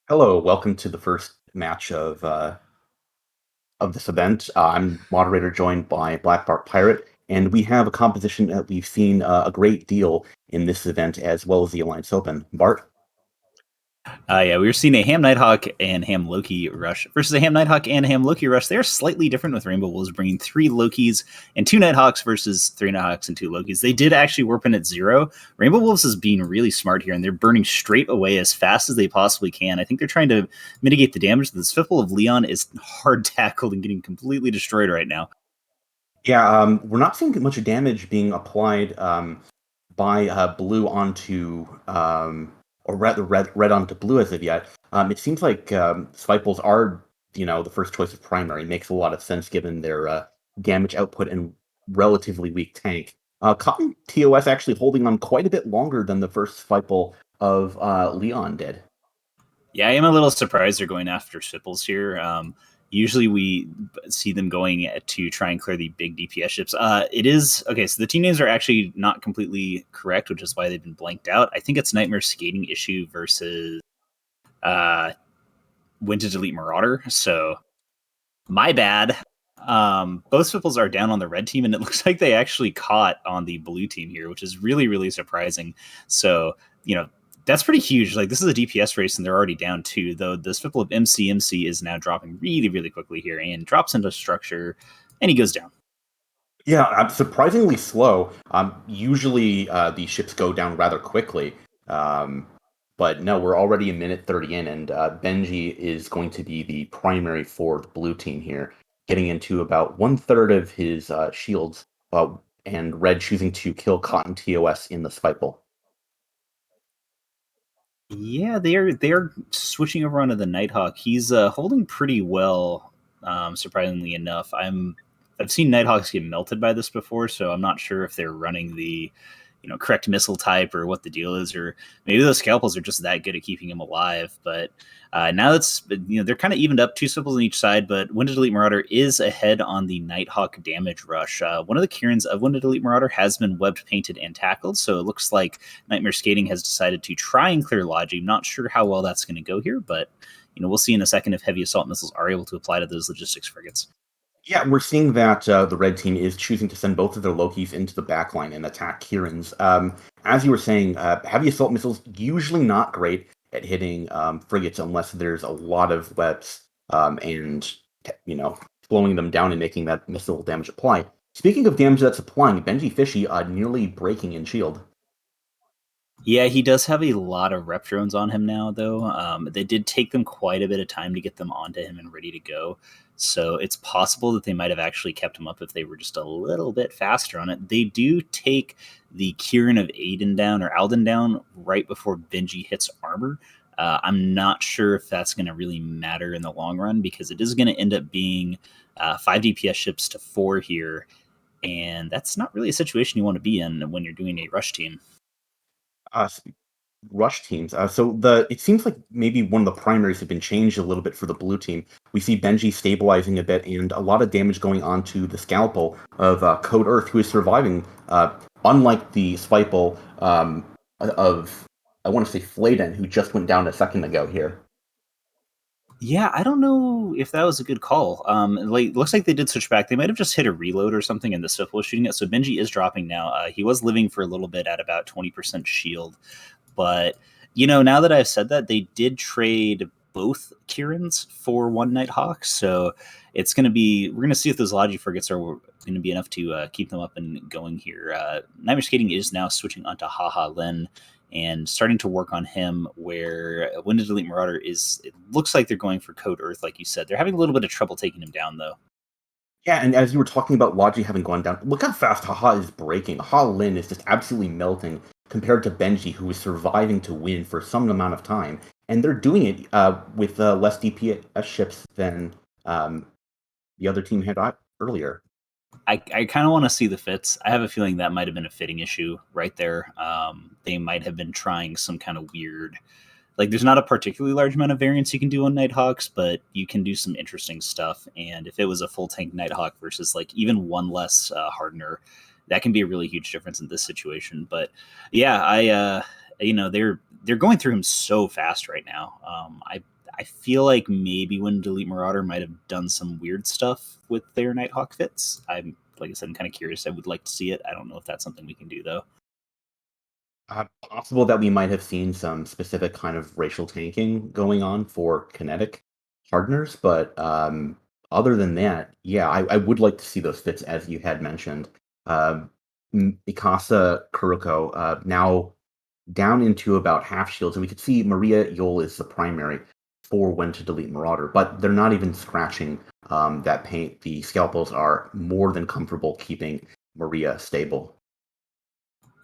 Hello, welcome to the first match of this event. I'm moderator joined by Black Bart Pirate, and we have a composition that we've seen a great deal in this event as well as the Alliance Open. Bart? Yeah, we were seeing a Ham Nighthawk and Ham Loki rush versus a Ham Nighthawk and Ham Loki rush. They're slightly different with Rainbow Wolves bringing three Lokis and two Nighthawks versus three Nighthawks and two Lokis. They did actually warp in at zero. Rainbow Wolves is being really smart here, and they're burning straight away as fast as they possibly can. I think they're trying to mitigate the damage. The Swiffle of Leon is hard tackled and getting completely destroyed right now. Yeah, we're not seeing much damage being applied by blue onto, or rather red onto blue as of yet. It seems like Swiples are, the first choice of primary. Makes a lot of sense given their damage output and relatively weak tank. Cotton TOS actually holding on quite a bit longer than the first Swiple of Leon did. Yeah, I am a little surprised they're going after Sipples here. Usually we see them going to try and clear the big DPS ships. It is okay. So the team names are actually not completely correct, which is why they've been blanked out. I think it's Nightmare Skating Issue versus uh, Vintage Elite Marauder. So my bad. Both Sipples are down on the red team, and it looks like they actually caught on the blue team here, which is really, really surprising. So, that's pretty huge. Like, this is a DPS race, and they're already down two, though the Swiffle of MC is now dropping really, really quickly here and drops into structure, and he goes down. Yeah, surprisingly slow. Usually these ships go down rather quickly. But no, we're already a minute 30 in, and Benji is going to be the primary for the blue team here, getting into about one-third of his shields, and Red choosing to kill Cotton TOS in the Spiteful. Yeah, they're switching over onto the Nighthawk. He's holding pretty well, surprisingly enough. I've seen Nighthawks get melted by this before, so I'm not sure if they're running the correct missile type or what the deal is, or maybe those scalpels are just that good at keeping him alive. But now that's they're kind of evened up, two Sipples on each side, but Winded Elite Marauder is ahead on the Nighthawk damage rush. One of the Kierans of Winded Elite Marauder has been webbed, painted, and tackled, so it looks like Nightmare Skating has decided to try and clear Logi. Not sure how well that's going to go here, but we'll see in a second if heavy assault missiles are able to apply to those logistics frigates. Yeah, we're seeing that the red team is choosing to send both of their Lokis into the backline and attack Kieran's. As you were saying, heavy assault missiles usually not great at hitting frigates unless there's a lot of webs and slowing them down and making that missile damage apply. Speaking of damage that's applying, Benji Fishy nearly breaking in shield. Yeah, he does have a lot of rep drones on him now, though. They did take them quite a bit of time to get them onto him and ready to go. So it's possible that they might have actually kept him up if they were just a little bit faster on it. They do take the Kieran of Aiden down or Alden down right before Benji hits armor. I'm not sure if that's going to really matter in the long run because it is going to end up being 5 DPS ships to 4 here. And that's not really a situation you want to be in when you're doing a rush team. Uh, Rush teams. So it seems like maybe one of the primaries have been changed a little bit for the blue team. We see Benji stabilizing a bit and a lot of damage going on to the scalpel of Code Earth, who is surviving, unlike the Spiteful of, I want to say, Fladen, who just went down a second ago here. Yeah, I don't know if that was a good call. Looks like they did switch back. They might have just hit a reload or something, and the Swift was shooting it. So Benji is dropping now. He was living for a little bit at about 20% shield, but now that I've said that, they did trade both Kierans for one Nighthawk. So it's going to be we're going to see if those Logi frigates are going to be enough to keep them up and going here. Nightmare Skating is now switching onto Haha Lin and starting to work on him where Winded Elite Marauder it looks like they're going for Code Earth, like you said. They're having a little bit of trouble taking him down, though. Yeah, and as you were talking about Logi having gone down, look how fast Haha is breaking. Haha Lin is just absolutely melting compared to Benji, who is surviving to win for some amount of time. And they're doing it with less DPS ships than the other team had earlier. I kind of want to see the fits. I have a feeling that might have been a fitting issue right there. They might have been trying some kind of weird, like there's not a particularly large amount of variance you can do on Nighthawks, but you can do some interesting stuff. And if it was a full tank Nighthawk versus like even one less hardener, that can be a really huge difference in this situation. But yeah, they're going through him so fast right now. I feel like maybe when Delete Marauder might have done some weird stuff with their Nighthawk fits. I'm like I said, I'm kind of curious. I would like to see it. I don't know if that's something we can do though. Possible that we might have seen some specific kind of racial tanking going on for kinetic hardeners, but other than that, yeah, I would like to see those fits as you had mentioned. Mikasa Kuruko now down into about half shields, and we could see Maria Yol is the primary for when to delete Marauder, but they're not even scratching that paint. The scalpels are more than comfortable keeping Maria stable.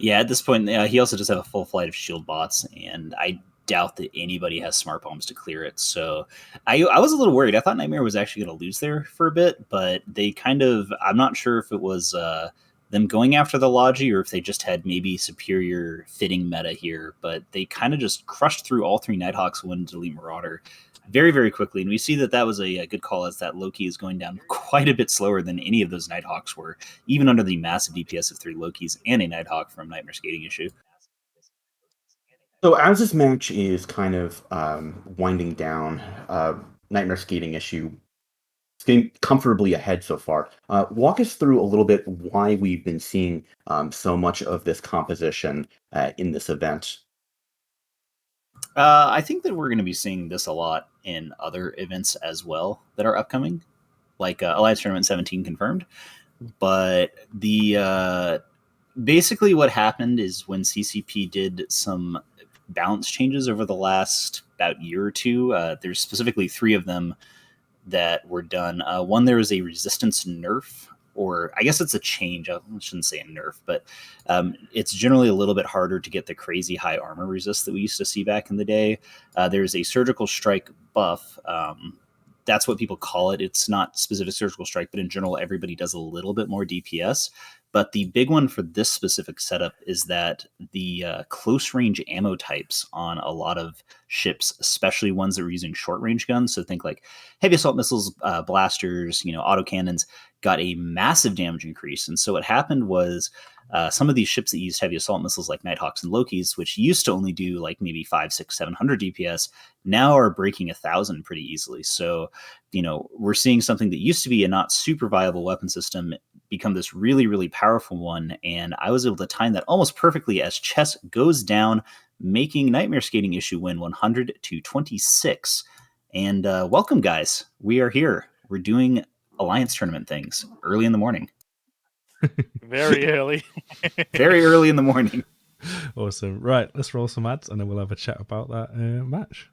Yeah, at this point, he also does have a full flight of shield bots, and I doubt that anybody has smart bombs to clear it. So I was a little worried. I thought Nightmare was actually going to lose there for a bit, but they kind of, I'm not sure if it was them going after the Logi or if they just had maybe superior fitting meta here, but they kind of just crushed through all three Nighthawks when Delete Marauder very, very quickly. And we see that that was a good call as that Loki is going down quite a bit slower than any of those Nighthawks were, even under the massive DPS of three Lokis and a Nighthawk from Nightmare Skating issue. So as this match is kind of winding down, Nightmare Skating issue is getting comfortably ahead so far. Walk us through a little bit why we've been seeing so much of this composition in this event. I think that we're going to be seeing this a lot in other events as well that are upcoming, like Alliance Tournament 17 confirmed. But the basically what happened is when CCP did some balance changes over the last about year or two, there's specifically three of them that were done. One, there was a resistance nerf, or I guess it's a change. I shouldn't say a nerf, but it's generally a little bit harder to get the crazy high armor resist that we used to see back in the day. There's a surgical strike buff. That's what people call it. It's not specific surgical strike, but in general, everybody does a little bit more DPS. But the big one for this specific setup is that the close range ammo types on a lot of ships, especially ones that are using short range guns, so think like heavy assault missiles, blasters, autocannons, got a massive damage increase. And so what happened was some of these ships that used heavy assault missiles like Nighthawks and Lokis, which used to only do like maybe 5, 6, 700 DPS, now are breaking 1,000 pretty easily. So, we're seeing something that used to be a not super viable weapon system become this really, really powerful one. And I was able to time that almost perfectly as chess goes down, making Nightmare Skating issue win 100-26. And welcome, guys. We are here. We're doing Alliance tournament things early in the morning. Very early. Very early in the morning. Awesome. Right, let's roll some ads and then we'll have a chat about that match.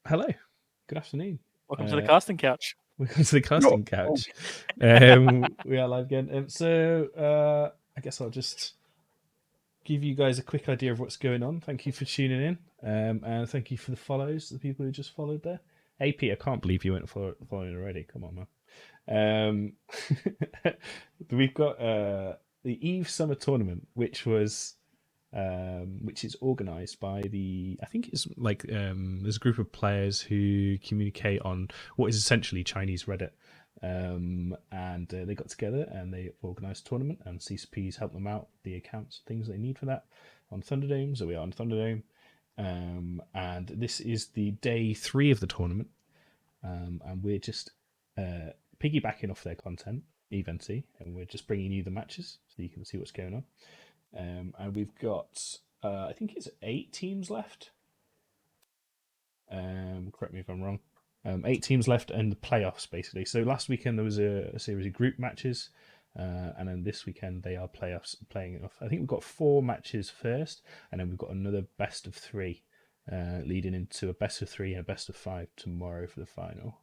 Hello. Good afternoon. Welcome to the casting couch. Welcome to the casting couch. We are live again. I guess I'll just give you guys a quick idea of what's going on. Thank you for tuning in. And thank you for the follows, the people who just followed there. AP, I can't believe you went following already. Come on, man. We've got the Eve Summer Tournament, which is organised by I think it's like there's a group of players who communicate on what is essentially Chinese Reddit, and they got together and they organised a tournament, and CCP's helped them out the accounts, things they need for that on Thunderdome. So we are on Thunderdome, and this is the day 3 of the tournament, and we're just piggybacking off their content, Eventy, and we're just bringing you the matches so you can see what's going on. And we've got, I think it's 8 teams left. Correct me if I'm wrong. 8 teams left and the playoffs, basically. So last weekend there was a series of group matches, and then this weekend they are playoffs playing it off. I think we've got 4 matches first, and then we've got another best of 3, leading into a best of 3 and a best of 5 tomorrow for the final.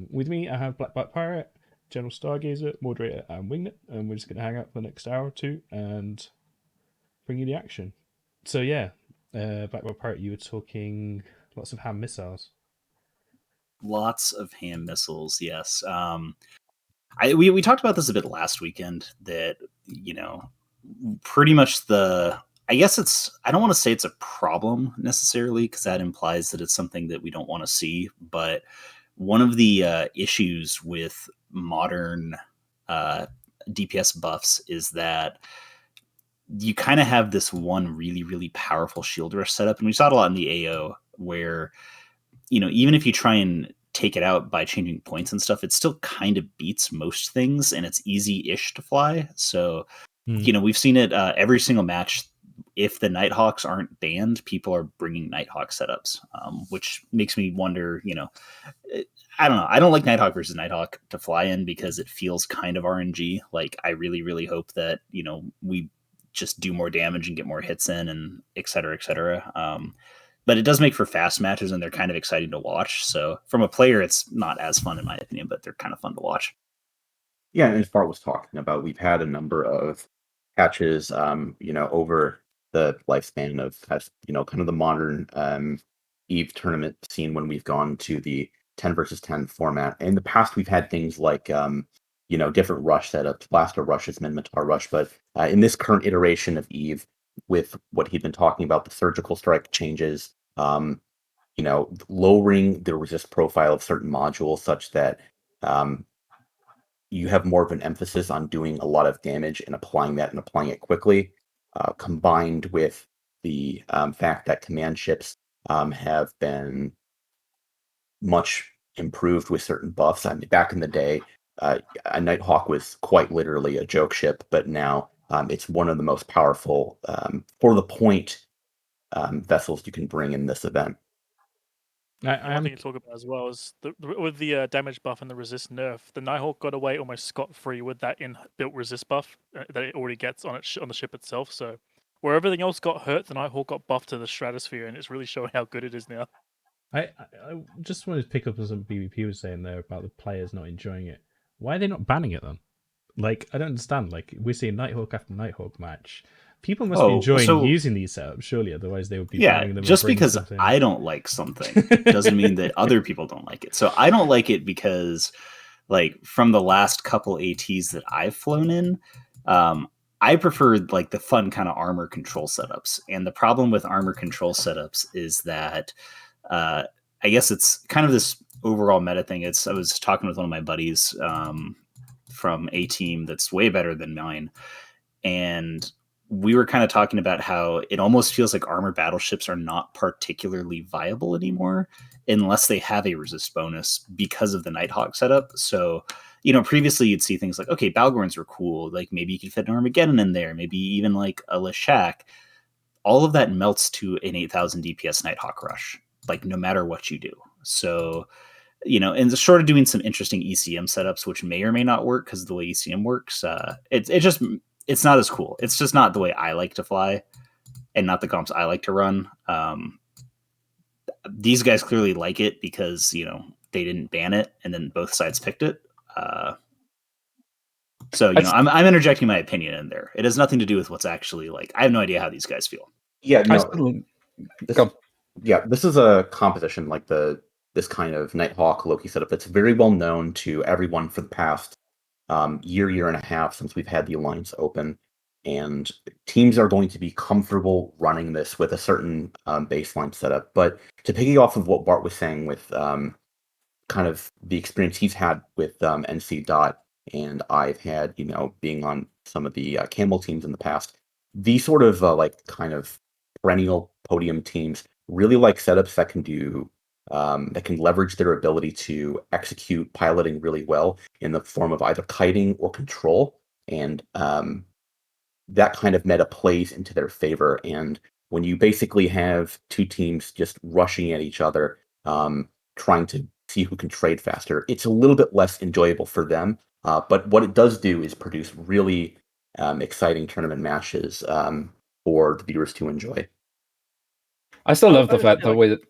With me, I have Black Pirate, General Stargazer, Moderator, and Wingnet, and we're just going to hang out for the next hour or two and bring you the action. So yeah, Black Pirate, you were talking lots of ham missiles. Lots of ham missiles, yes. We talked about this a bit last weekend, that, pretty much I guess I don't want to say it's a problem necessarily, because that implies that it's something that we don't want to see, but one of the issues with modern DPS buffs is that you kind of have this one really, really powerful shield rush setup, and we saw it a lot in the AO, where, even if you try and take it out by changing points and stuff, it still kind of beats most things, and it's easy-ish to fly. So, we've seen it every single match. If the Nighthawks aren't banned, people are bringing Nighthawk setups, which makes me wonder, I don't know. I don't like Nighthawk versus Nighthawk to fly in, because it feels kind of RNG. Like, I really, really hope that, we just do more damage and get more hits in, and et cetera, et cetera. But it does make for fast matches, and they're kind of exciting to watch. So from a player, it's not as fun in my opinion, but they're kind of fun to watch. Yeah, and as Bart was talking about, we've had a number of patches, over the lifespan of, kind of the modern Eve tournament scene, when we've gone to the 10 versus 10 format. In the past, we've had things like, different rush setups, Blaster rushes, Minmatar rush, but in this current iteration of Eve, with what he'd been talking about, the surgical strike changes, lowering the resist profile of certain modules such that you have more of an emphasis on doing a lot of damage and applying it quickly, combined with the fact that command ships have been much improved with certain buffs. I mean, back in the day, a Nighthawk was quite literally a joke ship, but now it's one of the most powerful for the point vessels you can bring in this event. One thing to talk about as well is with the damage buff and the resist nerf, the Nighthawk got away almost scot-free with that inbuilt resist buff that it already gets on the ship itself. So where everything else got hurt, the Nighthawk got buffed to the stratosphere, and it's really showing how good it is now. I just wanted to pick up on something BBP was saying there about the players not enjoying it. Why are they not banning it then? Like, I don't understand. Like, we're seeing Nighthawk after Nighthawk match. People must be enjoying using these setups, surely. Otherwise, they would be banning them. Just because I don't like something doesn't mean that other people don't like it. So I don't like it because, like, from the last couple ATs that I've flown in, I prefer like the fun kind of armor control setups. And the problem with armor control setups is that I guess it's kind of this overall meta thing. I was talking with one of my buddies from a team that's way better than mine, and we were kind of talking about how it almost feels like armor battleships are not particularly viable anymore unless they have a resist bonus because of the Nighthawk setup. So, previously you'd see things like, okay, Balgorns were cool. Like, maybe you could fit an Armageddon in there, maybe even like a Leshak. All of that melts to an 8,000 DPS Nighthawk rush, like, no matter what you do. So, and short of doing some interesting ECM setups, which may or may not work because of the way ECM works, it's not as cool. It's just not the way I like to fly, and not the comps I like to run. These guys clearly like it because, they didn't ban it, and then both sides picked it. So, I'm interjecting my opinion in there. It has nothing to do with what's actually like. I have no idea how these guys feel. Yeah, no. This is a composition like this kind of Nighthawk Loki setup that's very well known to everyone for the past year and a half since we've had the Alliance open, and teams are going to be comfortable running this with a certain baseline setup. But to piggy off of what Bart was saying with kind of the experience he's had with NC Dot, and I've had, being on some of the Camel teams in the past, these sort of like kind of perennial podium teams really like setups that can do that can leverage their ability to execute piloting really well in the form of either kiting or control, and that kind of meta plays into their favor. And when you basically have two teams just rushing at each other, trying to see who can trade faster, it's a little bit less enjoyable for them. But what it does do is produce really exciting tournament matches for the viewers to enjoy. I still love the would fact say, that like-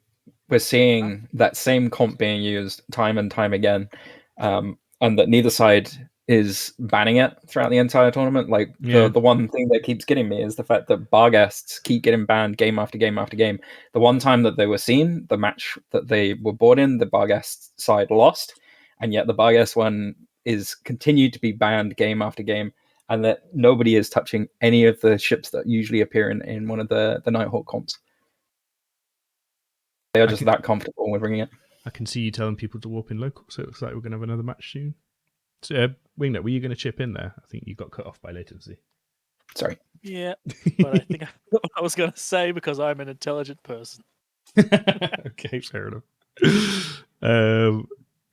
we're seeing that same comp being used time and time again, and that neither side is banning it throughout the entire tournament. Like Yeah. the one thing that keeps getting me is the fact that Barghests keep getting banned game after game after game. The one time that they were seen, the match that they were brought in, the Barghest side lost, and yet the Barghest one is continued to be banned game after game, and that nobody is touching any of the ships that usually appear in one of the Nighthawk comps. They are just that comfortable with bringing it. I can see you telling people to warp in local, so it looks like we're going to have another match soon. So, Wingnut, were you going to chip in there? I think you got cut off by latency. Sorry. Yeah, but I think I forgot what I was going to say because I'm an intelligent person. Okay, fair enough.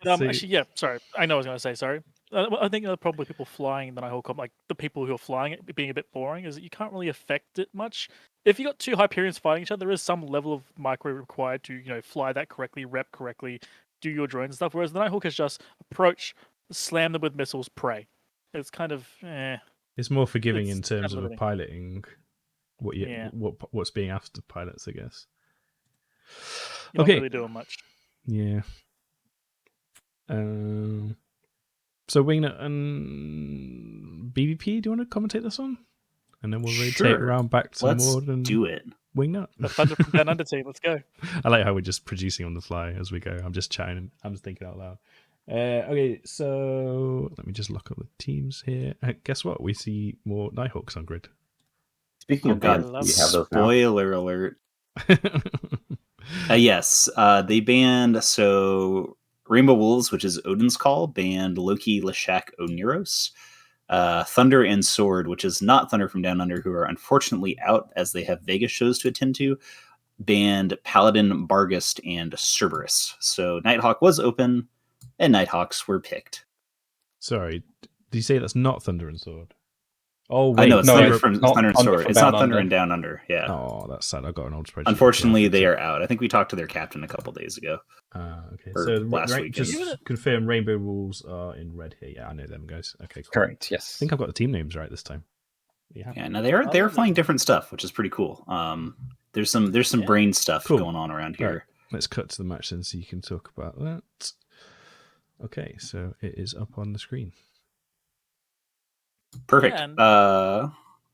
Actually, yeah, sorry. I know what I was going to say, sorry. I think the problem with people flying the Nighthawk comp, like the people who are flying it being a bit boring, is that you can't really affect it much. If you got two Hyperions fighting each other, there is some level of micro required to, fly that correctly, rep correctly, do your drones and stuff. Whereas the Nighthawk is just approach, slam them with missiles, pray. It's kind of It's more forgiving It's in terms of limiting. piloting Yeah. what's being asked of pilots, I guess. You're Okay. not really doing much. Yeah. So Wingnut and BBP, do you want to commentate this one? And then we'll rotate Sure. around back to Let's more than do it. Wingnut. The Thunder from Down Under team, let's go. I like how we're just producing on the fly as we go. I'm just chatting. I'm just thinking out loud. Okay, so let me just look up the teams here. Guess what? We see more Nighthawks on grid. Speaking of God, bans, do you have those now? spoiler alert. Yes, they banned Rainbow Wolves, which is Odin's Call, banned Loki, Leshak, Oniros. Thunder and Sword, which is not Thunder from Down Under, who are unfortunately out as they have Vegas shows to attend to, banned Paladin, Barghest, and Cerberus. So Nighthawk was open, and Nighthawks were picked. Sorry, did you say that's not Thunder and Sword? Oh wait, I know it's no, Thunder it's from not Thunder and Thunder Sword. from It's Down not Thunder Under. and Down Under. Yeah. Oh, that's sad. I got an old spreadsheet. Unfortunately, they are out. I think we talked to their captain a couple days ago. Okay. Or So last weekend. just confirm Rainbow Wolves are in red here. Yeah, I know them guys. Okay, cool. Correct, I yes. think I've got the team names right this time. Yeah, no, they're flying different stuff, which is pretty cool. There's some brain stuff Cool. going on around here. Right. Let's cut to the match then so you can talk about that. Okay, so it is up on the screen. Perfect. Yeah, and All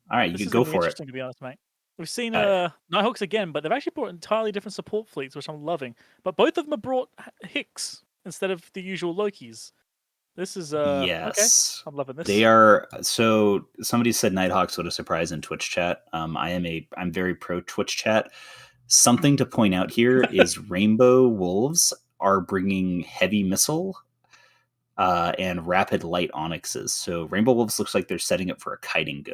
right, you this can is go gonna be for it. interesting, to be honest, mate. We've seen Alright. Nighthawks again, but they've actually brought entirely different support fleets, which I'm loving. But both of them have brought Hicks instead of the usual Lokis. This is okay. Yes. I'm loving this. They are. So somebody said Nighthawks, what a surprise in Twitch chat. I'm very pro Twitch chat. Something to point out here is Rainbow Wolves are bringing heavy missile and rapid light onyxes. So Rainbow Wolves looks like they're setting up for a kiting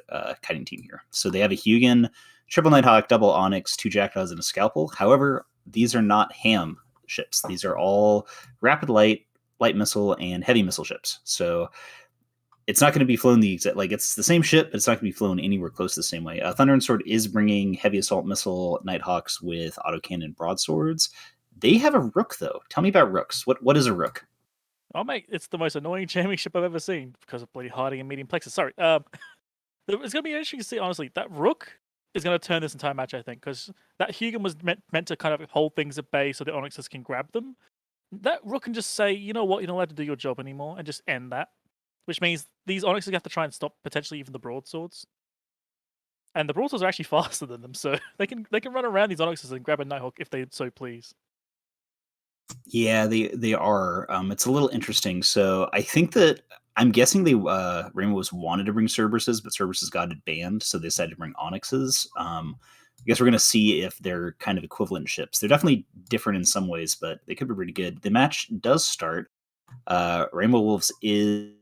team here. So they have a Hugin, triple Nighthawk, double Onyx, 2 Jackdaws, and a Scalpel. However, these are not ham ships. These are all rapid light missile, and heavy missile ships. So it's not going to be flown it's the same ship, but it's not going to be flown anywhere close to the same way. Thunder and Sword is bringing heavy assault missile Nighthawks with autocannon broadswords. They have a Rook, though. Tell me about Rooks. What is a Rook? Oh mate, it's the most annoying jamming ship I've ever seen because of bloody hiding and medium plexus. Sorry. It's gonna be interesting to see. Honestly, that Rook is gonna turn this entire match. I think because that Hugin was meant to kind of hold things at bay so the Onyxes can grab them. That Rook can just say, you know what, you're not allowed to do your job anymore, and just end that. Which means these Onyxes have to try and stop potentially even the broadswords. And the broadswords are actually faster than them, so they can run around these Onyxes and grab a Nighthawk if they so please. Yeah, they are. It's a little interesting. So I think that I'm guessing Rainbows wanted to bring Cerberuses, but Cerberuses got it banned, so they decided to bring Onyxes. I guess we're going to see if they're kind of equivalent ships. They're definitely different in some ways, but they could be pretty good. The match does start. Rainbow Wolves is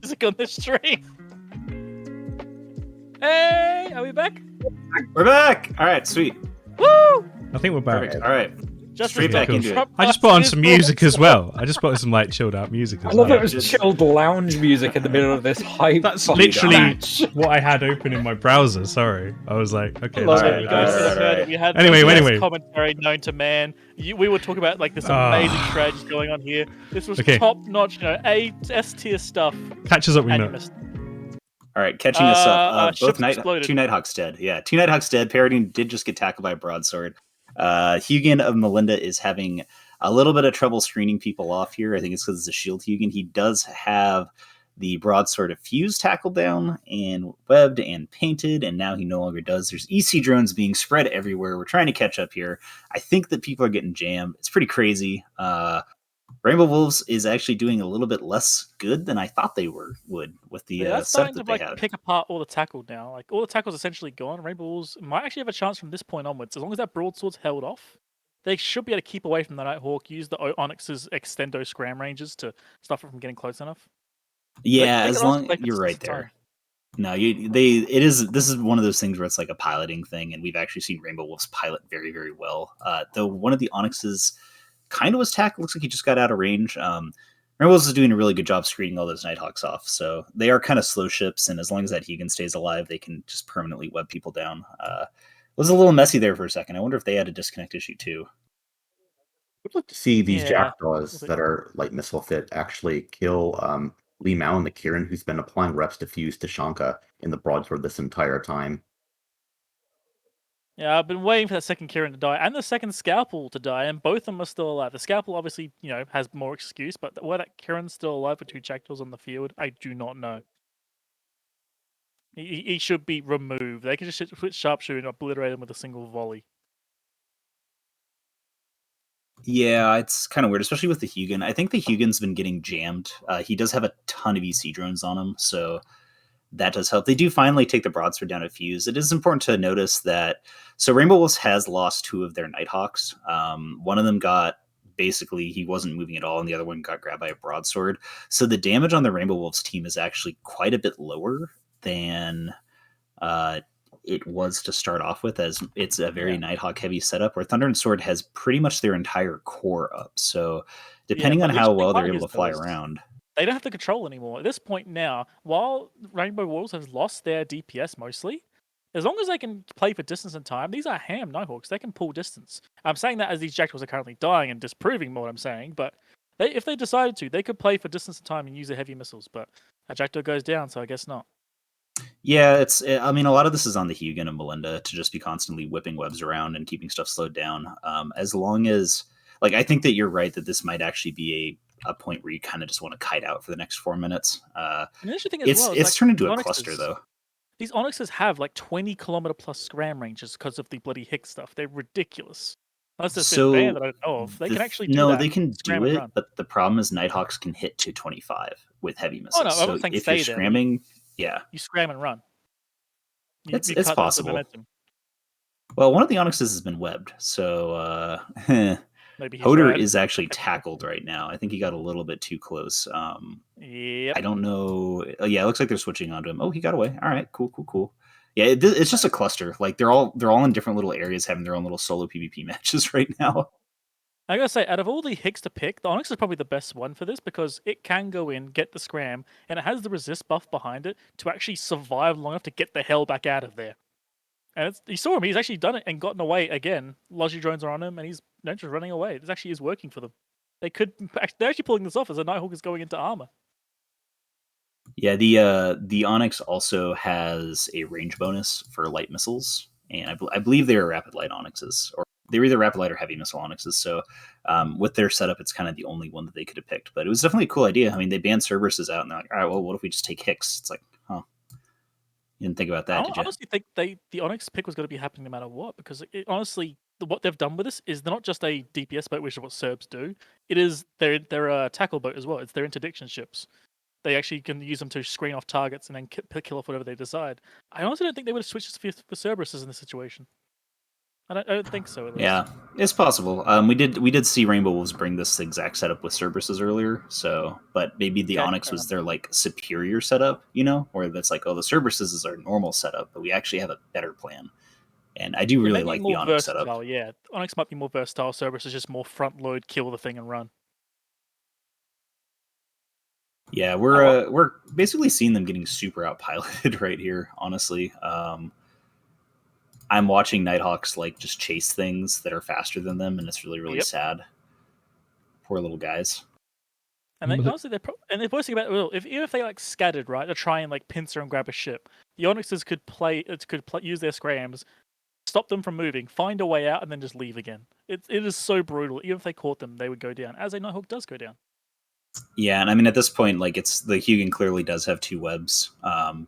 music on this stream. Hey, are we back? We're back. All right, sweet. Woo! I think we're back. Perfect. All right. Just Straight back cool. into it. I just put on some music as well. I just put on some like chilled out music I as love well. it was chilled lounge music in the middle of this hype. That's fucking literally match. what I had open in my browser. Sorry, I was like, okay. Love that's it, what guys. we do. Alright. We had Anyway, the best anyway. commentary known to man. We were talking about like this amazing strategies going on here. This was Okay. top notch, S tier stuff. Catch us up, we And you know. missed. All right, catching us up. Both ships exploded. two Nighthawks dead. Yeah, two Nighthawks dead. Paradine did just get tackled by a broadsword. Hugin of Melinda is having a little bit of trouble screening people off here. I think it's because it's a shield Hugin. He does have the broadsword of Fuse tackled down and webbed and painted, and now he no longer does. There's EC drones being spread everywhere. We're trying to catch up here. I think that people are getting jammed. It's pretty crazy. Rainbow Wolves is actually doing a little bit less good than I thought they would with the That's setup starting to that they have. pick apart all the tackle now. Like all the tackle's essentially gone. Rainbow Wolves might actually have a chance from this point onwards. As long as that broadsword's held off, they should be able to keep away from the Nighthawk, use the Onyx's extendo scram ranges to stop it from getting close enough. Yeah, They as can also long play for you're right distance time. there. No, this is one of those things where it's like a piloting thing, and we've actually seen Rainbow Wolves pilot very, very well. Though one of the Onyxes kind of was tackled. Looks like he just got out of range. Rainbow Wolves is doing a really good job screening all those Nighthawks off. So they are kind of slow ships, and as long as that Hugin stays alive, they can just permanently web people down. It was a little messy there for a second. I wonder if they had a disconnect issue too. I'd like to see these Yeah. jackdaws that are light missile fit actually kill Lee Mao and the Kirin, who's been applying reps to Fuse to Shanka in the broadsword this entire time. Yeah, I've been waiting for that second Kirin to die and the second Scalpel to die, and both of them are still alive. The Scalpel obviously, has more excuse, but why that Kirin's still alive with two jackdaws on the field, I do not know. He should be removed. They can just switch sharpshooter and obliterate him with a single volley. Yeah, it's kind of weird, especially with the Hugin. I think the Hugin's been getting jammed. He does have a ton of EC drones on him, so that does help. They do finally take the broadsword down a Fuse. It is important to notice that Rainbow Wolves has lost two of their Nighthawks. One of them got basically he wasn't moving at all, and the other one got grabbed by a broadsword. So the damage on the Rainbow Wolves team is actually quite a bit lower than it was to start off with, as it's a very Nighthawk heavy setup where Thunder and Sword has pretty much their entire core up. So depending on how well they're able to fly around, they don't have to control anymore. At this point now, while Rainbow Wolves has lost their DPS mostly, as long as they can play for distance and time, these are ham Nighthawks. They can pull distance. I'm saying that as these jackdaws are currently dying and disproving what I'm saying, but if they decided to, they could play for distance and time and use their heavy missiles, but a jackdaw goes down, so I guess not. Yeah, I mean, a lot of this is on the Hugin and Melinda to just be constantly whipping webs around and keeping stuff slowed down. As long as, I think that you're right that this might actually be a point where you kind of just want to kite out for the next 4 minutes. And the interesting thing it's turned into a cluster, though. These Onyxes have 20-kilometer plus scram ranges because of the bloody Higgs stuff. They're ridiculous. Unless there's been a ban that I don't know of. They can actually do that. No, they can do it, but the problem is Nighthawks can hit to 25 with heavy missiles. Oh, no, I don't think if you're scramming... Yeah. You scram and run. It's possible. Well, one of the Onyxes has been webbed, so maybe Hoder is actually tackled right now. I think he got a little bit too close. Yep. I don't know. Yeah, it looks like they're switching onto him. Oh, he got away. All right, cool. Yeah, it's just a cluster. They're all in different little areas having their own little solo PvP matches right now. I gotta say, out of all the Higgs to pick, the Onyx is probably the best one for this because it can go in, get the scram, and it has the resist buff behind it to actually survive long enough to get the hell back out of there. And you saw him; he's actually done it and gotten away again. Logi drones are on him, and he's just running away. This actually is working for them. They're actually pulling this off as a Nighthawk is going into armor. Yeah, the Onyx also has a range bonus for light missiles, and I believe they are rapid light Onyxes, or they're either rapid light or heavy missile Onyxes. So with their setup, it's kind of the only one that they could have picked. But it was definitely a cool idea. I mean, they banned Cerberuses out, and they're like, all right, well, what if we just take Hicks? It's like, huh. You didn't think about that, did you? I honestly think the Onyx pick was going to be happening no matter what, because honestly, what they've done with this is they're not just a DPS boat, which is what Serbs do. It is their tackle boat as well. It's their interdiction ships. They actually can use them to screen off targets and then kill off whatever they decide. I honestly don't think they would have switched for Cerberuses in this situation. I don't think so. At least. Yeah, it's possible. We did see Rainbow Wolves bring this exact setup with Cerberuses earlier. So, but maybe the Okay, Onyx was their like superior setup, where that's like, oh, the Cerberuses is our normal setup, but we actually have a better plan. And I do It really may be like the more Onyx versatile. setup. Yeah, Onyx might be more versatile. Cerberus is just more front load, kill the thing and run. Yeah, we're basically seeing them getting super outpiloted right here. Honestly, I'm watching Nighthawks like just chase things that are faster than them, and it's really Yep. sad. Poor little guys. And they honestly, they're posting about well, even if they like scattered right to try and like pincer and grab a ship, the Onyxes could use their scrams, stop them from moving, find a way out, and then just leave again. It is so brutal. Even if they caught them, they would go down, as a Nighthawk does go down. Yeah, and I mean at this point, like it's the Hugin clearly does have two webs,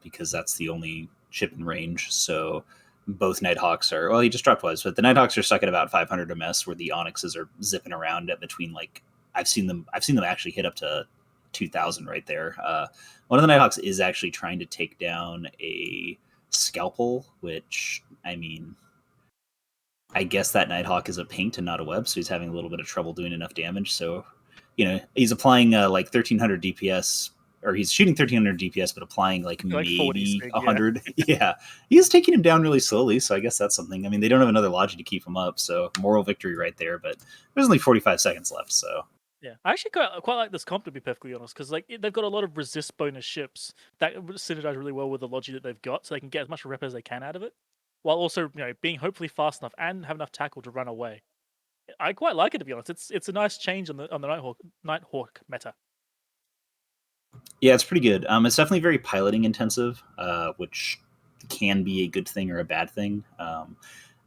because that's the only ship in range. So both Nighthawks are he just dropped webs, but the Nighthawks are stuck at about 500 ms, where the Onyxes are zipping around at between like I've seen them actually hit up to 2,000 right there. One of the Nighthawks is actually trying to take down a Scalpel, which I mean, I guess that Nighthawk is a paint and not a web, so he's having a little bit of trouble doing enough damage. So, he's applying like 1,300 DPS, or he's shooting 1,300 DPS, but applying like maybe 100. Yeah, he's taking him down really slowly. So I guess that's something. I mean, they don't have another Logi to keep him up, so moral victory right there. But there's only 45 seconds left, so. Yeah, I actually quite like this comp, to be perfectly honest, because like they've got a lot of resist bonus ships that synergize really well with the Logi that they've got, so they can get as much rep as they can out of it, while also being hopefully fast enough and have enough tackle to run away. I quite like it, to be honest. It's a nice change on the Nighthawk meta. Yeah, it's pretty good. It's definitely very piloting intensive, which can be a good thing or a bad thing.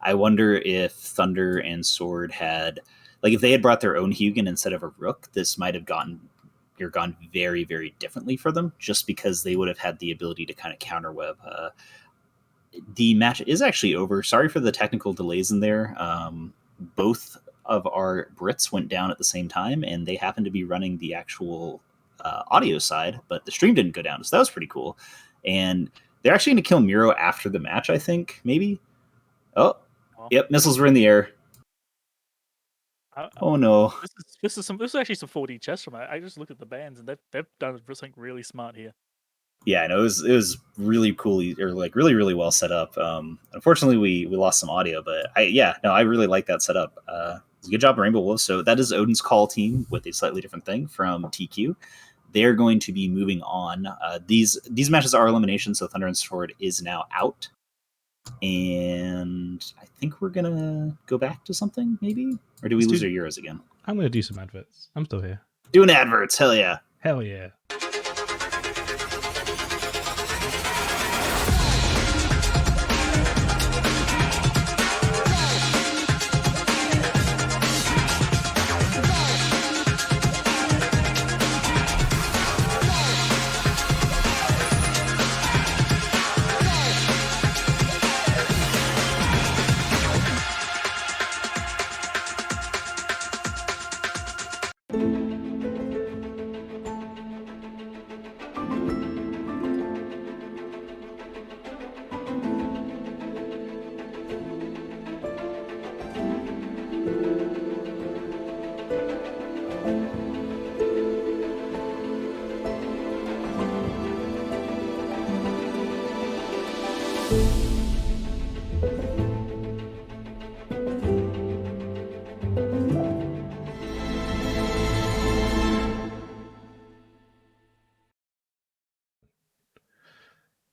I wonder if Thunder and Sword had, like, if they had brought their own Hugin instead of a Rook, this might have gone very, very differently for them, just because they would have had the ability to kind of counterweb. The match is actually over. Sorry for the technical delays in there. Both of our Brits went down at the same time, and they happened to be running the actual audio side, but the stream didn't go down, so that was pretty cool. And they're actually going to kill Miro after the match, I think, maybe. Oh, yep, missiles were in the air. Oh no! This is actually some 4D chess from it. I just looked at the bands, and they've done something really smart here. Yeah, no, it was really cool, or like really well set up. Unfortunately, we lost some audio, but I really like that setup. It's a good job, Rainbow Wolves. So that is Odin's Call team with a slightly different thing from TQ. They're going to be moving on. These matches are elimination, so Thunder and Sword is now out. And I think we're gonna go back to something, maybe, or do we lose our Euros again? I'm gonna do some adverts. I'm still here. Doing adverts, hell yeah! Hell yeah!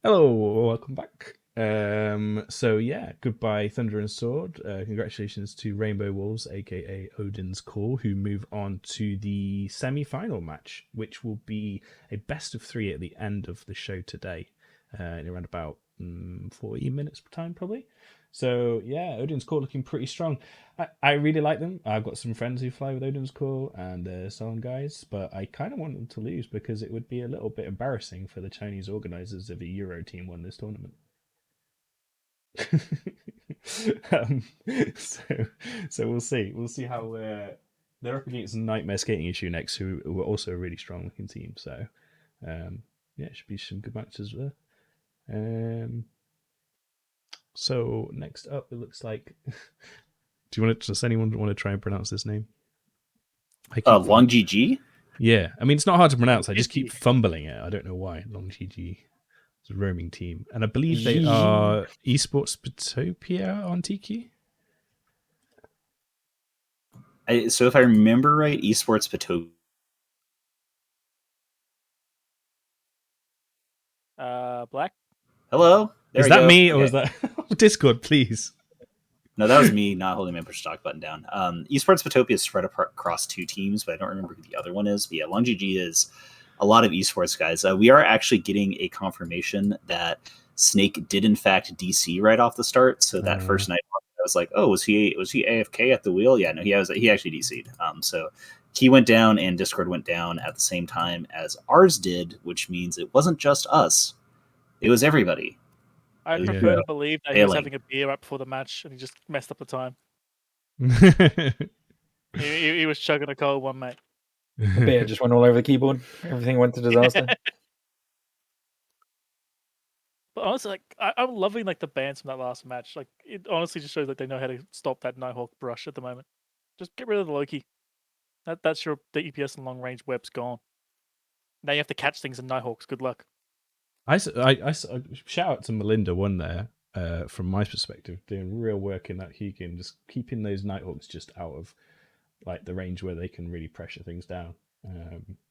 Hello, welcome back. So yeah, goodbye Thunder and Sword. Congratulations to Rainbow Wolves, aka Odin's Call, who move on to the semi-final match, which will be a best of 3 at the end of the show today, in around about 40 minutes time probably. So yeah, Odin's Call looking pretty strong. I really like them. I've got some friends who fly with Odin's Call and so on, guys, but I kind of want them to lose because it would be a little bit embarrassing for the Chinese organizers if a Euro team won this tournament. So we'll see. We'll see how they're up against Nightmare Skating Issue next, who are also a really strong looking team. So yeah, it should be some good matches there. So next up, it looks like. Does anyone want to try and pronounce this name? Long GG? Yeah, I mean it's not hard to pronounce. I just keep fumbling it. I don't know why. Long GG. It's a roaming team, and I believe they are Esports Spotopia on TQ. So if I remember right, Esports Spotopia. Black. Hello. Is that me or is that Discord? Please. No, that was me not holding my push talk button down. Esports Spotopia is spread across 2 teams, but I don't remember who the other one is. But yeah, Long GG is a lot of esports guys. We are actually getting a confirmation that Snake did in fact DC right off the start. So that first night, I was like, oh, was he AFK at the wheel? Yeah, no, he actually DC'd. So he went down and Discord went down at the same time as ours did, which means it wasn't just us; it was everybody. I prefer to believe that he was having a beer right before the match and he just messed up the time. he was chugging a cold one, mate. The beer just went all over the keyboard. Everything went to disaster. But honestly, like I'm loving like the bans from that last match. Like it honestly just shows that they know how to stop that Nighthawk brush at the moment. Just get rid of the Loki. That's the EPS and long range web's gone. Now you have to catch things in Nighthawks. Good luck. I shout out to Melinda one there from my perspective, doing real work in that Hugin, just keeping those Nighthawks just out of like the range where they can really pressure things down.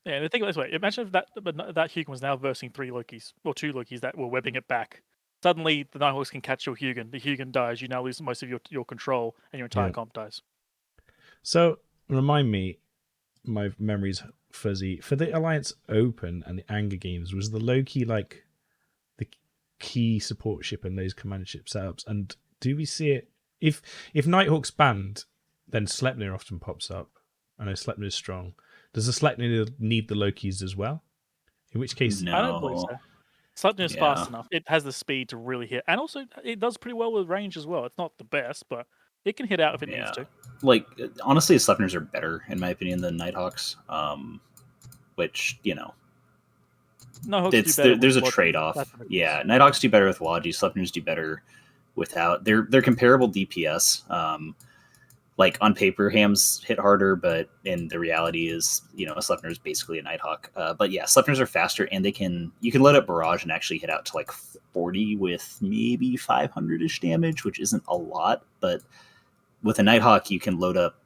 Yeah, and think of it this way: imagine if that Hugin was now versing 3 Lokis or 2 Lokis that were webbing it back. Suddenly, the Nighthawks can catch your Hugin. The Hugin dies. You now lose most of your control, and your entire comp dies. So remind me, my memory's fuzzy. For the Alliance Open and the Anger Games, was the Loki like the key support ship in those command ship setups? And do we see it if Nighthawk's banned, then Sleipnir often pops up. I know Sleipnir is strong. Does the Sleipnir need the Lokis as well? In which case, no. I don't believe so. Sleipnir is fast enough. It has the speed to really hit, and also it does pretty well with range as well. It's not the best, but it can hit out if it needs to. Like honestly, Sleipnirs are better in my opinion than Nighthawks. Which Nighthawks there's a trade-off. Yeah, Nighthawks do better with Logi. Sleipnirs do better without. They're comparable DPS. Like on paper, Hams hit harder, but in the reality is, a Sleipnir is basically a Nighthawk. But yeah, Sleipnirs are faster, and you can load up Barrage and actually hit out to like 40 with maybe 500-ish damage, which isn't a lot. But with a Nighthawk, you can load up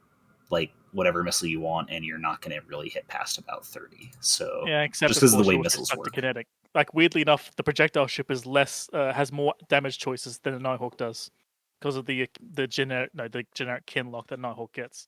like whatever missile you want, and you're not going to really hit past about 30. So yeah, except just because of the way missiles work. Kinetic. Like weirdly enough, the projectile ship is has more damage choices than a Nighthawk does. Because of the generic kinlock that Nighthawk gets.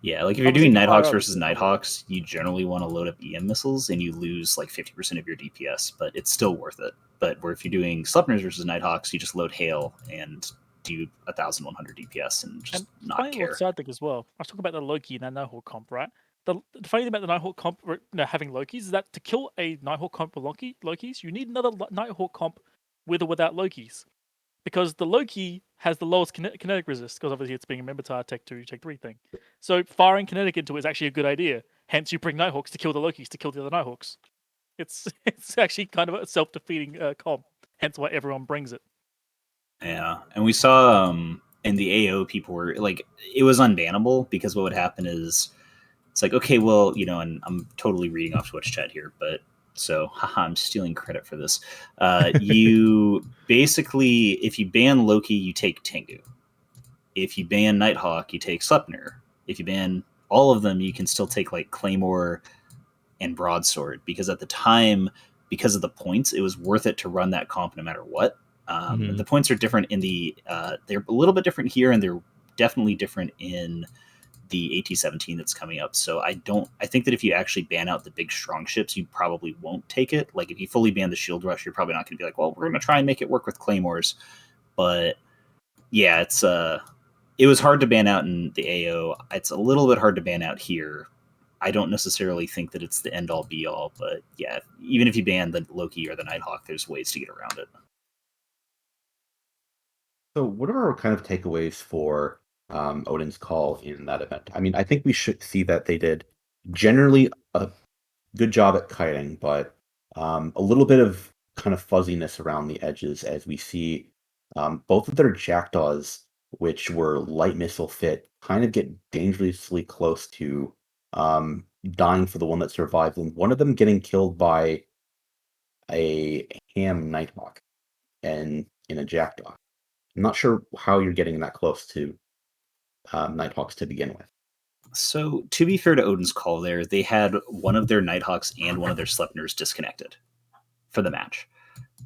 Yeah, like if you're doing Nighthawks versus Nighthawks, you generally want to load up EM missiles and you lose like 50% of your DPS, but it's still worth it. But where if you're doing Sleipnirs versus Nighthawks, you just load Hail and do 1,100 DPS and just not care. Sad thing as well. I was talking about the Loki and that Nighthawk comp, right? The funny thing about the Nighthawk comp having Lokis is that to kill a Nighthawk comp with Lokis, you need another Nighthawk comp with or without Lokis. Because the Loki has the lowest kinetic resist, because obviously it's being a Membertar Tech 2, Tech 3 thing. So firing kinetic into it is actually a good idea. Hence, you bring Nighthawks to kill the Lokis, to kill the other Nighthawks. It's actually kind of a self-defeating comp. Hence why everyone brings it. Yeah, and we saw in the AO people were like, it was unbannable because what would happen is, it's like, okay, well, and I'm totally reading off Twitch chat here, but so I'm stealing credit for this. You basically, if you ban Loki, you take Tengu. If you ban Nighthawk, you take Sleipnir. If you ban all of them, you can still take like Claymore and Broadsword, because at the time, because of the points, it was worth it to run that comp no matter what. The points are different in they're a little bit different here, and they're definitely different in the AT-17 that's coming up. So I think that if you actually ban out the big strong ships, you probably won't take it. Like if you fully ban the shield rush, you're probably not going to be like, well, we're going to try and make it work with claymores. But yeah, it was hard to ban out in the AO. It's a little bit hard to ban out here. I don't necessarily think that it's the end all be all, but yeah, even if you ban the Loki or the Nighthawk, there's ways to get around it. So what are our kind of takeaways for Odin's call in that event? I mean, I think we should see that they did generally a good job at kiting, but a little bit of kind of fuzziness around the edges as we see both of their jackdaws, which were light missile fit, kind of get dangerously close to dying for the one that survives, and one of them getting killed by a ham nighthawk and in a jackdaw. I'm not sure how you're getting that close to nighthawks to begin with. So, to be fair to Odin's call there, they had one of their Nighthawks and one of their Sleipnirs disconnected for the match.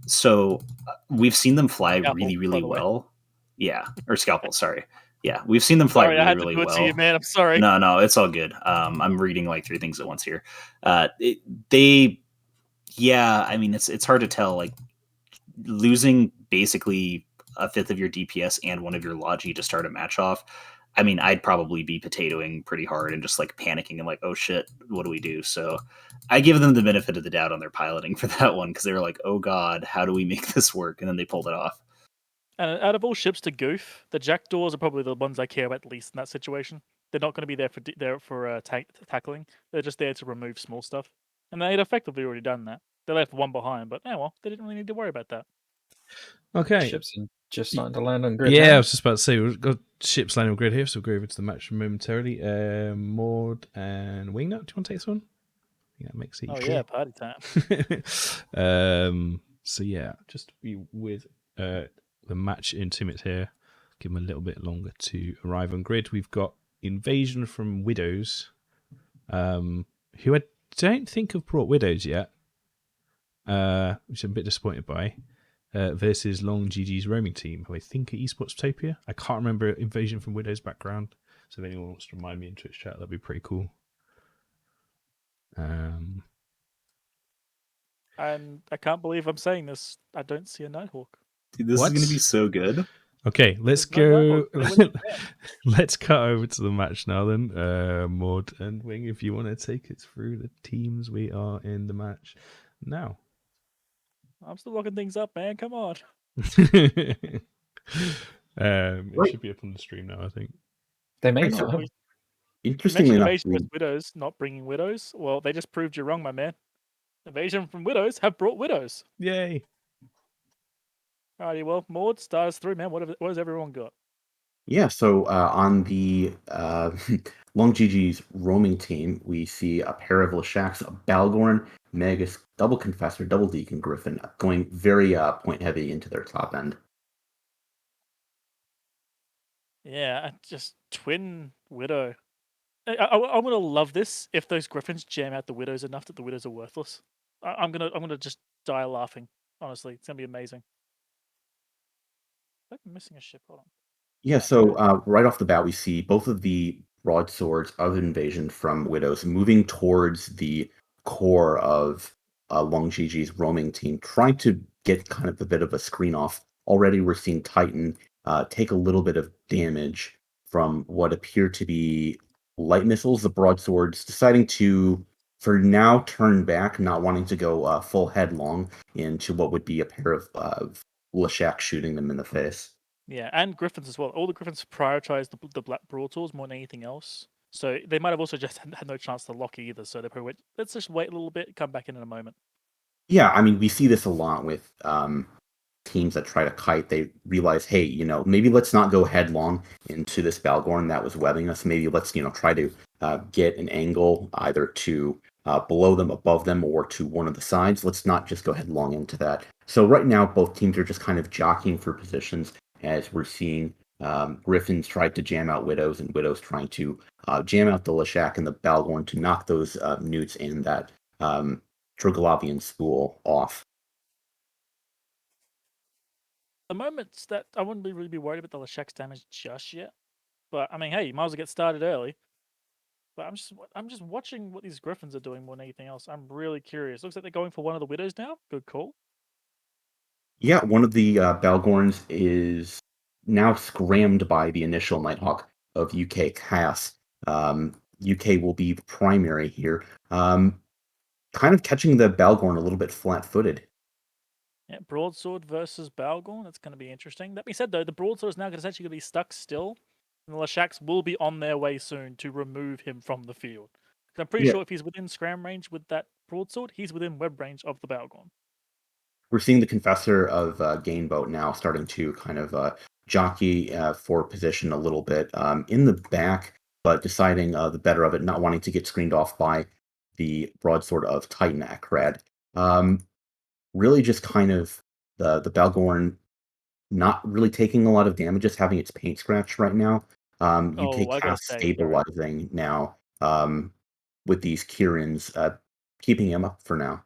So, we've seen them fly Scalpel, really, by really the way. well. Yeah, or Scalpel, sorry. Yeah, we've seen them fly Sorry, I really, had to really do it to well. you, man. I'm sorry. No, it's all good. I'm reading like 3 things at once here. Yeah, I mean, it's hard to tell. Like, losing basically a fifth of your DPS and one of your Logi to start a match off, I mean, I'd probably be potatoing pretty hard and just like panicking and like, oh shit, what do we do? So I give them the benefit of the doubt on their piloting for that one because they were like, oh god, how do we make this work? And then they pulled it off. And out of all ships to goof, the jackdaws are probably the ones I care about least in that situation. They're not going to be there for tackling. They're just there to remove small stuff, and they had effectively already done that. They left one behind, but well, they didn't really need to worry about that. Okay. Ships are just starting to land on grid. Yeah, now. I was just about to say we've got ships landing on grid here, so we'll go over to the match momentarily. Maud and Wingnut, do you want to take this one? I think that makes it Oh easier. yeah, party time. So yeah, just to be with the match in 2 minutes here. Give them a little bit longer to arrive on grid. We've got Invasion from Widows, who I don't think have brought Widows yet, which I'm a bit disappointed by. Versus Long GG's roaming team, who I think are Esportstopia. I can't remember Invasion from Widows background, so if anyone wants to remind me in Twitch chat, that'd be pretty cool. And I can't believe I'm saying this. I don't see a Nighthawk. Dude, this What? is going to be so good. Okay, let's There's no go. Nighthawk. Let's cut over to the match now then. Maud and Wing, if you want to take us through the teams, we are in the match now. I'm still looking things up, man. Come on. It should be up on the stream now, I think. They may Right, not. so- have. You Interestingly mentioned enough, Invasion vs. Widows not bringing Widows. Well, they just proved you wrong, my man. Invasion from Widows have brought Widows. Yay! Alrighty, well, Maud, start us through, man. What has everyone got? yeah, so on the Long GG's roaming team, we see a pair of Lashaks, a Balgorn, Magus, Double Confessor, Double Deacon, Griffin, going very point heavy into their top end. Yeah, just twin Widow. I'm gonna love this if those Griffins jam out the Widows enough that the Widows are worthless. I'm gonna just die laughing. Honestly, it's gonna be amazing. I'm missing a ship. Hold on. Yeah, so right off the bat, we see both of the broadswords of Invasion from Widows moving towards the core of Long GG's roaming team, trying to get kind of a bit of a screen off. Already, we're seeing Titan take a little bit of damage from what appear to be light missiles. The broadswords deciding to, for now, turn back, not wanting to go full headlong into what would be a pair of Lashak shooting them in the face. Yeah, and Griffins as well. All the Griffins prioritize the black broadswords more than anything else. So they might have also just had no chance to lock either. So they probably went, let's just wait a little bit, come back in a moment. Yeah, I mean, we see this a lot with teams that try to kite. They realize, hey, maybe let's not go headlong into this Balgorn that was webbing us. Maybe let's, try to get an angle either to below them, above them, or to one of the sides. Let's not just go headlong into that. So right now, both teams are just kind of jockeying for positions as we're seeing Griffins try to jam out Widows and Widows trying to jam out the Lashak and the Balgorn to knock those newts and that Triglavian spool off. The moments that I wouldn't really be worried about the Lashak's damage just yet. But I mean, hey, you might as well get started early. But I'm just watching what these Griffins are doing more than anything else. I'm really curious. Looks like they're going for one of the Widows now. Good call. Yeah, one of the Balgorns is now scrammed by the initial Nighthawk of UK Cass. UK will be the primary here. Kind of catching the Balgorn a little bit flat-footed. Yeah, broadsword versus Balgorn. That's going to be interesting. That being said, though, the broadsword is now essentially going to be stuck still, and the Lashaks will be on their way soon to remove him from the field. Because I'm pretty Yeah. sure if he's within scram range with that broadsword, he's within web range of the Balgorn. we're seeing the Confessor of Gainboat now starting to kind of jockey for position a little bit in the back, but deciding the better of it, not wanting to get screened off by the broadsword of Titan at Krad. Really just kind of the Balgorn not really taking a lot of damage, just having its paint scratched right now. UK Oh, I gotta cast say, sorry. stabilizing now with these Kirins, keeping him up for now.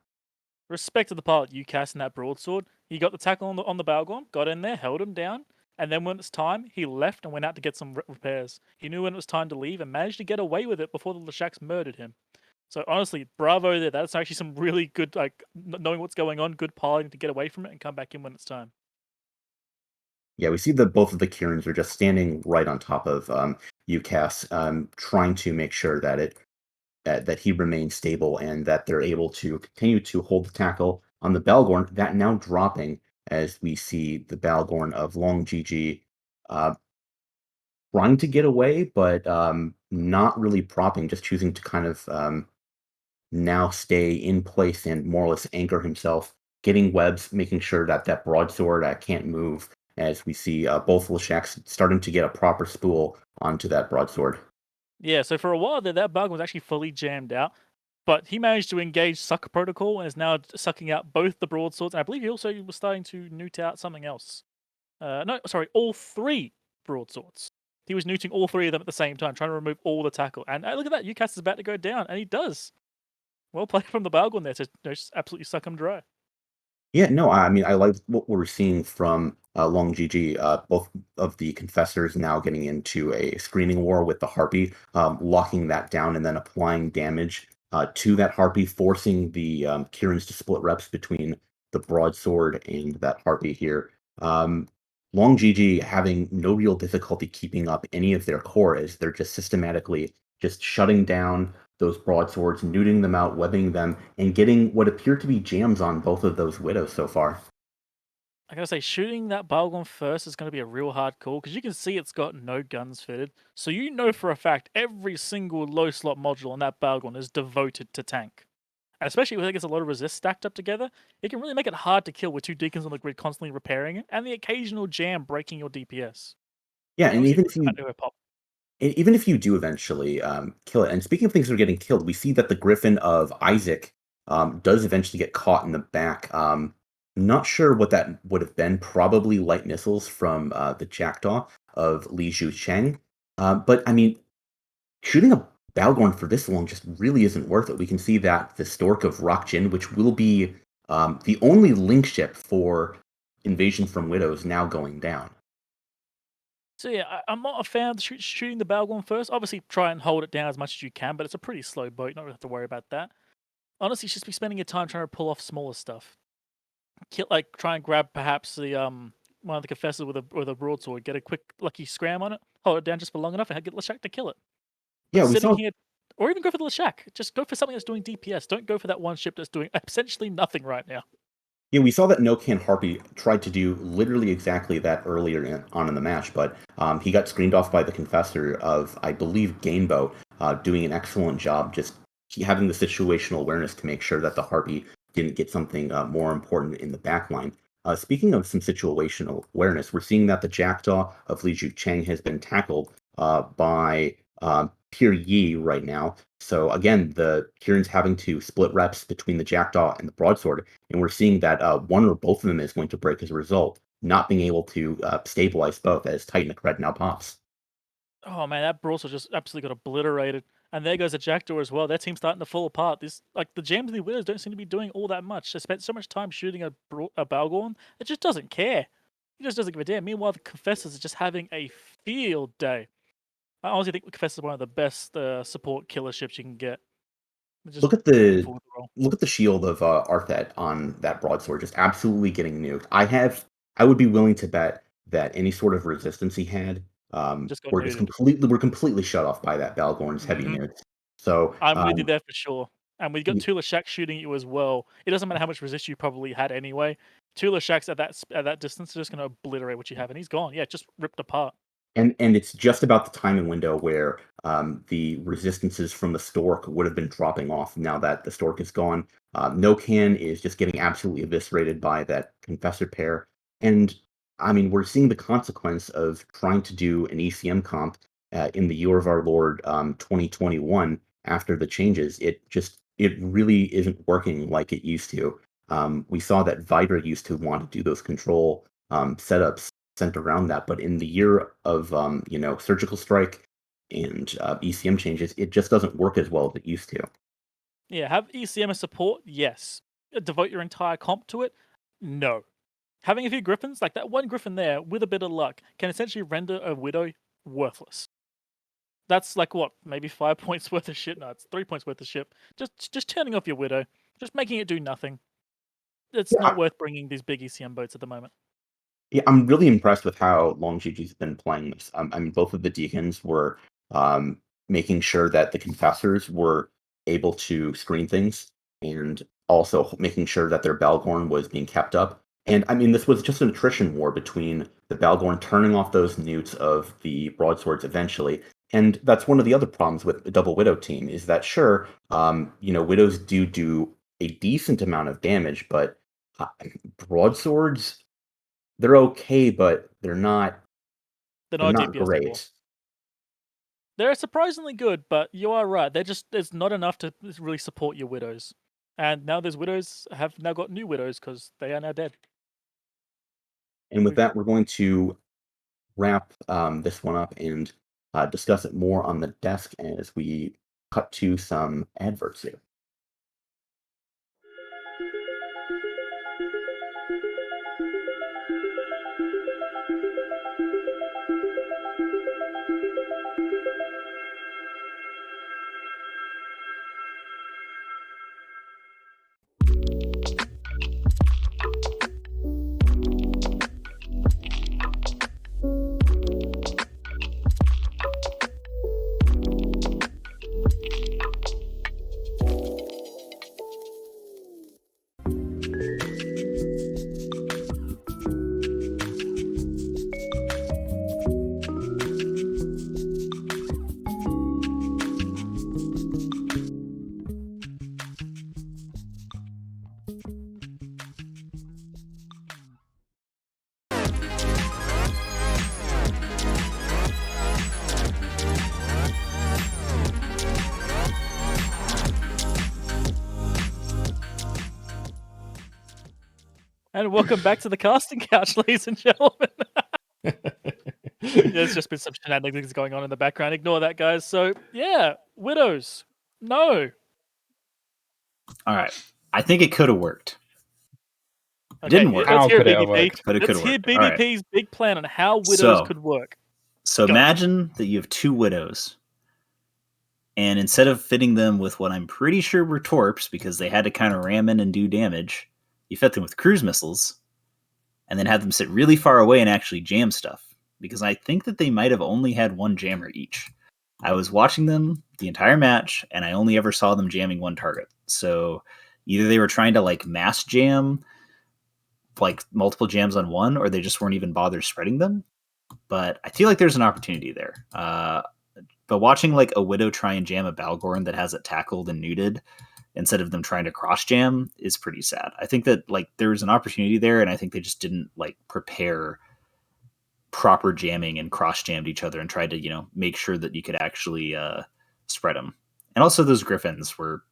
Respect to the part you cast in that broadsword. He got the tackle on the Balgorn, got in there, held him down, and then when it's time, he left and went out to get some repairs. He knew when it was time to leave and managed to get away with it before the Leshaks murdered him. So honestly, bravo there. That's actually some really good, like knowing what's going on, good piloting to get away from it and come back in when it's time. Yeah, we see that both of the Kirins are just standing right on top of UCAS, trying to make sure that that he remains stable and that they're able to continue to hold the tackle on the Balgorn. That now dropping as we see the Balgorn of Long GG uh, trying to get away, but not really propping, just choosing to kind of now stay in place and more or less anchor himself, getting webs, making sure that that broadsword can't move. As we see both Leshaks starting to get a proper spool onto that broadsword. Yeah, so for a while there, that Balgorn was actually fully jammed out, but he managed to engage Sucker Protocol and is now sucking out both the broadswords. And I believe he also was starting to newt out something else. No, sorry, all three broadswords. He was neuting all three of them at the same time, trying to remove all the tackle. And look at that, UCAS is about to go down, and he does. Well played from the Balgorn there to just absolutely suck him dry. Yeah, no, I mean, I like what we're seeing from Long GG. Both of the Confessors now getting into a screening war with the Harpy, locking that down and then applying damage to that Harpy, forcing the Kirins to split reps between the Broadsword and that Harpy here. Long GG having no real difficulty keeping up any of their core as they're just systematically just shutting down those broadswords, nuding them out, webbing them, and getting what appear to be jams on both of those widows so far. I gotta say, shooting that Balgorn first is gonna be a real hard call because you can see it's got no guns fitted. So you know for a fact every single low slot module on that Balgorn is devoted to tank. And especially when it gets a lot of resist stacked up together, it can really make it hard to kill with two deacons on the grid constantly repairing it, and the occasional jam breaking your DPS. Yeah, And and obviously, with pop. even if you do eventually kill it, and speaking of things that are getting killed, we see that the Griffin of Isaac does eventually get caught in the back. Not sure what that would have been. Probably light missiles from the Jackdaw of Li Zhu Cheng. But I mean, shooting a Balgorn for this long just really isn't worth it. We can see that the Stork of Rockjin, which will be the only link ship for Invasion from Widows, now going down. So yeah, I'm not a fan of shooting the Balgorn first. Obviously, try and hold it down as much as you can, but it's a pretty slow boat. You don't really have to worry about that. Honestly, just be spending your time trying to pull off smaller stuff. Like try and grab perhaps the one of the confessors with a broadsword, get a quick lucky scram on it, hold it down just for long enough, and get Leshak to kill it. Yeah, But we sitting saw here, or even go for the Leshak. Just go for something that's doing DPS. Don't go for that one ship that's doing essentially nothing right now. Yeah, we saw that No Can Harpy tried to do literally exactly that earlier on in the match, but he got screened off by the Confessor of, I believe, Gainbow, doing an excellent job just having the situational awareness to make sure that the Harpy didn't get something more important in the backline. Speaking of some situational awareness, we're seeing that the Jackdaw of Li Ju Cheng has been tackled by Pier Yi right now. So again, the Kieran's having to split reps between the Jackdaw and the Broadsword, and we're seeing that one or both of them is going to break as a result, not being able to stabilize both as Titan Red now pops. Oh man, that broadsword just absolutely got obliterated. And there goes the Jackdaw as well. Their team's starting to fall apart. This like the Jams and the Widows don't seem to be doing all that much. They spent so much time shooting a Balgorn, it just doesn't care. He just doesn't give a damn. Meanwhile, the Confessors are just having a field day. I honestly think Confessor is one of the best support killer ships you can get. Just Look at beautiful the with the role. look at the shield of Arthet on that broadsword, just absolutely getting nuked. I would be willing to bet that any sort of resistance he had, Just got neutered. we're completely shut off by that Balgorn's heavy Hmm. nukes. So I'm with you there for sure. And we got y- Tula Shack shooting you as well. It doesn't matter how much resist you probably had anyway. Tula Shack's at that distance are just going to obliterate what you have, and he's gone. Yeah, just ripped apart. And it's just about the timing window where the resistances from the Stork would have been dropping off now that the Stork is gone. No Can is just getting absolutely eviscerated by that Confessor pair. And I mean, we're seeing the consequence of trying to do an ECM comp in the Year of Our Lord 2021 after the changes. It really isn't working like it used to. We saw that Vidra used to want to do those control setups centered around that. But in the year of surgical strike and ECM changes, it just doesn't work as well as it used to. Yeah, have ECM as support? Yes. Devote your entire comp to it? No. Having a few Griffins, like that one Griffin there, with a bit of luck, can essentially render a Widow worthless. That's like what, maybe 5 points worth of shit? No, it's 3 points worth of shit. Just turning off your Widow, just making it do nothing. It's not worth bringing these big ECM boats at the moment. Yeah, I'm really impressed with how long Gigi's been playing this. I mean, both of the Deacons were making sure that the Confessors were able to screen things and also making sure that their Balgorn was being kept up. And I mean, this was just an attrition war between the Balgorn turning off those newts of the broadswords eventually. And that's one of the other problems with the Double Widow team is that, sure, Widows do a decent amount of damage, but broadswords, they're okay, but they're not DPS great. Anymore. They're surprisingly good, but you are right. There's not enough to really support your Widows. And now those Widows have now got new Widows because they are now dead. And with that, we're going to wrap this one up and discuss it more on the desk as we cut to some adverts here. And welcome back to the casting couch, ladies and gentlemen. There's just been some shenanigans going on in the background. Ignore that, guys. So, yeah, Widows. No. All right. I think it could have worked. Okay, Didn't work. How Let's hear could it have BDP. worked? But it could Let's have hear worked. All right. BDP's big plan on how Widows could work. So Go. imagine that you have two Widows, and instead of fitting them with what I'm pretty sure were Torps, because they had to kind of ram in and do damage, you fit them with cruise missiles, and then had them sit really far away and actually jam stuff. Because I think that they might have only had one jammer each. I was watching them the entire match, and I only ever saw them jamming one target. So either they were trying to like mass jam, like multiple jams on one, or they just weren't even bothered spreading them. But I feel like there's an opportunity there. But watching like a Widow try and jam a Balgorn that has it tackled and neuted instead of them trying to cross jam is pretty sad. I think that like there's an opportunity there, and I think they just didn't like prepare proper jamming and cross jammed each other and tried to make sure that you could actually spread them. And also those Griffins were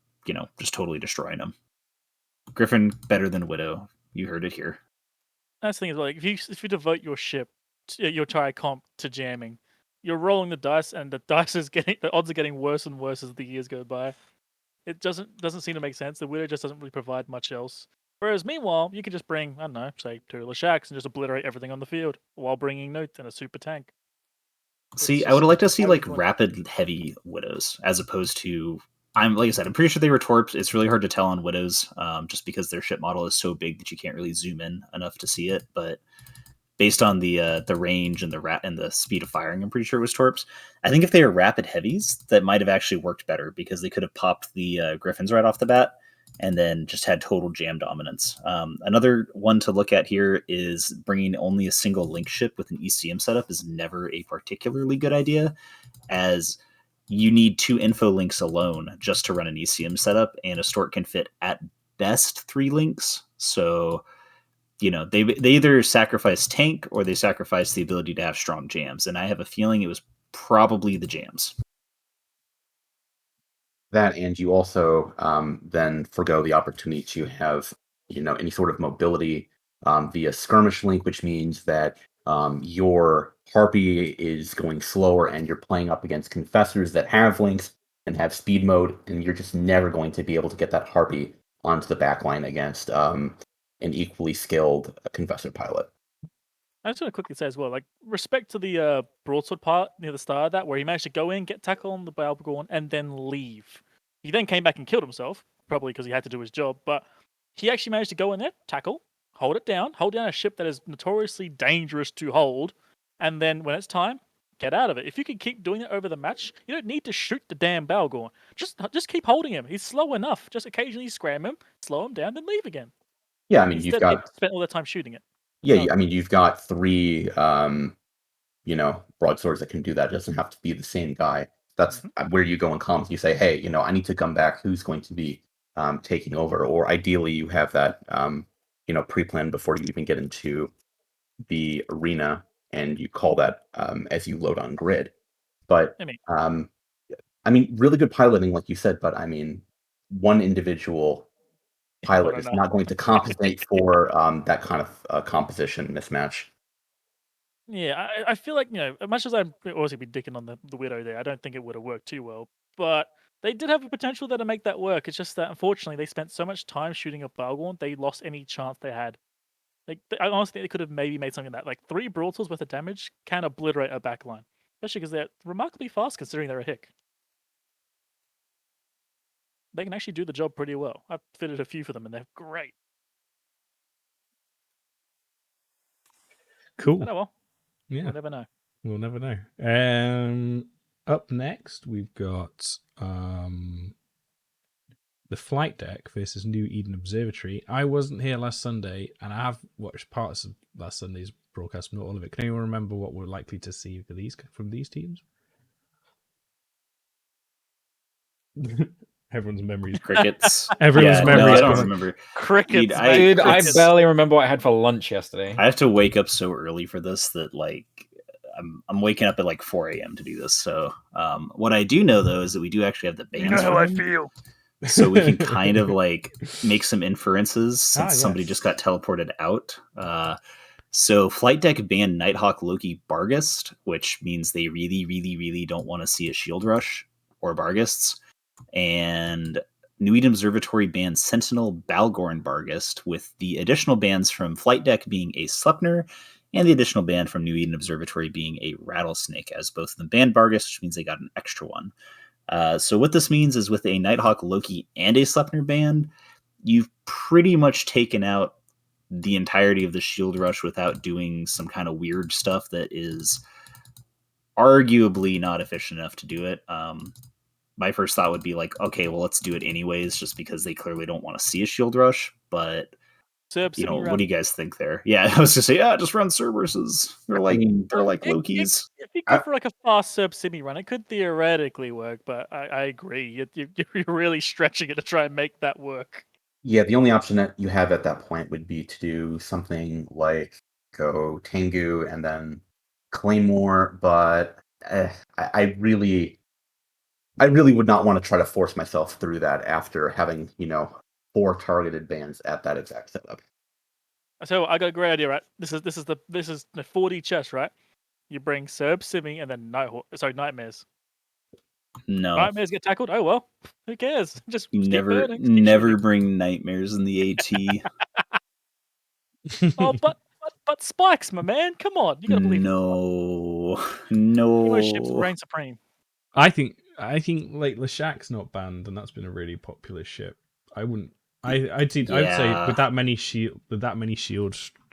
just totally destroying them. Griffin better than Widow. You heard it here. That's the thing is, like, if you devote your ship, your entire comp to jamming, you're rolling the dice, and the odds are getting worse and worse as the years go by. It doesn't seem to make sense. The Widow just doesn't really provide much else. Whereas, meanwhile, you can just bring, I don't know, say 2 Lashaks and just obliterate everything on the field while bringing Note and a super tank. See, I would like to see like rapid heavy Widows as opposed to like I said, I'm pretty sure they were Torps. It's really hard to tell on Widows, just because their ship model is so big that you can't really zoom in enough to see it. But based on the range and the speed of firing, I'm pretty sure it was Torps. I think if they were rapid heavies, that might have actually worked better because they could have popped the Griffins right off the bat and then just had total jam dominance. Another one to look at here is bringing only a single link ship with an ECM setup is never a particularly good idea, as you need 2 info links alone just to run an ECM setup, and a Stork can fit at best 3 links. So, they either sacrifice tank or they sacrifice the ability to have strong jams, and I have a feeling it was probably the jams. That, and you also then forgo the opportunity to have any sort of mobility via skirmish link, which means that your Harpy is going slower and you're playing up against Confessors that have links and have speed mode, and you're just never going to be able to get that Harpy onto the backline against an equally skilled Confessor pilot. I just want to quickly say as well, like, respect to the broadsword part near the start of that, where he managed to go in, get tackle on the Balgorn, and then leave. He then came back and killed himself, probably because he had to do his job, but he actually managed to go in there, tackle, hold down a ship that is notoriously dangerous to hold, and then when it's time, get out of it. If you can keep doing it over the match, you don't need to shoot the damn Balgorn. Just keep holding him. He's slow enough. Just occasionally scram him, slow him down, then leave again. Yeah, I mean, Instead, people spent all their time shooting it. Yeah, I mean, you've got 3, broadswords that can do that. It doesn't have to be the same guy. That's where you go in comms. You say, hey, I need to come back. Who's going to be taking over? Or ideally, you have that, pre-planned before you even get into the arena, and you call that as you load on grid. But really good piloting, like you said. But I mean, one individual pilot is not going to compensate for that kind of composition mismatch. Yeah, I feel like, as much as I'd obviously be dicking on the Widow there, I don't think it would have worked too well. But they did have a potential there to make that work. It's just that, unfortunately, they spent so much time shooting a Balgorn, they lost any chance they had. Like, I honestly think they could have maybe made something that, like, 3 Broadswords worth of damage can obliterate a backline. Especially because they're remarkably fast considering they're a Hick. They can actually do the job pretty well. I've fitted a few for them and they're great. Cool. But oh well. Yeah. We'll never know. We'll never know. Up next, we've got the Flight Deck versus New Eden Observatory. I wasn't here last Sunday, and I have watched parts of last Sunday's broadcast, but not all of it. Can anyone remember what we're likely to see from these teams? Everyone's memories. Crickets. Everyone's memories. I don't remember. Crickets. Dude, I barely remember what I had for lunch yesterday. I have to wake up so early for this that, like, I'm waking up at like 4 a.m. to do this. So what I do know, though, is that we do actually have the bands. You know how I feel. So we can kind of like make some inferences since somebody just got teleported out. So Flight Deck banned Nighthawk, Loki, Barghest, which means they really, really, really don't want to see a Shield Rush or Barghests. And New Eden Observatory banned Sentinel, Balgorn, Barghest, with the additional bans from Flight Deck being a Sleipnir and the additional ban from New Eden Observatory being a Rattlesnake, as both of them banned Barghest, which means they got an extra one. So what this means is with a Nighthawk, Loki, and a Sleipnir ban, you've pretty much taken out the entirety of the Shield Rush without doing some kind of weird stuff that is arguably not efficient enough to do it. My first thought would be like, okay, well, let's do it anyways, just because they clearly don't want to see a Shield Rush. But what do you guys think there? Yeah, I was just say, just run Cerberuses. They're like Lokis. If you go for like a fast Serb simi run, it could theoretically work, but I agree. You're really stretching it to try and make that work. Yeah, the only option that you have at that point would be to do something like go Tengu and then Claymore, but I really would not want to try to force myself through that after having, 4 targeted bans at that exact setup. So I got a great idea, right? This is the 4D chess, right? You bring Serb Simi and then Nightmares. No. Nightmares get tackled? Oh well. Who cares? Just never bring Nightmares in the AT. Oh, but Spikes, my man. Come on. You gotta believe No. ships reign supreme. I think like Lashak's not banned, and that's been a really popular ship. I wouldn't. I'd say with that many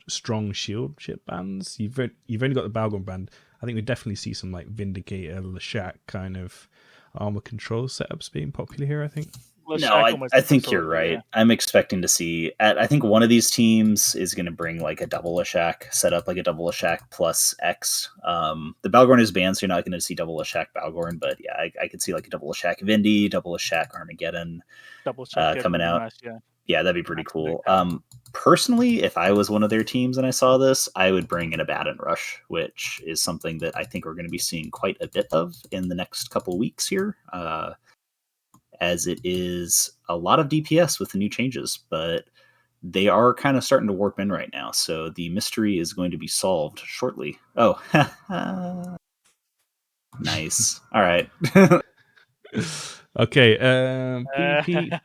strong shield ship bans, you've only got the Balgorn band. I think we definitely see some like Vindicator, Lashak kind of armor control setups being popular here. I think. I think you're right. Yeah. I'm expecting to see, I think one of these teams is going to bring like a double Leshak, set up like a double Leshak plus X. The Balgorn is banned, so you're not going to see double Leshak Balgorn, but yeah, I could see like a double Leshak Vindy, double Leshak Armageddon coming out. Nice, yeah, that'd be pretty cool. Personally, if I was one of their teams and I saw this, I would bring in a Baton Rush, which is something that I think we're going to be seeing quite a bit of in the next couple weeks here. As it is a lot of DPS with the new changes, but they are kind of starting to warp in right now. So the mystery is going to be solved shortly. Oh, nice. All right. Okay. BBP.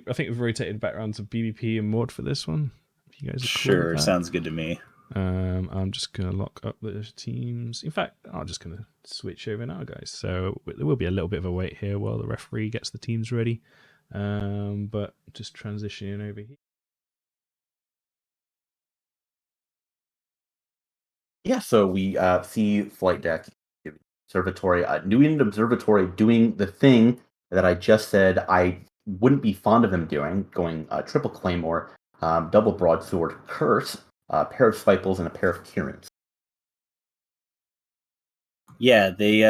I think we've rotated back around to BBP and Maud for this one. If you guys are cool with that. Sounds good to me. I'm just going to lock up the teams. In fact, I'm just going to switch over now, guys. So there will be a little bit of a wait here while the referee gets the teams ready. But just transitioning over here. Yeah, so we see Flight Deck Observatory, New England Observatory doing the thing that I just said I wouldn't be fond of them doing, going triple Claymore, double Broadsword, Curse, a pair of Spiples, and a pair of Kierans. Yeah, they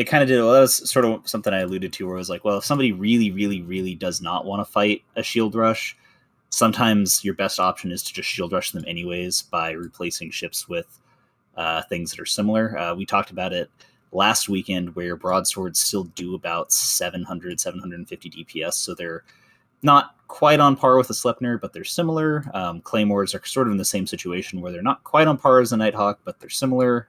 kind of did. Well, that was sort of something I alluded to, where it was like, well, if somebody really, really, really does not want to fight a shield rush, sometimes your best option is to just shield rush them anyways by replacing ships with things that are similar. We talked about it last weekend, where broadswords still do about 700, 750 DPS, so they're not quite on par with a Sleipnir, but they're similar. Claymores are sort of in the same situation, where they're not quite on par as a Nighthawk, but they're similar.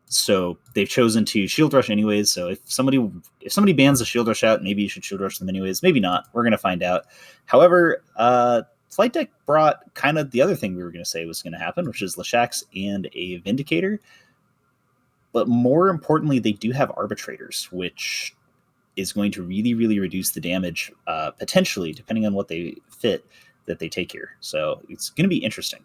So they've chosen to shield rush anyways. So if somebody bans the shield rush out, maybe you should shield rush them anyways. Maybe not. We're going to find out. However, Flight Deck brought kind of the other thing we were going to say was going to happen, which is Leshaks and a Vindicator. But more importantly, they do have Arbitrators, which is going to really, really reduce the damage, potentially, depending on what they fit, that they take here. So it's going to be interesting.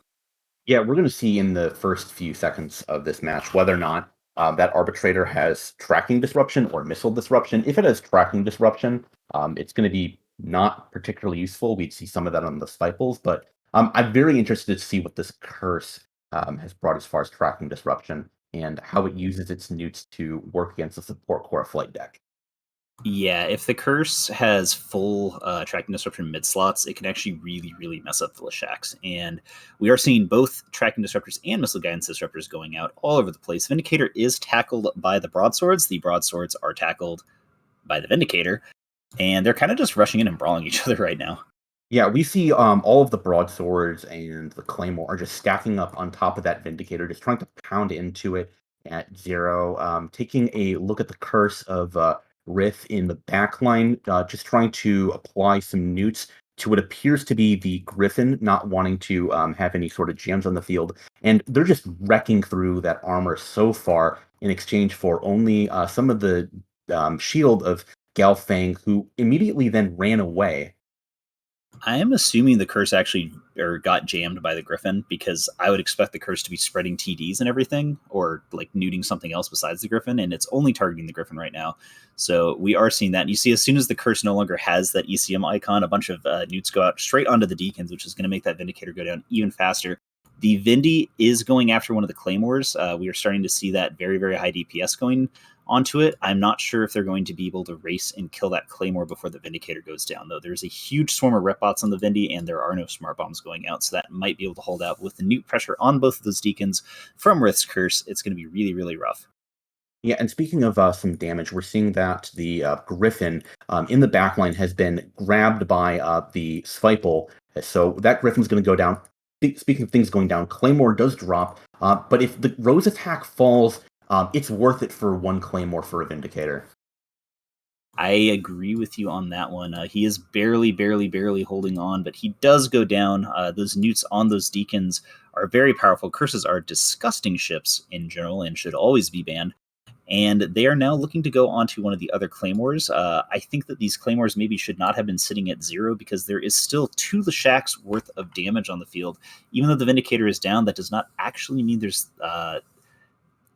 Yeah, we're going to see in the first few seconds of this match whether or not that Arbitrator has tracking disruption or missile disruption. If it has tracking disruption, it's going to be not particularly useful. We'd see some of that on the Spiples, but I'm very interested to see what this Curse has brought as far as tracking disruption and how it uses its newts to work against the support core Flight Deck. Yeah, if the Curse has full tracking disruption mid slots, it can actually really, really mess up the Leshaks. And we are seeing both tracking disruptors and missile guidance disruptors going out all over the place. Vindicator is tackled by the broadswords. The broadswords are tackled by the Vindicator. And they're kind of just rushing in and brawling each other right now. Yeah, we see all of the broadswords and the Claymore are just stacking up on top of that Vindicator, just trying to pound into it at 0. Taking a look at the Curse of Rith in the backline, just trying to apply some newts to what appears to be the Griffin, not wanting to have any sort of jams on the field. And they're just wrecking through that armor so far in exchange for only some of the shield of Galfang, who immediately then ran away. I am assuming the Curse actually got jammed by the Griffin, because I would expect the Curse to be spreading TDs and everything, or like newting something else besides the Griffin, and it's only targeting the Griffin right now. So we are seeing that. And you see, as soon as the Curse no longer has that ECM icon, a bunch of newts go out straight onto the Deacons, which is going to make that Vindicator go down even faster. The Vindy is going after one of the Claymores. We are starting to see that very, very high DPS going onto it. I'm not sure if they're going to be able to race and kill that Claymore before the Vindicator goes down, though. There's a huge swarm of rep bots on the Vindy, and there are no smart bombs going out, so that might be able to hold out. With the newt pressure on both of those Deacons from Rith's Curse, it's going to be really, really rough. Yeah, and speaking of some damage, we're seeing that the Griffin in the backline has been grabbed by the Spipal, so that Griffin's going to go down. Speaking of things going down, Claymore does drop, but if the Rose attack falls, it's worth it for one Claymore for a Vindicator. I agree with you on that one. He is barely holding on, but he does go down. Those newts on those Deacons are very powerful. Curses are disgusting ships in general and should always be banned. And they are now looking to go onto one of the other Claymores. I think that these Claymores maybe should not have been sitting at 0, because there is still 2 Leshaks worth of damage on the field. Even though the Vindicator is down, that does not actually mean there's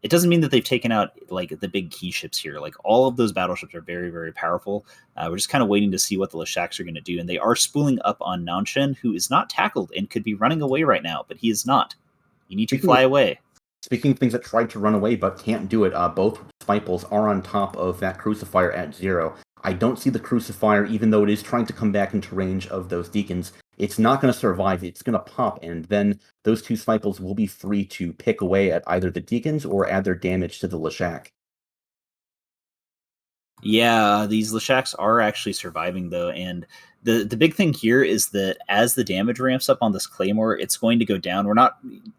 it doesn't mean that they've taken out like the big key ships here. Like all of those battleships are very, very powerful. We're just kind of waiting to see what the Leshaks are going to do, and they are spooling up on Nanshen, who is not tackled and could be running away right now, but he is not. You need to fly away. Speaking of things that tried to run away but can't do it, both Spiples are on top of that Crucifier at 0. I don't see the Crucifier, even though it is trying to come back into range of those Deacons. It's not going to survive. It's going to pop, and then those two Spiples will be free to pick away at either the Deacons or add their damage to the Leshak. Yeah, these Leshaks are actually surviving, though, and the big thing here is that as the damage ramps up on this Claymore, it's going to go down.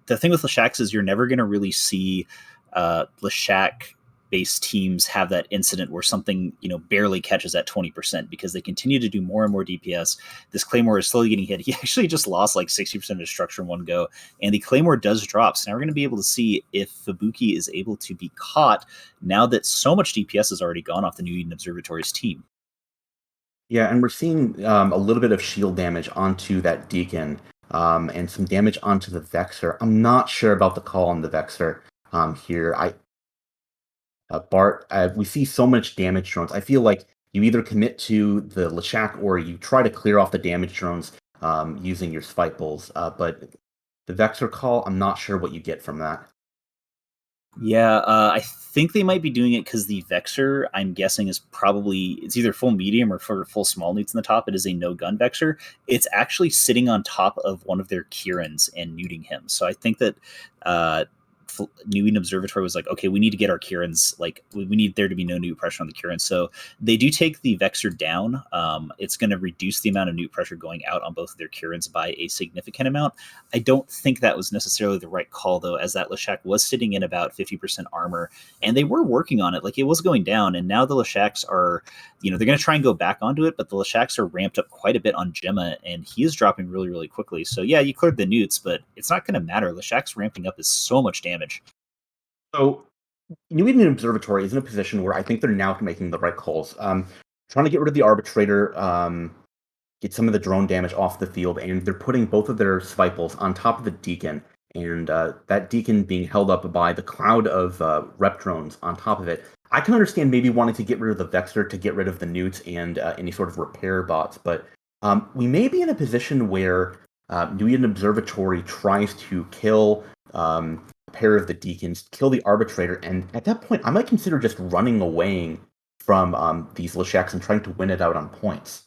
The thing with Leshaks is you're never going to really see Leshak-based teams have that incident where something, barely catches at 20%, because they continue to do more and more DPS. This Claymore is slowly getting hit. He actually just lost like 60% of his structure in one go, and the Claymore does drop. So now we're going to be able to see if Fubuki is able to be caught now that so much DPS has already gone off the New Eden Observatory's team. Yeah, and we're seeing a little bit of shield damage onto that Deacon, and some damage onto the Vexer. I'm not sure about the call on the Vexer here. Bart, we see so much damage drones. I feel like you either commit to the Leshak or you try to clear off the damage drones using your Spitebulls. But the Vexer call, I'm not sure what you get from that. Yeah, I think they might be doing it because the Vexer, I'm guessing, it's either full medium or full small newts in the top. It is a no-gun Vexer. It's actually sitting on top of one of their Kirans and newting him. So I think that New Eden Observatory was like, okay, we need to get our Kirans, like we need there to be no newt pressure on the Kirans. So they do take the Vexer down. It's going to reduce the amount of newt pressure going out on both of their Kirans by a significant amount. I don't think that was necessarily the right call, though, as that Leshak was sitting in about 50% armor, and they were working on it. Like, it was going down, and now the Leshaks are, they're going to try and go back onto it, but the Leshaks are ramped up quite a bit on Gemma, and he is dropping really, really quickly. So yeah, you cleared the newts, but it's not going to matter. Leshak's ramping up is so much damage. So New Eden Observatory is in a position where I think they're now making the right calls. Trying to get rid of the Arbitrator, get some of the drone damage off the field, and they're putting both of their Spiples on top of the Deacon, and that Deacon being held up by the cloud of rep drones on top of it. I can understand maybe wanting to get rid of the Vexer to get rid of the newts and any sort of repair bots, but we may be in a position where New Eden Observatory tries to kill a pair of the Deacons, kill the Arbitrator, and at that point, I might consider just running away from these Leshaks and trying to win it out on points.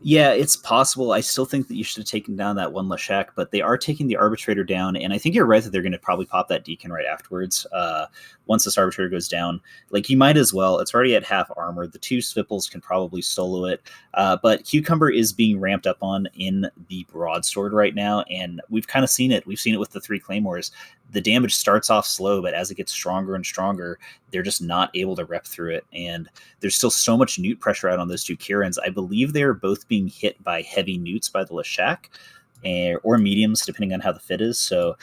Yeah, it's possible. I still think that you should have taken down that one Leshak, but they are taking the Arbitrator down, and I think you're right that they're going to probably pop that Deacon right afterwards. Once this Arbitrator goes down, like, you might as well. It's already at half armor. The two Svipples can probably solo it, but Cucumber is being ramped up on in the Broadsword right now, and we've kind of seen it. We've seen it with the 3 Claymores. The damage starts off slow, but as it gets stronger and stronger, they're just not able to rep through it. And there's still so much newt pressure out on those 2 Kirans. I believe they're both being hit by heavy newts by the Leshak, or mediums, depending on how the fit is. So,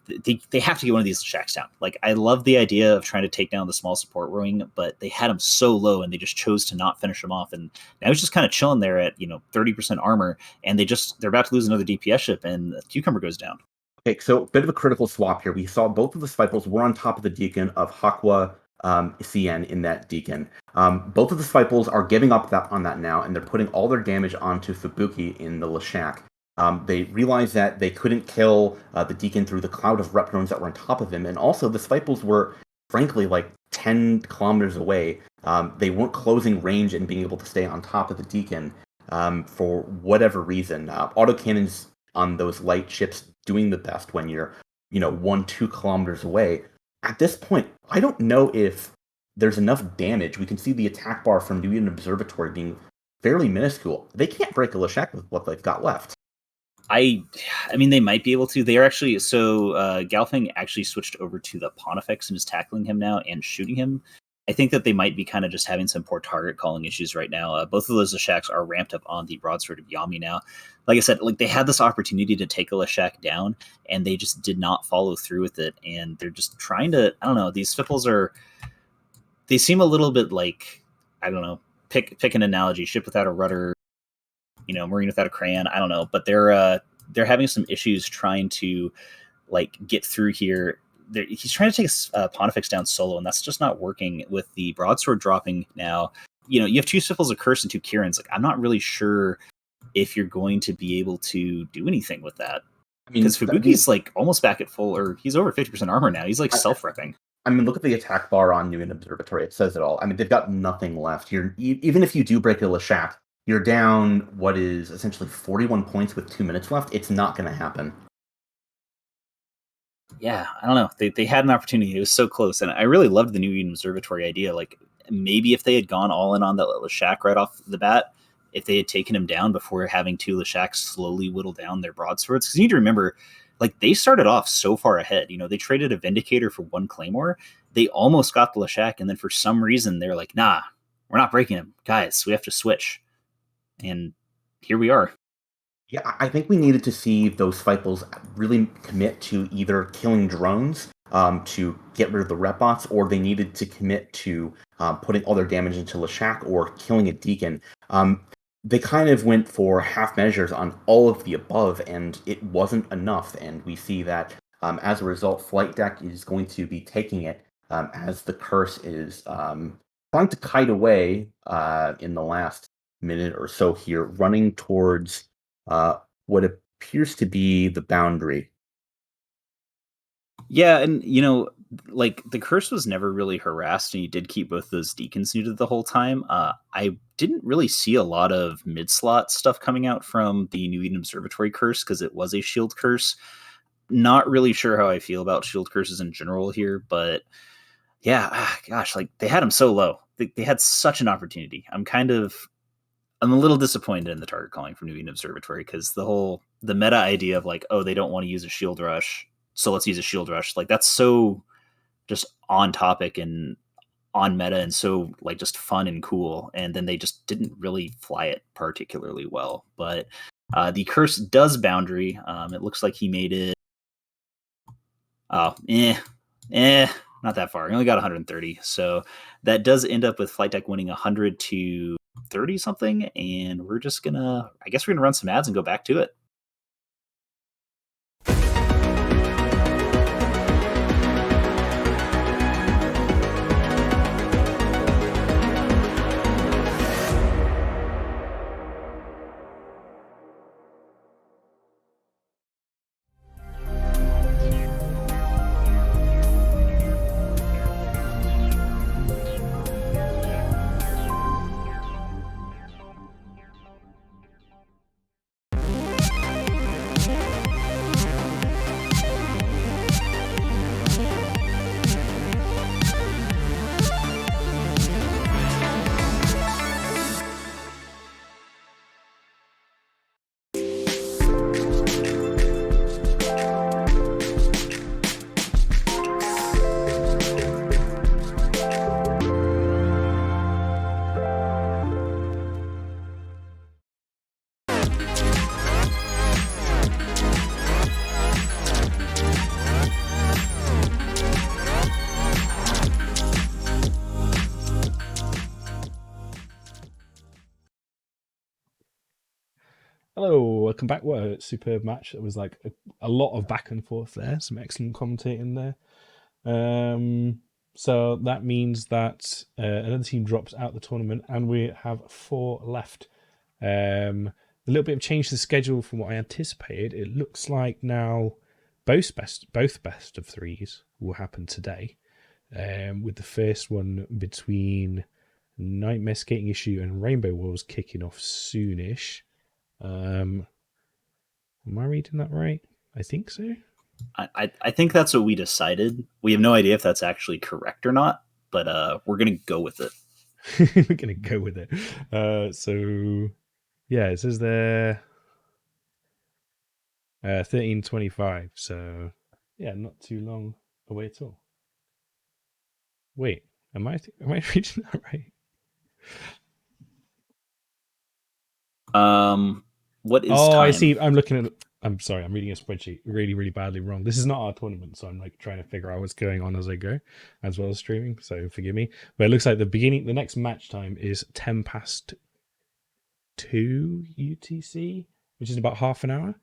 they have to get one of these Leshaks down. Like, I love the idea of trying to take down the small support wing, but they had him so low and they just chose to not finish him off. And now he's just kind of chilling there at, 30% armor, and they're about to lose another DPS ship, and the Cucumber goes down. Okay, so a bit of a critical swap here. We saw both of the Spiples were on top of the Deacon of Hakwa CN in that Deacon. Both of the Spiples are giving up on that now, and they're putting all their damage onto Fubuki in the Leshak. They realized that they couldn't kill the Deacon through the cloud of rep drones that were on top of him, and also the Spiples were, frankly, like 10 kilometers away. They weren't closing range and being able to stay on top of the Deacon for whatever reason. Autocannons on those light ships doing the best when you're 1-2 kilometers away. At this point, I don't know if there's enough damage. We can see the attack bar from New Eden Observatory being fairly minuscule. They can't break a Leshak with what they've got left. I mean, they might be able to. They're actually, Galfing actually switched over to the Pontifex and is tackling him now and shooting him. I think that they might be kind of just having some poor target calling issues right now. Both of those Leshaks are ramped up on the Broadsword of Yami now. Like I said, like, they had this opportunity to take a Leshak down, and they just did not follow through with it. And they're just trying to, I don't know, these Fipples they seem a little bit like, I don't know, pick an analogy, ship without a rudder, marine without a crayon. I don't know, but they're having some issues trying to, like, get through here. he's trying to take Pontifex down solo, and that's just not working with the broadsword dropping now. You have 2 Sipples of Curse and 2 Kirans. Like, I'm not really sure if you're going to be able to do anything with that. Because Fubuki's like almost back at full, or he's over 50% armor now. He's like self-repping. I mean, look at the attack bar on New England Observatory. It says it all. I mean, they've got nothing left. Even if you do break a Leshak, you're down what is essentially 41 points with 2 minutes left. It's not going to happen. Yeah, I don't know. They had an opportunity. It was so close, and I really loved the New Eden Observatory idea. Like, maybe if they had gone all in on that Leshak right off the bat, if they had taken him down before having 2 Leshaks slowly whittle down their broadswords. Because you need to remember, like, they started off so far ahead. They traded a Vindicator for 1 Claymore. They almost got the Leshak, and then for some reason, they're like, nah, we're not breaking him. Guys, we have to switch. And here we are. Yeah, I think we needed to see those Fightfuls really commit to either killing drones to get rid of the rep bots, or they needed to commit to putting all their damage into Leshak or killing a Deacon. They kind of went for half measures on all of the above, and it wasn't enough. And we see that as a result, Flight Deck is going to be taking it as the curse is trying to kite away in the last minute or so here, running towards what appears to be the boundary. Yeah, and like, the curse was never really harassed, and you did keep both those deacons neutered the whole time. I didn't really see a lot of mid-slot stuff coming out from the New Eden Observatory curse because it was a shield curse. Not really sure how I feel about shield curses in general here, but yeah, gosh, like, they had him so low. They had such an opportunity. I'm a little disappointed in the target calling from New Eden Observatory, because the meta idea of like, oh, they don't want to use a shield rush, so let's use a shield rush. Like, that's so just on topic and on meta, and so like just fun and cool. And then they just didn't really fly it particularly well. But the curse does boundary. It looks like he made it. Oh, not that far. He only got 130. So that does end up with Flight Deck winning 100 to 30 something. And I guess we're gonna run some ads and go back to it. Hello, welcome back. What a superb match. It was like a lot of back and forth there. Some excellent commentating there. So that means that another team drops out the tournament, and we have 4 left. A little bit of change to the schedule from what I anticipated. It looks like now both best of 3s will happen today, with the first one between Nightmare Skating Issue and Rainbow Wars kicking off soonish. Am I reading that right? I think so. I think that's what we decided. We have no idea if that's actually correct or not, but we're gonna go with it. We're gonna go with it. So yeah, it says there 13:25. So yeah, not too long away at all. Wait, am I reading that right? What is time? I see. I'm sorry, I'm reading a spreadsheet really, really badly wrong. This is not our tournament, so I'm like trying to figure out what's going on as I go, as well as streaming. So forgive me. But it looks like the next match time is 2:10 UTC, which is about half an hour.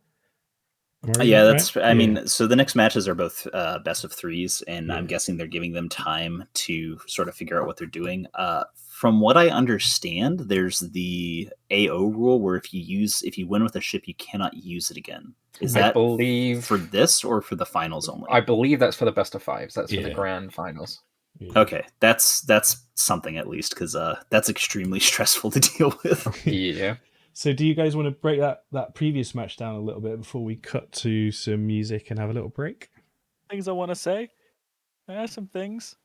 Yeah, that's. I mean, so the next matches are both best of threes, and I'm guessing they're giving them time to sort of figure out what they're doing. From what I understand, there's the AO rule where if you win with a ship, you cannot use it again. Is that for this or for the finals only? I believe that's for the best of fives. That's for the grand finals. Yeah. Okay, that's something at least, because that's extremely stressful to deal with. Yeah. So do you guys want to break that previous match down a little bit before we cut to some music and have a little break? Things I want to say. There are some things.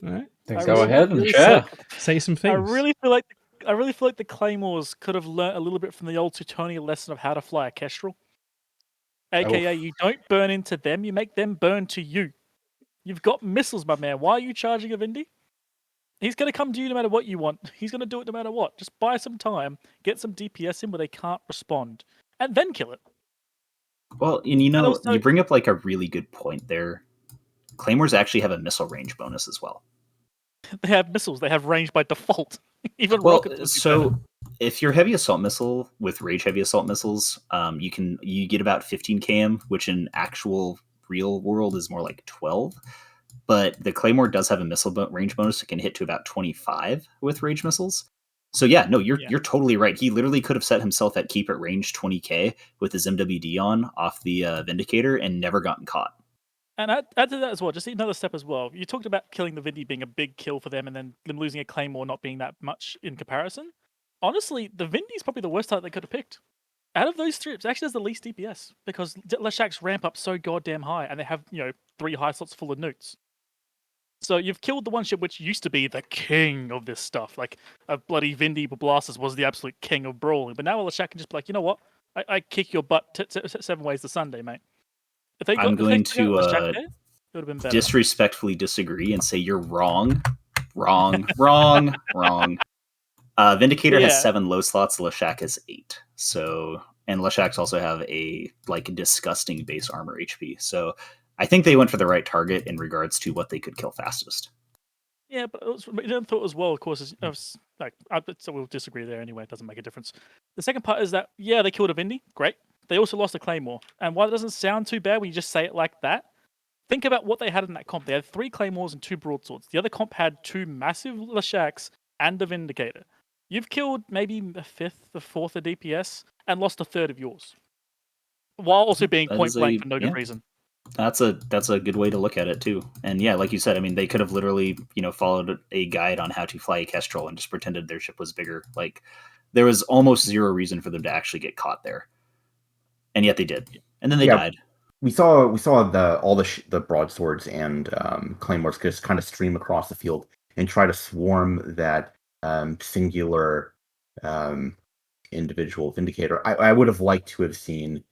All right. Go ahead and share. Say some things. I really feel like the Claymores could have learnt a little bit from the old Teutonia lesson of how to fly a Kestrel. AKA, you don't burn into them, you make them burn to you. You've got missiles, my man. Why are you charging a Vindy? He's going to come to you no matter what you want. He's going to do it no matter what. Just buy some time, get some DPS in where they can't respond, and then kill it. Well, and you bring up like a really good point there. Claymores actually have a missile range bonus as well. They have missiles. They have range by default. Even rockets. So if you're heavy assault missile with rage heavy assault missiles, you get about 15 km, which in actual real world is more like 12. But the Claymore does have a missile range bonus. It can hit to about 25 with rage missiles. So yeah, no, you're totally right. He literally could have set himself at keep at range 20k with his MWD on off the Vindicator and never gotten caught. And add to that as well, just another step as well. You talked about killing the Vindy being a big kill for them and then them losing a Claymore not being that much in comparison. Honestly, the Vindy is probably the worst type they could have picked. Out of those strips, actually has the least DPS because Leshak's ramp up so goddamn high and they have, 3 high slots full of newts. So you've killed the one ship which used to be the king of this stuff. Like, a bloody Vindy Blasters was the absolute king of brawling. But now Leshak can just be like, you know what? I kick your butt 7 ways to Sunday, mate. I'm going to disrespectfully disagree and say you're wrong. Wrong. Vindicator has 7 low slots. Leshak has 8. So, and Leshak's also have a disgusting base armor HP. So, I think they went for the right target in regards to what they could kill fastest. Yeah, but I thought as well, of course, so we'll disagree there anyway. It doesn't make a difference. The second part is that, they killed a Vindy. Great. They also lost a Claymore. And while it doesn't sound too bad when you just say it like that, think about what they had in that comp. They had 3 Claymores and 2 Broadswords. The other comp had 2 massive Leshaks and a Vindicator. You've killed maybe a 5th, a 4th of DPS and lost a 3rd of yours. While also being point blank for no good reason. That's a good way to look at it too. And yeah, like you said, I mean, they could have literally, followed a guide on how to fly a Kestrel and just pretended their ship was bigger. Like, there was almost zero reason for them to actually get caught there. And yet they did. And then they died. We saw all the broadswords and claymores just kind of stream across the field and try to swarm that singular individual Vindicator. I would have liked to have seen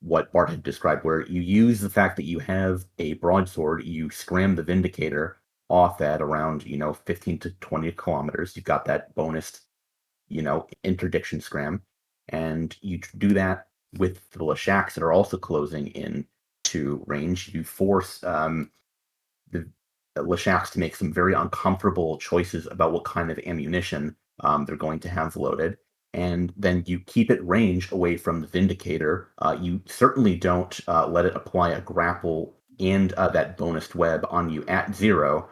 what Bart had described, where you use the fact that you have a broadsword, you scram the Vindicator off at around 15 to 20 kilometers. You've got that bonus interdiction scram, and you do that with the Leshaks that are also closing in to range. You force the Leshaks to make some very uncomfortable choices about what kind of ammunition they're going to have loaded. And then you keep it range away from the Vindicator. You certainly don't let it apply a grapple and that bonus web on you at 0,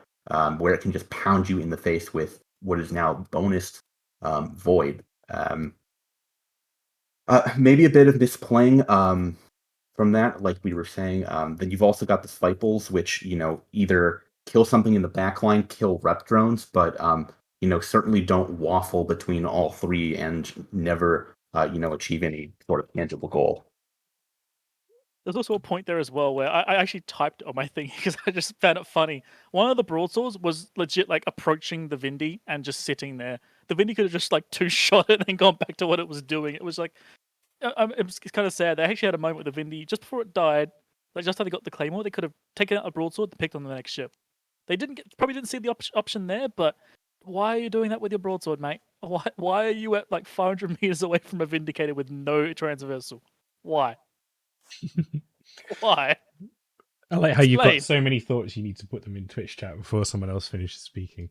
where it can just pound you in the face with what is now bonus void. Maybe a bit of misplaying from that, like we were saying. Then you've also got the Spiples, which either kill something in the backline, kill rep drones, but certainly don't waffle between all 3 and never achieve any sort of tangible goal. There's also a point there as well where I actually typed on my thing because I just found it funny. One of the broadswords was legit approaching the Vindy and just sitting there. The Vindy could have just 2-shot it and then gone back to what it was doing. It was it's kind of sad. They actually had a moment with the Vindy just before it died. Just after they got the Claymore, they could have taken out a broadsword and picked on the next ship. They probably didn't see the option there, but why are you doing that with your broadsword, mate? Why are you at 500 meters away from a Vindicator with no transversal? Why? Why? I like how you've got so many thoughts you need to put them in Twitch chat before someone else finishes speaking.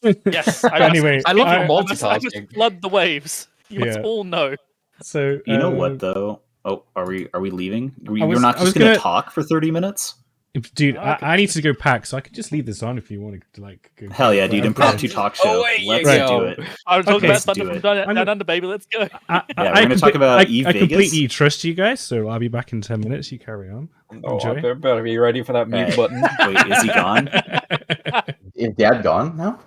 Yes. Anyway, I love your multitasking. I must flood the waves. You must all know. So you know what though? Oh, are we leaving? We're was- not I was just going to gonna- talk for 30 minutes? Dude, I I need to go pack, so I could just leave this on if you want to like. Go Hell get yeah, it, dude! but- Impromptu talk show. Away you Let's go. do it. I was talking Okay. about Thunder Do from it. Down Under, baby. Let's go. Yeah, we're gonna talk about Eve I Vegas. completely trust you guys, so I'll be back in 10 minutes. You carry on. Oh, I Enjoy. better be ready for that mute Hey. button. Wait, is he gone? Is Dad gone now?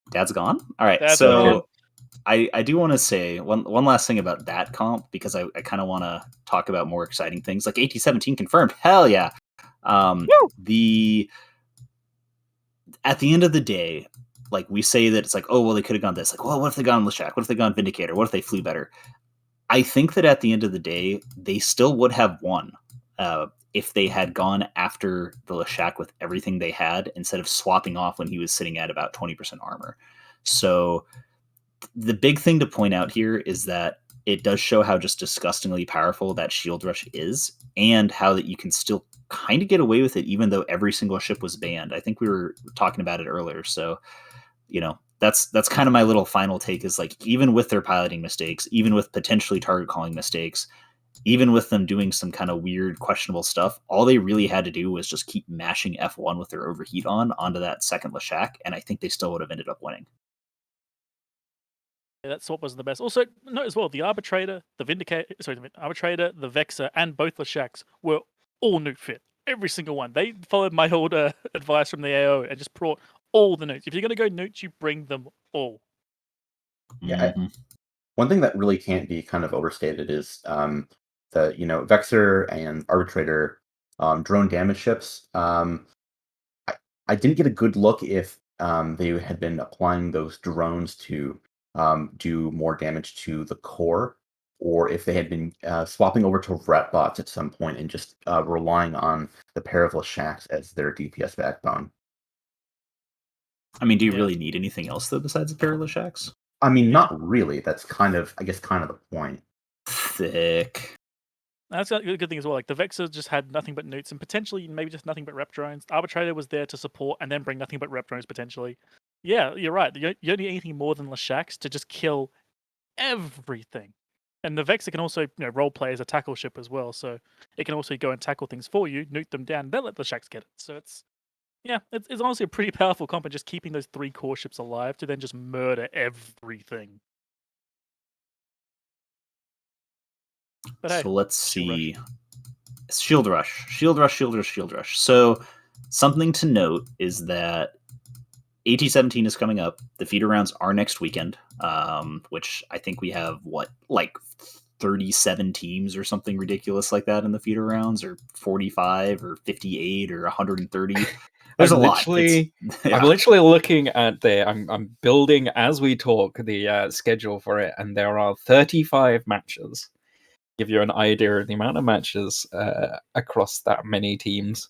Dad's gone? All right. Dad's so gone. I do want to say one last thing about that comp, because I kind of want to talk about more exciting things like AT-17 confirmed. Hell yeah. At the end of the day, like we say that it's like, oh, well, they could have gone this. Like, well, what if they gone Leshak? What if they gone Vindicator? What if they flew better? I think that at the end of the day, they still would have won if they had gone after the Leshak with everything they had instead of swapping off when he was sitting at about 20% armor. So the big thing to point out here is that it does show how just disgustingly powerful that shield rush is, and how that you can still kind of get away with it even though every single ship was banned. I think we were talking about it earlier. So, that's kind of my little final take, is like, even with their piloting mistakes, even with potentially target calling mistakes, even with them doing some kind of weird, questionable stuff, all they really had to do was just keep mashing F1 with their overheat onto that second Leshak, and I think they still would have ended up winning. Yeah, that swap was the best. Also, note as well, the Arbitrator, the Arbitrator, the Vexor, and both the Shacks were all nuke fit. Every single one. They followed my old advice from the AO and just brought all the nukes. If you're going to go nukes, you bring them all. Yeah. One thing that really can't be kind of overstated is the Vexor and Arbitrator drone damage ships. I didn't get a good look if they had been applying those drones to do more damage to the core, or if they had been swapping over to ret bots at some point and just relying on the pair of Leshaks as their DPS backbone. I mean, do you really need anything else though besides the pair of Leshaks? I mean, not really. That's kind of the point. Thick. That's a good thing as well. Like the Vexor just had nothing but newts and potentially maybe just nothing but rep drones. Arbitrator was there to support and then bring nothing but rep drones potentially. Yeah, you're right. You don't need anything more than Leshaks to just kill everything. And the Vexor can also role play as a tackle ship as well, so it can also go and tackle things for you, nuke them down, then let the Leshaks get it. So it's honestly a pretty powerful comp, and just keeping those 3 core ships alive to then just murder everything. But hey, So let's Shield see. Shield Rush. So something to note is that AT-17 is coming up. The feeder rounds are next weekend, which I think we have, 37 teams or something ridiculous like that in the feeder rounds, or 45 or 58 or 130. There's a lot. I'm literally looking at I'm building as we talk the schedule for it, and there are 35 matches. Give you an idea of the amount of matches across that many teams.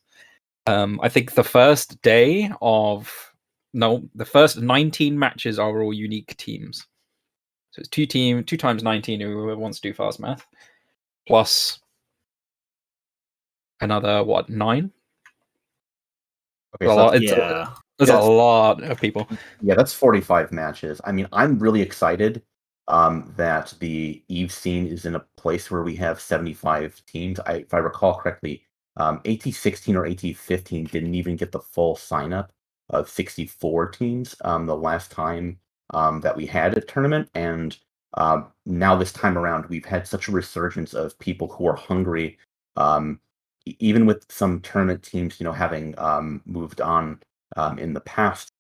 I think the first 19 matches are all unique teams. So it's 2 times 19, who wants to do fast math, plus another 9. Okay, so There's a lot of people. Yeah, that's 45 matches. I mean, I'm really excited that the Eve scene is in a place where we have 75 teams. If I recall correctly, AT-16 or AT-15 didn't even get the full sign-up of 64 teams the last time that we had a tournament. And now this time around, we've had such a resurgence of people who are hungry, even with some tournament teams, having moved on in the past.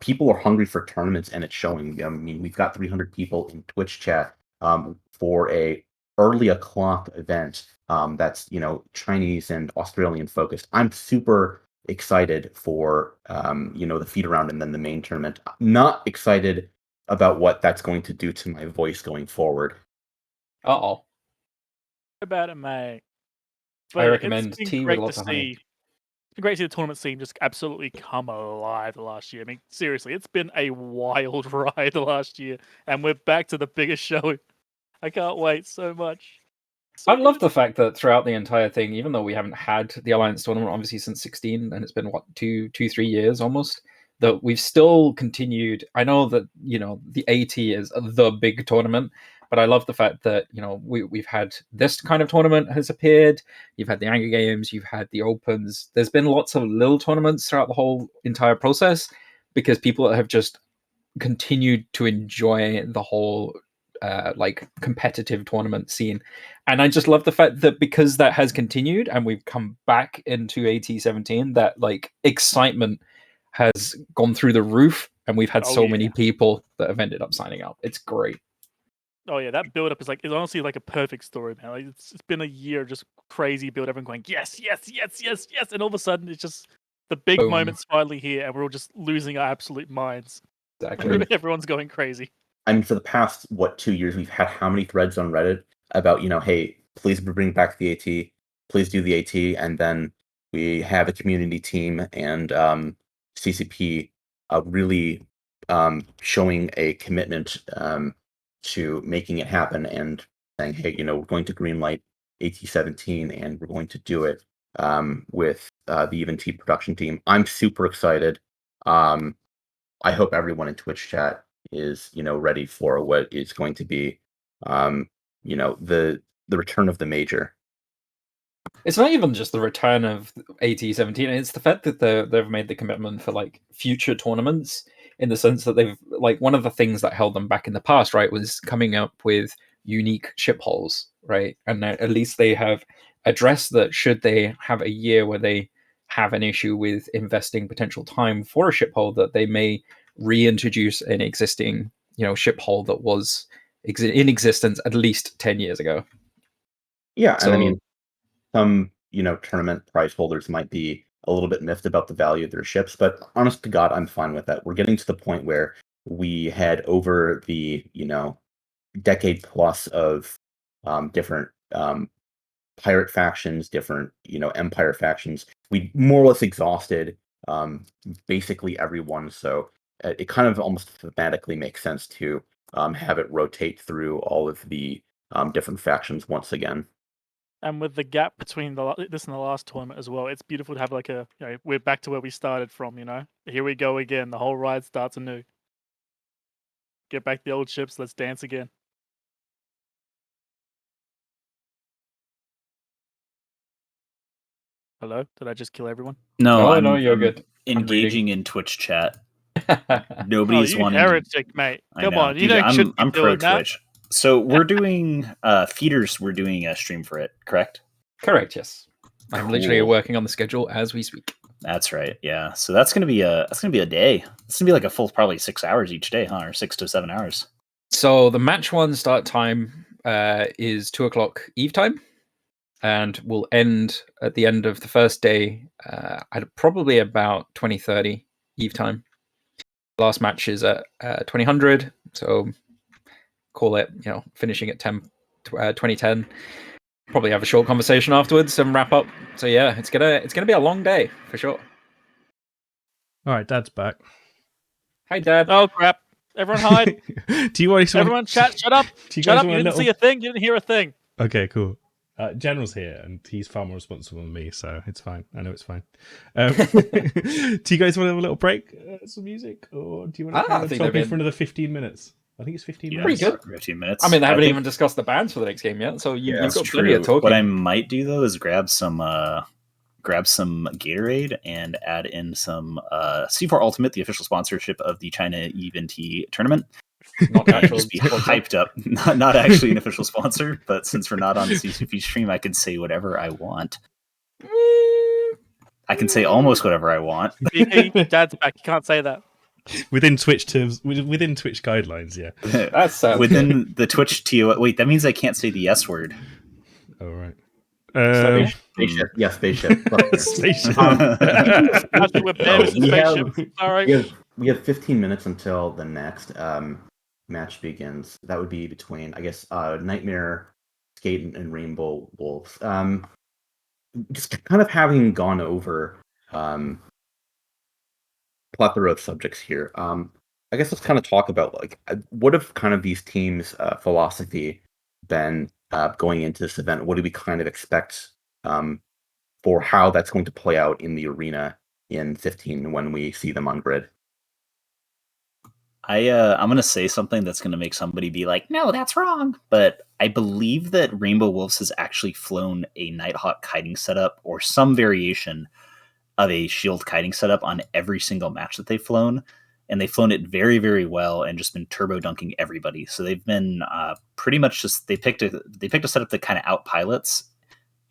People are hungry for tournaments, and it's showing. I mean, we've got 300 people in Twitch chat for a early o'clock event that's Chinese and Australian focused. I'm super excited for the feed around and then the main tournament. Not excited about what that's going to do to my voice going forward. Uh-oh. about it, mate. But I recommend it's been tea with great lots to of honey. see. It's been great to see the tournament scene just absolutely come alive the last year. I mean, seriously, it's been a wild ride the last year, and we're back to the biggest show. I can't wait so much. I love the fact that throughout the entire thing, even though we haven't had the Alliance tournament obviously since 16, and it's been 2-3 years almost, that we've still continued. I know that the AT is the big tournament, But I love the fact that, you know, we've had this kind of tournament has appeared. You've had the Anger Games, you've had the Opens. There's been lots of little tournaments throughout the whole entire process because people have just continued to enjoy the whole like competitive tournament scene. And I just love the fact that because that has continued and we've come back into AT17, that like excitement has gone through the roof and we've had so many people that have ended up signing up. It's great. Oh yeah, that build up is like, it's honestly like a perfect story, man. Like it's been a year just crazy build, everyone going yes, yes, yes, yes, yes, and all of a sudden it's just the big Boom. moment's finally here, and we're all just losing our absolute minds. Exactly. Everyone's going crazy. I mean, for the past 2 years, we've had how many threads on Reddit about, you know, hey, please bring back the AT, please do the AT, and then we have a community team and CCP really showing a commitment to making it happen and saying, hey, you know, we're going to greenlight AT17 and we're going to do it with the Event production team. I'm super excited. I hope everyone in Twitch chat is, you know, ready for what is going to be, you know, the return of the major. It's not even just the return of AT17. It's the fact that they've made the commitment for like future tournaments, in the sense that they've, like, one of the things that held them back in the past, right, was coming up with unique ship holes, right? And at least they have addressed that. Should they have a year where they have an issue with investing potential time for a ship hole, that they may reintroduce an existing, you know, ship hole that was in existence at least 10 years ago. Yeah, So, and I mean, some, you know, tournament prize holders might be a little bit miffed about the value of their ships, but honest to God, I'm fine with that. We're getting to the point where we had over the, you know, decade plus of different pirate factions, different, you know, empire factions. We more or less exhausted basically everyone, so it kind of almost thematically makes sense to have it rotate through all of the different factions once again. And with the gap between this and the last tournament as well, it's beautiful to have like a, you know, we're back to where we started from, you know? Here we go again. The whole ride starts anew. Get back the old ships, let's dance again. Hello? Did I just kill everyone? No, no, you're good. Engaging in Twitch chat. Oh, Nobody's you wanting heretic, mate. I Come know. on, you DJ, shouldn't be I'm pro doing that. Twitch. So we're doing feeders. We're doing a stream for it, correct? Correct. Yes, I'm literally Cool. working on the schedule as we speak. That's right. Yeah. So that's gonna be a day. It's gonna be like a full probably 6 hours each day, huh? Or 6 to 7 hours. So the match one start time is 2:00 Eve time, and will end at the end of the first day at probably about 20:30 Eve time. The last match is at 2000, so call it, you know, finishing at 2010. Probably have a short conversation afterwards and wrap up. So yeah, it's gonna be a long day for sure. All right, Dad's back. Hi, Dad. Oh crap! Everyone hide. Do you want? Everyone chat. Shut up. Do you Shut guys up. want You a didn't little? see a thing. You didn't hear a thing. Okay, cool. General's here, and he's far more responsible than me, so it's fine. I know it's fine. Do you guys want to have a little break, some music, or do you want to talk for another 15 minutes? I think it's 15 minutes. Pretty good. 15 minutes. I mean, they haven't even discussed the bands for the next game yet, so you've got plenty of talking. What I might do though is grab some Gatorade and add in some C4 Ultimate, the official sponsorship of the China Event tournament. Not actual just be hyped up. Not actually an official sponsor, but since we're not on the CCP stream, I can say whatever I want. I can say almost whatever I want. Dad's back. You can't say that. Within Twitch terms, within Twitch guidelines, yeah. That's within the Twitch TO. Wait, that means I can't say the S word. All right. Spaceship. Yeah, spaceship. Spaceship. We have 15 minutes until the next match begins. That would be between, I guess, Nightmare, Skate, and Rainbow Wolves. Just kind of having gone over plethora of subjects here. I guess let's kind of talk about, like, what have kind of these teams' philosophy been going into this event? What do we kind of expect for how that's going to play out in the arena in 15 when we see them on grid? I'm gonna say something that's gonna make somebody be like, "No, that's wrong." But I believe that Rainbow Wolves has actually flown a Nighthawk kiting setup or some variation of a shield kiting setup on every single match that they've flown, and they've flown it very, very well and just been turbo dunking everybody. So they've been pretty much just they picked a setup that kind of out pilots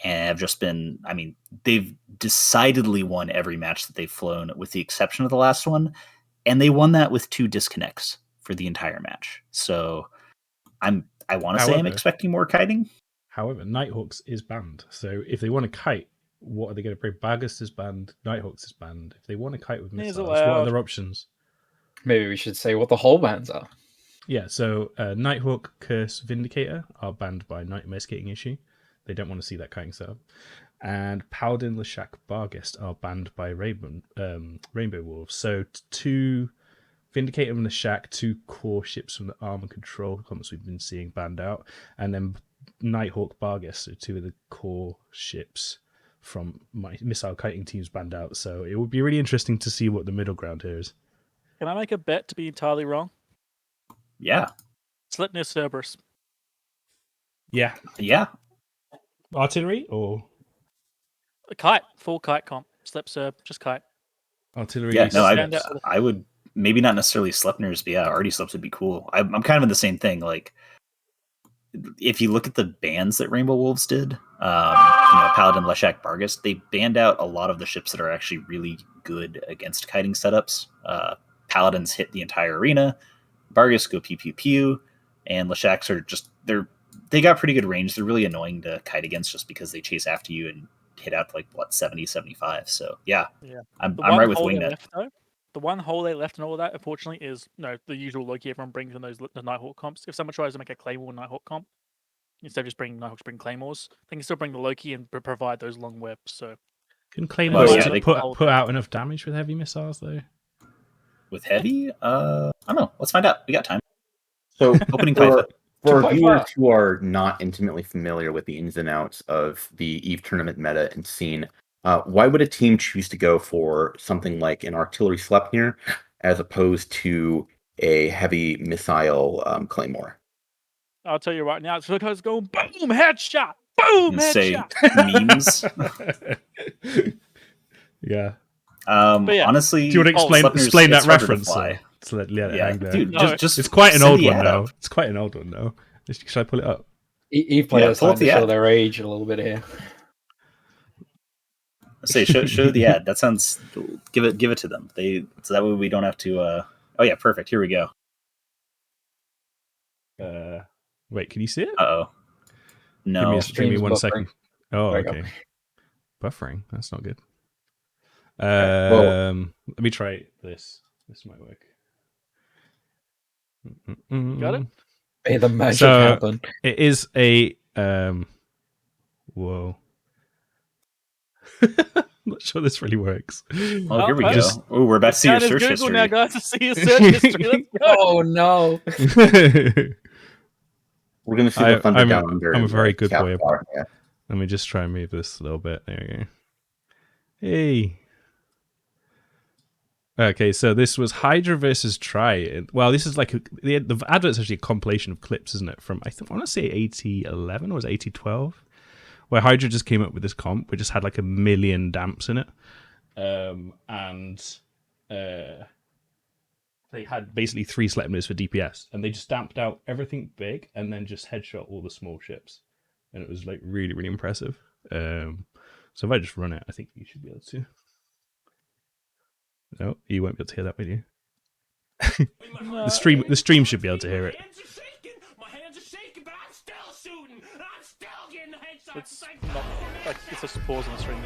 and have just been. I mean, they've decidedly won every match that they've flown, with the exception of the last one. And they won that with 2 disconnects for the entire match. So I want to say I'm expecting more kiting. However, Nighthawks is banned. So if they want to kite, what are they going to bring? Barghest is banned. Nighthawks is banned. If they want to kite with missiles, what are their options? Maybe we should say what the whole bans are. Yeah, so Nighthawk, Curse, Vindicator are banned by Nightmare Skating Issue. They don't want to see that kiting setup. And Paladin, Leshak, Barghest are banned by Rainbow Wolves. So 2 Vindicator and Leshak, 2 core ships from the Armor Control comps we've been seeing banned out, and then Nighthawk, Barghest are 2 of the core ships from my missile kiting teams banned out. So it would be really interesting to see what the middle ground here is. Can I make a bet to be entirely wrong? Yeah. Sleipnir Cerberus. Yeah. Artillery or a kite, full kite comp. Slip Cerb, just kite. Artillery. Yeah, no, I would maybe not necessarily Sleipnirs, but yeah, Artie Slips would be cool. I'm kind of in the same thing. Like, if you look at the bans that Rainbow Wolves did, Paladin, Leshak, Barghest, they banned out a lot of the ships that are actually really good against kiting setups. Paladins hit the entire arena. Barghest go pew pew pew, and Leshaks are just they got pretty good range. They're really annoying to kite against just because they chase after you and hit out to 70, 75. So yeah. I'm right with Wingnet. The one hole they left and all of that, unfortunately, is the usual Loki everyone brings in the Nighthawk comps. If someone tries to make a Claymore Nighthawk comp, instead of just bringing Nighthawks, bring Claymores, they can still bring the Loki and provide those long webs. So can Claymores put out enough damage with heavy missiles though? With heavy? I don't know. Let's find out. We got time. So opening for viewers who are not intimately familiar with the ins and outs of the EVE tournament meta and scene, why would a team choose to go for something like an artillery Sleipnir as opposed to a heavy missile Claymore? I'll tell you right now, it's because it's going boom, headshot, boom, headshot. Memes. Yeah. Honestly, do you want to explain that reference? Dude, just it's quite an old one now. It's quite an old one now. Should I pull it up? EVE players to show their age a little bit here. Say show the ad. That sounds. Give it to them. So that way we don't have to. Oh yeah, perfect. Here we go. Wait, can you see it? Oh, no. Give me 1 second. Oh, okay. Buffering. That's not good. Let me try this. This might work. Got it? Hey, the magic happen. It is a whoa. I'm not sure this really works. Oh, here we go. Oh, we're about to see your search history. Now, guys, to see your search history. Let's go. Oh no. We're gonna see the thunder down under. I'm a very good boy. Yeah. Let me just try and move this a little bit. There we go. Hey. Okay, so this was Hydra versus Try. Well, this is like the advert's actually a compilation of clips, isn't it? From I want to say 8011 or was it 8012, where Hydra just came up with this comp, which just had like 1 million damps in it, and they had basically 3 Sleipnirs for DPS, and they just damped out everything big and then just headshot all the small ships, and it was like really, really impressive. So if I just run it, I think you should be able to. No, you won't be able to hear that, will you? The stream should be able to hear it. My hands are shaking, but I'm still shooting. I'm still getting the headshots. It's not. It's just a pause on the stream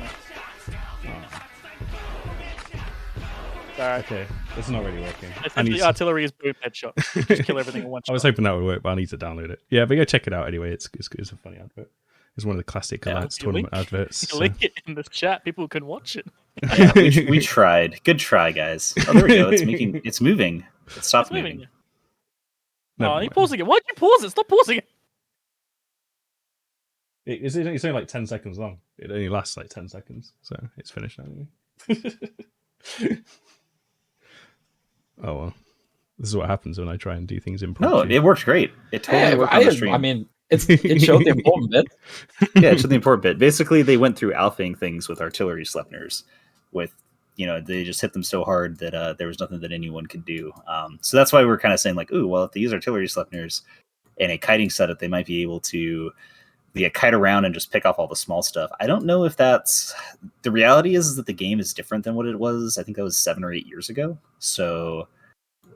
now. Okay, it's not really working. The artillery is boom headshot. Just kill everything in one shot. I was hoping that would work, but I need to download it. Yeah, but go check it out anyway. It's a funny advert. It's one of the classic tournament adverts. Link it in the chat. People can watch it. Yeah, we tried. Good try, guys. Oh, there we go. It's moving. It stopped moving. No, you're pausing it. Why'd you pause it? Stop pausing it. It's only like 10 seconds long. It only lasts like 10 seconds, so it's finished now anyway. Oh well. This is what happens when I try and do things No, impromptu. it worked great. It totally worked on the stream. I mean, it showed the important bit. Yeah, it showed the important bit. Basically, they went through alphaing things with artillery Sleipnirs. With they just hit them so hard that there was nothing that anyone could do. So that's why we're kind of saying like, ooh, well, if they use artillery Sleipnirs in a kiting setup, they might be able to kite around and just pick off all the small stuff. I don't know if that's the reality is that the game is different than what it was. I think that was 7 or 8 years ago. So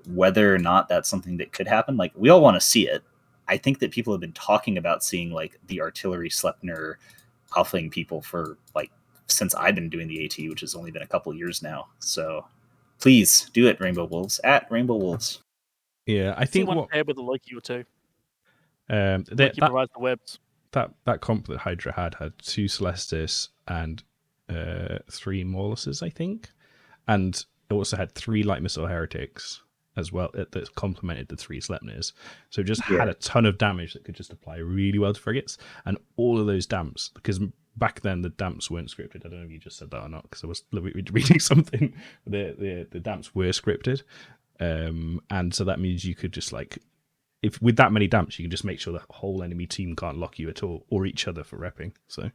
whether or not that's something that could happen, like we all want to see it. I think that people have been talking about seeing like the artillery Sleipnir alphaing people for like since I've been doing the AT, which has only been a couple years now. So please do it, Rainbow Wolves at Rainbow Wolves. Yeah, I think one pair with a Loki or two. Loki provides the webs. That comp that Hydra had 2 Celestis and 3 Mauluses, I think, and it also had 3 light missile heretics as well that complemented the 3 Sleipnirs. So it just had a ton of damage that could just apply really well to frigates, and all of those damps, because back then the damps weren't scripted. I don't know if you just said that or not, because I was reading something. The damps were scripted, and so that means you could just like, if with that many damps, you can just make sure the whole enemy team can't lock you at all, or each other for repping. So,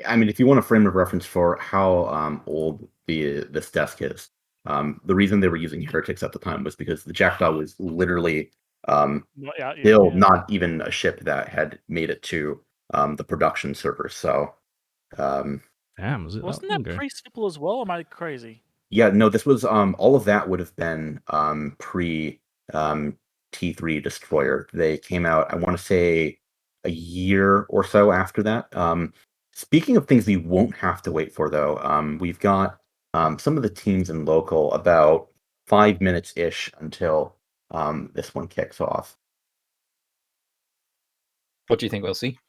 I mean, if you want a frame of reference for how old this desk is, the reason they were using heretics at the time was because the Jackdaw was literally not even a ship that had made it to the production server. So, damn, wasn't that pre-Sipple as well? Or am I crazy? Yeah, no, this was all of that would have been pre T3 Destroyer. They came out, I want to say, a year or so after that. Speaking of things we won't have to wait for, though, we've got some of the teams in local about 5 minutes-ish until this one kicks off. What do you think we'll see?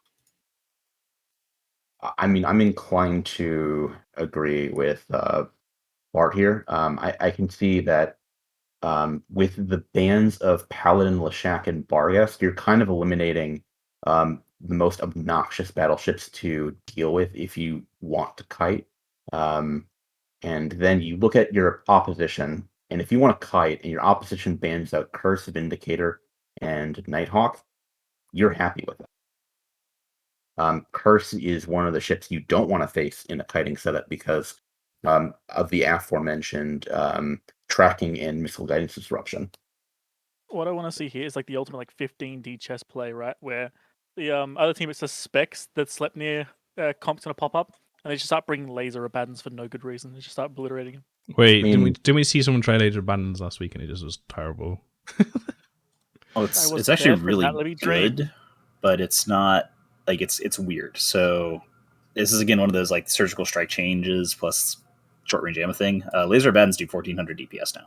I mean, I'm inclined to agree with Bart here. I can see that with the bans of Paladin, Lashak, and Barghest, you're kind of eliminating the most obnoxious battleships to deal with if you want to kite. And then you look at your opposition, and if you want to kite and your opposition bans out Curse, Vindicator, and Nighthawk, you're happy with it. Curse is one of the ships you don't want to face in a kiting setup because of the aforementioned tracking and missile guidance disruption. What I want to see here is like the ultimate like 15D chess play, right? Where the other team, it suspects that Sleipnir comp's gonna pop up, and they just start bringing laser abandons for no good reason. They just start obliterating him. Wait, didn't we see someone try laser abandons last week and it just was terrible? Oh, it's actually really good, but it's not like it's weird. So this is again one of those like surgical strike changes plus short range ammo thing. Laser abandons do 1400 DPS now,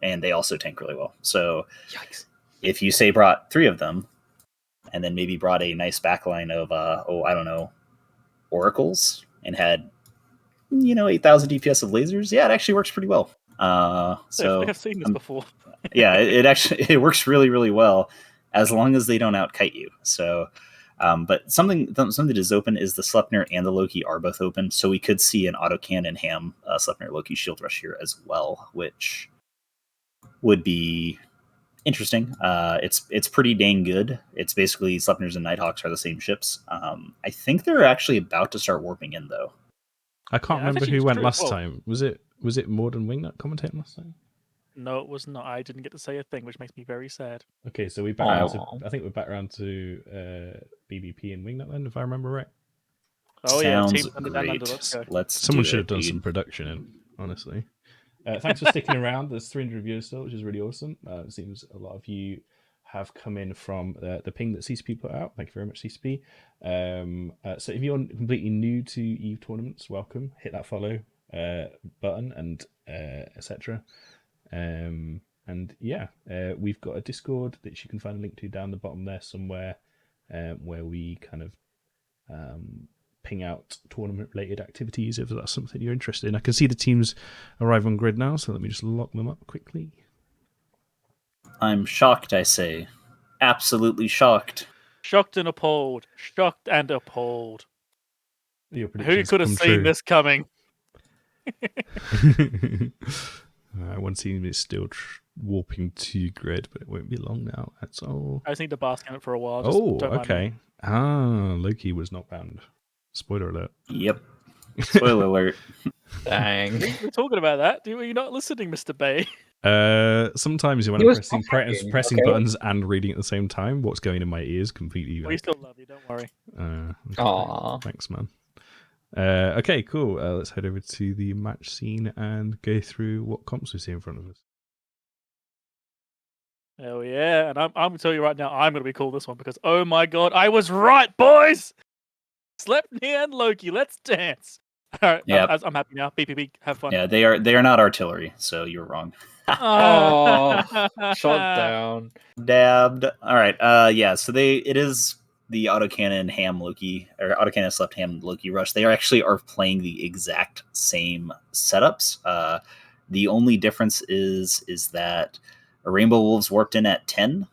and they also tank really well. So yikes. If you say brought 3 of them, and then maybe brought a nice backline of I don't know, oracles, and had 8,000 DPS of lasers, yeah, it actually works pretty well. So I've seen this before. Yeah, it works really, really well as long as they don't outkite you. So, but something that is open is the Sleipnir and the Loki are both open, so we could see an autocannon ham Sleipnir Loki shield rush here as well, which would be interesting. It's pretty dang good. It's basically Sleipnirs and Nighthawks are the same ships. I think they're actually about to start warping in though. I can't remember who went last time. Was it Morden Wingnut commentating last time? No, it was not. I didn't get to say a thing, which makes me very sad. Okay, so we're back around to, I think we're back around to BBP and Wingnut then, if I remember right. Oh Sounds yeah, great. Someone should have done some production in, honestly. Thanks for sticking around. There's 300 viewers still, which is really awesome. It seems a lot of you have come in from the ping that CCP put out. Thank you very much, CCP. So if you're completely new to EVE tournaments, welcome. Hit that follow button and etc. And yeah, we've got a Discord that you can find a link to down the bottom there somewhere, where we kind of ping out tournament-related activities if that's something you're interested in. I can see the teams arrive on grid now, so let me just lock them up quickly. I'm shocked, I say. Absolutely shocked. Shocked and appalled. Shocked and appalled. Who could have seen this coming? One team is still warping to grid, but it won't be long now. That's all. I just need to bask in it for a while. Oh, don't mind me. okay. Loki was not banned. Spoiler alert. Yep. Spoiler alert. Dang. We're talking about that. Are you not listening, Mr. Bay? Sometimes when He I'm was pressing okay. buttons and reading at the same time, what's going in my ears completely. We still love you. Don't worry. Okay. Aww. Thanks, man. Okay, cool. Let's head over to the match scene and go through what comps we see in front of us. Hell yeah! And I'm gonna tell you right now, I'm gonna be cool this one because oh my god, I was right, boys. Sleipnir and Loki, let's dance. All right, Yep. I'm happy now. BPB, have fun. Yeah, they are not artillery, so you're wrong. Oh, shut down. Dabbed. All right. Yeah. So it is the autocannon ham Loki or autocannon slept ham Loki rush. They are playing the exact same setups. The only difference is that a Rainbow Wolves warped in at 10,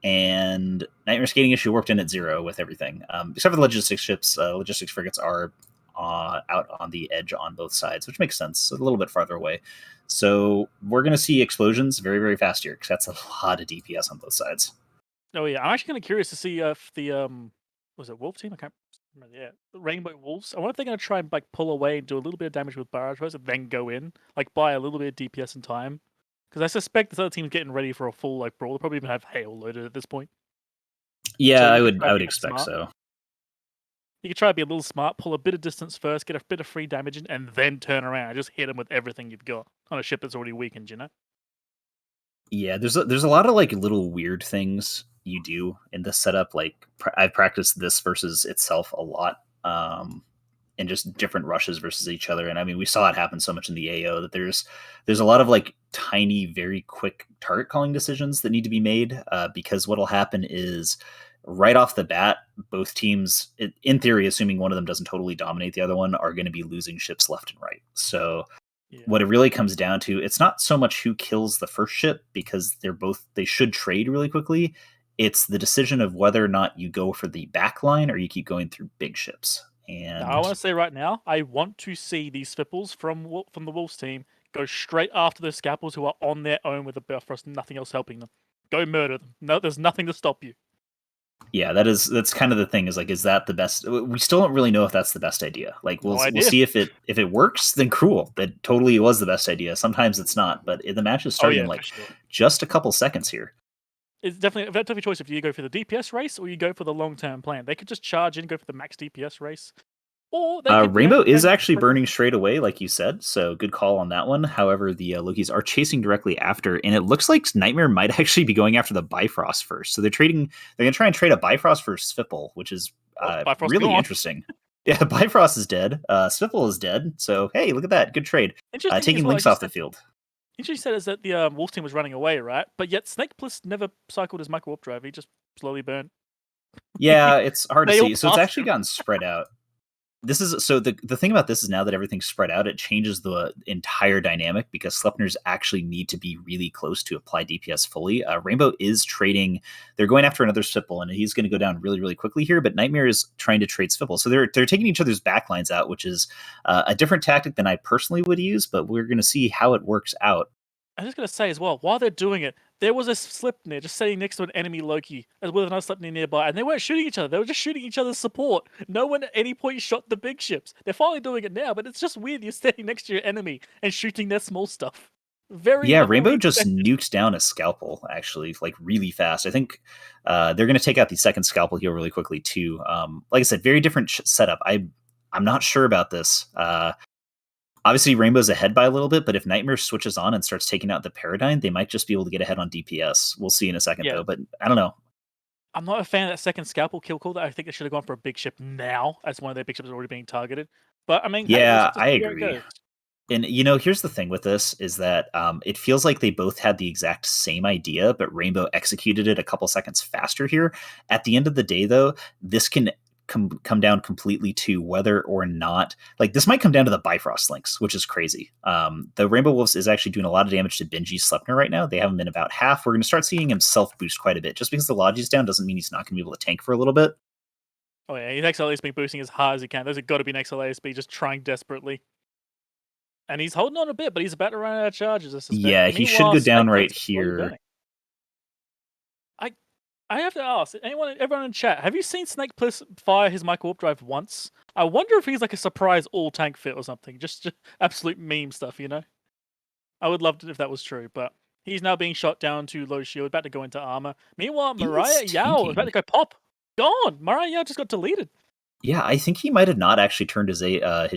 and Nightmare Skating Issue warped in at 0 with everything, except for the logistics ships. Logistics frigates are out on the edge on both sides, which makes sense. A little bit farther away. So we're going to see explosions very, very fast here because that's a lot of DPS on both sides. Oh yeah, I'm actually kind of curious to see if the was it Wolf team? I can't remember. Yeah, the Rainbow Wolves. I wonder if they're going to try and like pull away and do a little bit of damage with barrage first, and then go in, like buy a little bit of DPS in time. Because I suspect this other team's getting ready for a full like brawl. They'll probably even have hail loaded at this point. Yeah, So I you would could try to be expect smart. so. You could try to be a little smart, pull a bit of distance first, get a bit of free damage in, and then turn around and just hit them with everything you've got on a ship that's already weakened. You know. Yeah, there's a lot of like little weird things you do in this setup. Like I've practiced this versus itself a lot, and just different rushes versus each other. And I mean, we saw it happen so much in the AO that there's a lot of like tiny, very quick target calling decisions that need to be made, because what'll happen is right off the bat, both teams, in theory, assuming one of them doesn't totally dominate the other one, are going to be losing ships left and right. So Yeah. what it really comes down to, it's not so much who kills the first ship, because they should trade really quickly. It's the decision of whether or not you go for the back line or you keep going through big ships. And Now, I want to say right now, I want to see these Fipples from the Wolves team go straight after the Scalpels who are on their own with the Bifrost, nothing else helping them. Go murder them. No, there's nothing to stop you. yeah, that's kind of the thing, is like, is that the best? We still don't really know if that's the best idea. Like we'll idea. see if it works, then cool. That totally was the best idea. Sometimes it's not, but the match is starting in like sure. just a couple seconds here. It's definitely a choice if you go for the DPS race or you go for the long-term plan. They could just charge in, go for the max DPS race. Or they could, Rainbow is actually burning straight away, like you said, so good call on that one. However, the Lokis are chasing directly after, and it looks like Nightmare might actually be going after the Bifrost first. So they're going to try and trade a Bifrost for Svipple, which is really interesting. Yeah, Bifrost is dead. Svipple is dead. So hey, look at that, good trade. Taking Lynx off the field. Interesting said is that the Wolf team was running away, right? But yet Snake Plus never cycled his micro warp drive. He just slowly burned. Yeah, it's hard to They all see. So it's passed actually him. gotten spread out. This is so the thing about this is, now that everything's spread out, it changes the entire dynamic, because Sleipnirs actually need to be really close to apply DPS fully. Rainbow is trading; they're going after another Svipple, and he's going to go down really, really quickly here. But Nightmare is trying to trade Svipple, so they're taking each other's backlines out, which is a different tactic than I personally would use. But we're going to see how it works out. I'm just going to say as well, while they're doing it, there was a Sleipnir just sitting next to an enemy Loki with another Sleipnir nearby, and they weren't shooting each other. They were just shooting each other's support. No one at any point shot the big ships. They're finally doing it now, but it's just weird. You're standing next to your enemy and shooting their small stuff. Yeah, Rainbow just nuked down a Scalpel, actually, like really fast. I think they're going to take out the second Scalpel here really quickly too. Like I said, very different setup. I'm not sure about this. Obviously, Rainbow's ahead by a little bit, but if Nightmare switches on and starts taking out the Paradigm, they might just be able to get ahead on DPS. We'll see in a second, though, but I don't know. I'm not a fan of that second Scalpel kill call. I think they should have gone for a big ship now, as one of their big ships is already being targeted. But, I mean... Yeah, I agree. And, here's the thing with this, is that it feels like they both had the exact same idea, but Rainbow executed it a couple seconds faster here. At the end of the day, though, this can come down completely to whether or not, like, this might come down to the Bifrost links, which is crazy. The Rainbow Wolves is actually doing a lot of damage to Benji Sleipnir right now. They have him in about half. We're going to start seeing him self-boost quite a bit. Just because the Logi's down doesn't mean he's not going to be able to tank for a little bit. Oh yeah, his XLASB boosting as hard as he can. Those have got to be an XLASB just trying desperately. And he's holding on a bit, but he's about to run out of charges, I suspect. Yeah, he should Meanwhile, go down Snake right Plissken's slowly here. burning. I have to ask everyone in chat, have you seen Snake Pliss fire his micro warp drive once? I wonder if he's like a surprise all tank fit or something. Just absolute meme stuff, you know? I would love it if that was true, but he's now being shot down to low shield, about to go into armor. Meanwhile, Mariah Yao is about to go pop. Gone! Mariah Yao just got deleted. Yeah, I think he might have not actually turned his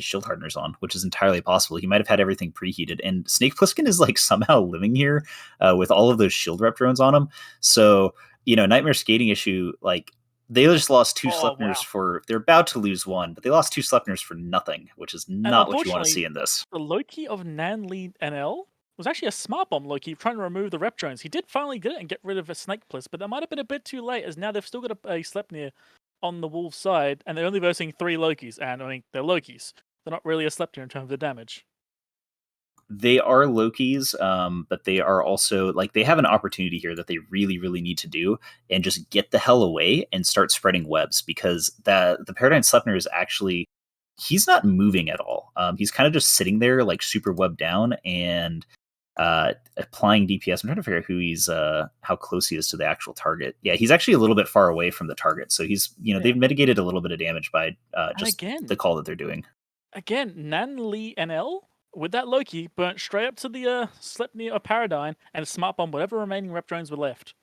shield hardeners on, which is entirely possible. He might have had everything preheated, and Snake Plissken is like somehow living here with all of those shield rep drones on him. So Nightmare Skating Issue, like they just lost two Sleipnirs for. They're about to lose one, but they lost two Sleipnirs for nothing, which is not what you want to see in this. The Loki of Nanli NL was actually a smart bomb Loki trying to remove the rep drones. He did finally get it and get rid of a Snake Pliss, but that might have been a bit too late, as now they've still got a Sleipnir on the Wolves side, and they're only versing 3 Lokis, and I mean, they're Lokis. They're not really a Sleipnir in terms of the damage. They are Lokis, but they are also like they have an opportunity here that they really, really need to do, and just get the hell away and start spreading webs, because the Paradigm Sleipnir is actually he's not moving at all. He's kind of just sitting there like super web down and applying DPS. I'm trying to figure out who he's how close he is to the actual target. Yeah, he's actually a little bit far away from the target, so he's they've mitigated a little bit of damage by just the call that they're doing. Again, Nanli NL with that Loki burnt straight up to the Sleipnir or Paradigm and smart bomb whatever remaining rep drones were left.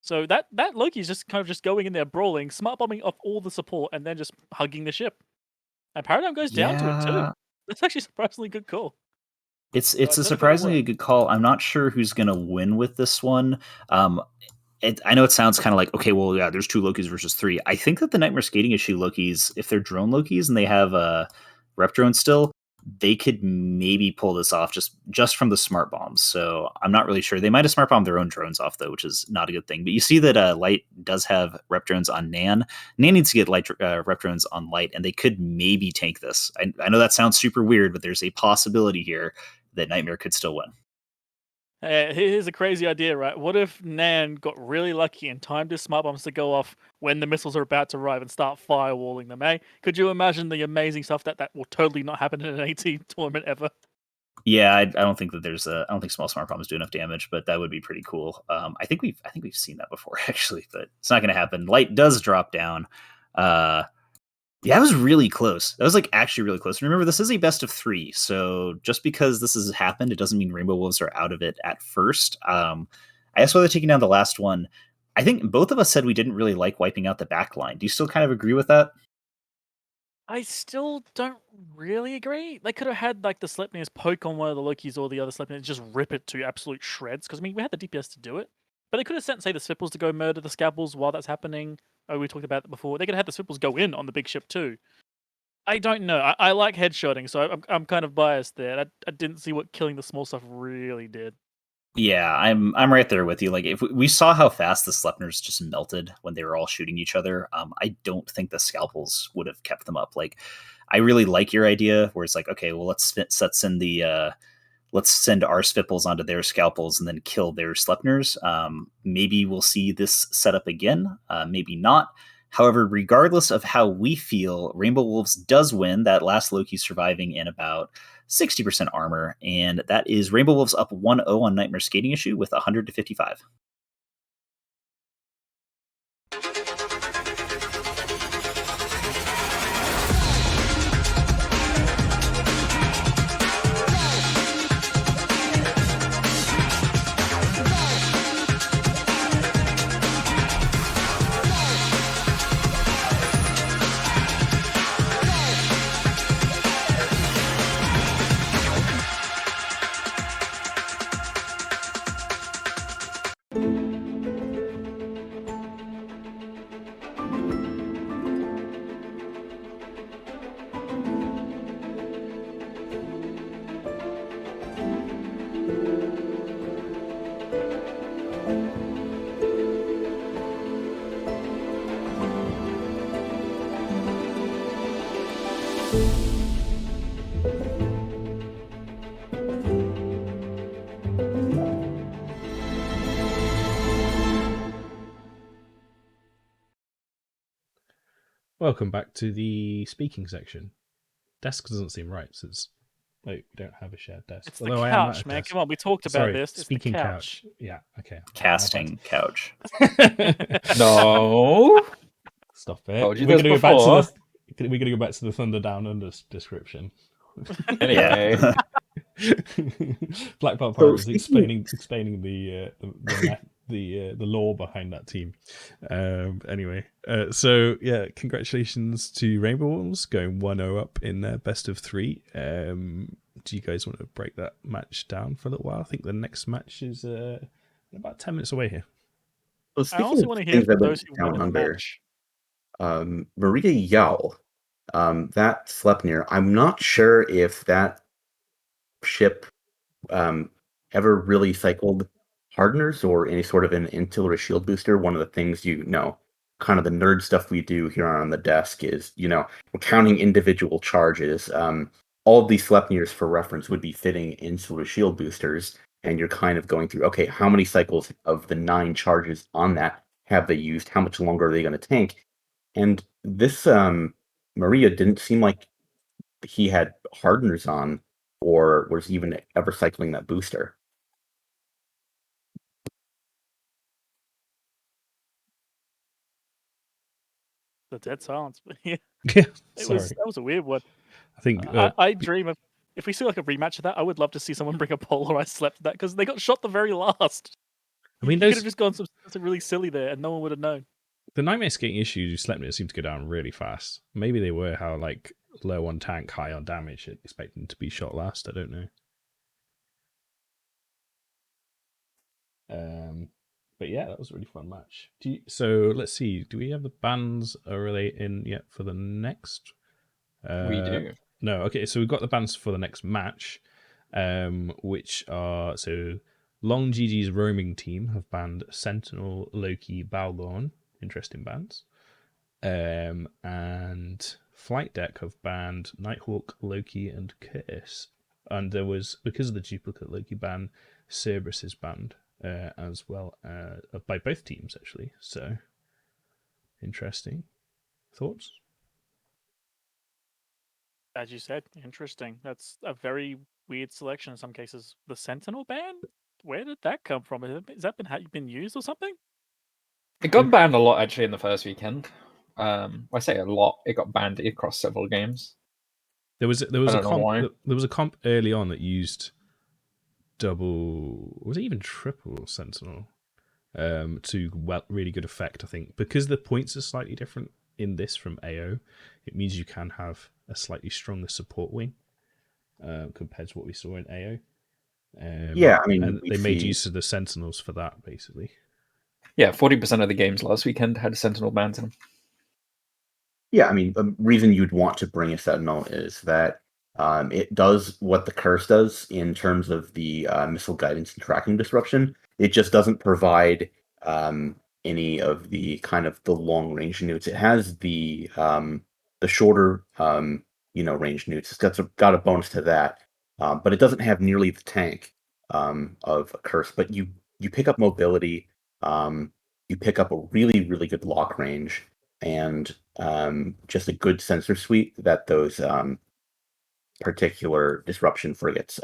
So that Loki is just kind of just going in there brawling, smart bombing off all the support, and then just hugging the ship. And Paradigm goes down to it too. That's actually a surprisingly good call. It's a surprisingly good call. I'm not sure who's going to win with this one. I know it sounds kind of like, okay, well, yeah, there's 2 Lokis versus 3. I think that the Nightmare Skating Issue Lokis, if they're drone Lokis and they have rep drones still, they could maybe pull this off just from the smart bombs. So I'm not really sure. They might have smart bombed their own drones off, though, which is not a good thing. But you see that Light does have rep drones on Nan. Nan needs to get Light rep drones on Light, and they could maybe tank this. I know that sounds super weird, but there's a possibility here that Nightmare could still win. Here's a crazy idea, right? What if Nan got really lucky and timed his smart bombs to go off when the missiles are about to arrive and start firewalling them, eh? Could you imagine the amazing stuff that will totally not happen in an AT tournament ever? Yeah, I don't think that I don't think small smart bombs do enough damage, but that would be pretty cool. I think we've seen that before actually, but it's not going to happen. Light does drop down. Yeah, that was really close. That was like actually really close. Remember, this is a best of 3, so just because this has happened, it doesn't mean Rainbow Wolves are out of it at first. I guess while they're taking down the last one, I think both of us said we didn't really like wiping out the back line. Do you still kind of agree with that? I still don't really agree. They could have had like the Sleipnirs poke on one of the Lokis or the other Sleipnirs and just rip it to absolute shreds. Because I mean, we had the DPS to do it, but they could have sent, say, the Swipples to go murder the Scalpels while that's happening. Oh, we talked about that before. They could have had the Swipples go in on the big ship too. I don't know. I like headshotting, so I'm kind of biased there. I didn't see what killing the small stuff really did. Yeah, I'm right there with you. Like, if we saw how fast the Sleipnirs just melted when they were all shooting each other, I don't think the Scalpels would have kept them up. Like, I really like your idea where it's like, okay, well, let's send let's send our Spipples onto their Scalpels and then kill their Sleipnirs. Maybe we'll see this setup again. Maybe not. However, regardless of how we feel, Rainbow Wolves does win, that last Loki surviving in about 60% armor, and that is Rainbow Wolves up 1-0 on Nightmare Skating Issue with 100 to 55. Welcome back to the speaking section. Desk doesn't seem right, so it's Like, we don't have a shared desk. It's the Although I am at couch, a man. desk. Come on, we talked about Sorry, this. It's the speaking couch. Yeah, okay. Casting couch. No. Stop it. Told you We're this gonna go back to before. we're gonna go back to the Thunder Down Under description. Anyway. Yeah. Black Belt So Pirate was speaking- explaining the lore behind that team. Anyway, so yeah, congratulations to Rainbow Wolves going 1-0 up in their best of 3. Do you guys want to break that match down for a little while? I think the next match is about 10 minutes away here. Well, I also speaking want to of hear things that from went those who down won in the under, match. Maria Yao, that Sleipnir, I'm not sure if that ship ever really cycled hardeners or any sort of an artillery shield booster. One of the things, kind of the nerd stuff we do here on the desk is, we're counting individual charges. All of these Sleipnirs, for reference, would be fitting insular shield boosters, and you're kind of going through, okay, how many cycles of the 9 charges on that have they used? How much longer are they going to tank? And this Maria didn't seem like he had hardeners on or was even ever cycling that booster. The dead silence. Yeah, Yeah, that was a weird one. I think I dream of if we see like a rematch of that. I would love to see someone bring a polarized slap to that because they got shot the very last. I mean, you could those have just gone something really silly there, and no one would have known. the nightmare skating issues you slept seem to go down really fast. Maybe they were how like low on tank, high on damage, expecting to be shot last. I don't know. But yeah, that was a really fun match. So let's see. Do we have the bands? Are they in yet for the next? We do. No. Okay. So we've got the bands for the next match, which are so Long GG's roaming team have banned Sentinel, Loki, Balgorn. Interesting bands. And Flight Deck have banned Nighthawk, Loki, and Curtis. And there was, because of the duplicate Loki ban, Cerberus is banned as well by both teams, actually. So, interesting. Thoughts? As you said, interesting. That's a very weird selection in some cases. The Sentinel ban? Where did that come from? Has that been used or something? It got banned a lot actually in the first weekend. I say a lot. It got banned across several games. There was I a don't know why. there was a comp early on that used double, was it even triple Sentinel? To really good effect, I think, because the points are slightly different in this from AO. It means you can have a slightly stronger support wing compared to what we saw in AO. Yeah, I mean, and we they made see- use of the Sentinels for that, basically. Yeah, 40% of the games last weekend had Sentinel bans in them. Yeah, I mean, the reason you'd want to bring a Sentinel is that it does what the curse does in terms of the missile guidance and tracking disruption. It just doesn't provide any of the kind of the long range newts. It has the shorter range newts. It's got a bonus to that, but it doesn't have nearly the tank of a curse. But you pick up mobility. You pick up a really really good lock range and just a good sensor suite that those particular disruption frigates,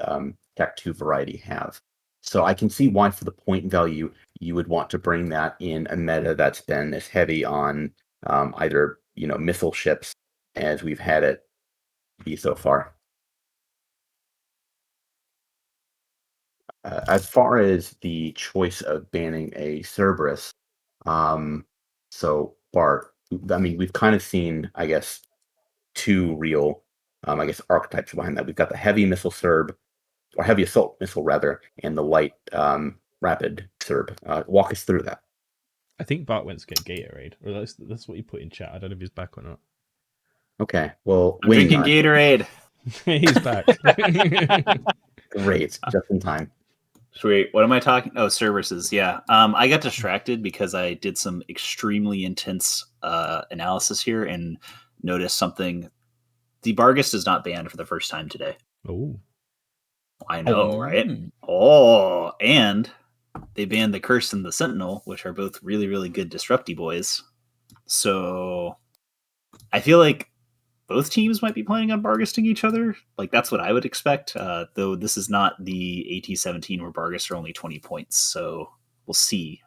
Tech 2 variety, have. So I can see why, for the point value, you would want to bring that in a meta that's been as heavy on either missile ships as we've had it be so far. As far as the choice of banning a Cerberus, so Bart, I mean, we've kind of seen, I guess, 2 real, archetypes behind that. We've got the heavy missile Serb, or heavy assault missile rather, and the light rapid Serb. Walk us through that. I think Bart went to get Gatorade, or that's what he put in chat. I don't know if he's back or not. Okay, well, I'm drinking Gatorade. He's back. Great, just in time. Sweet. What am I talking? Oh, services. Yeah. I got distracted because I did some extremely intense analysis here and noticed something. The Bargus is not banned for the first time today. Oh, I know, right? Oh, and they banned the Curse and the Sentinel, which are both really, really good disrupty boys. So I feel like both teams might be planning on Bargisting each other. Like that's what I would expect. Though this is not the AT-17 where Bargis are only 20 points, so we'll see.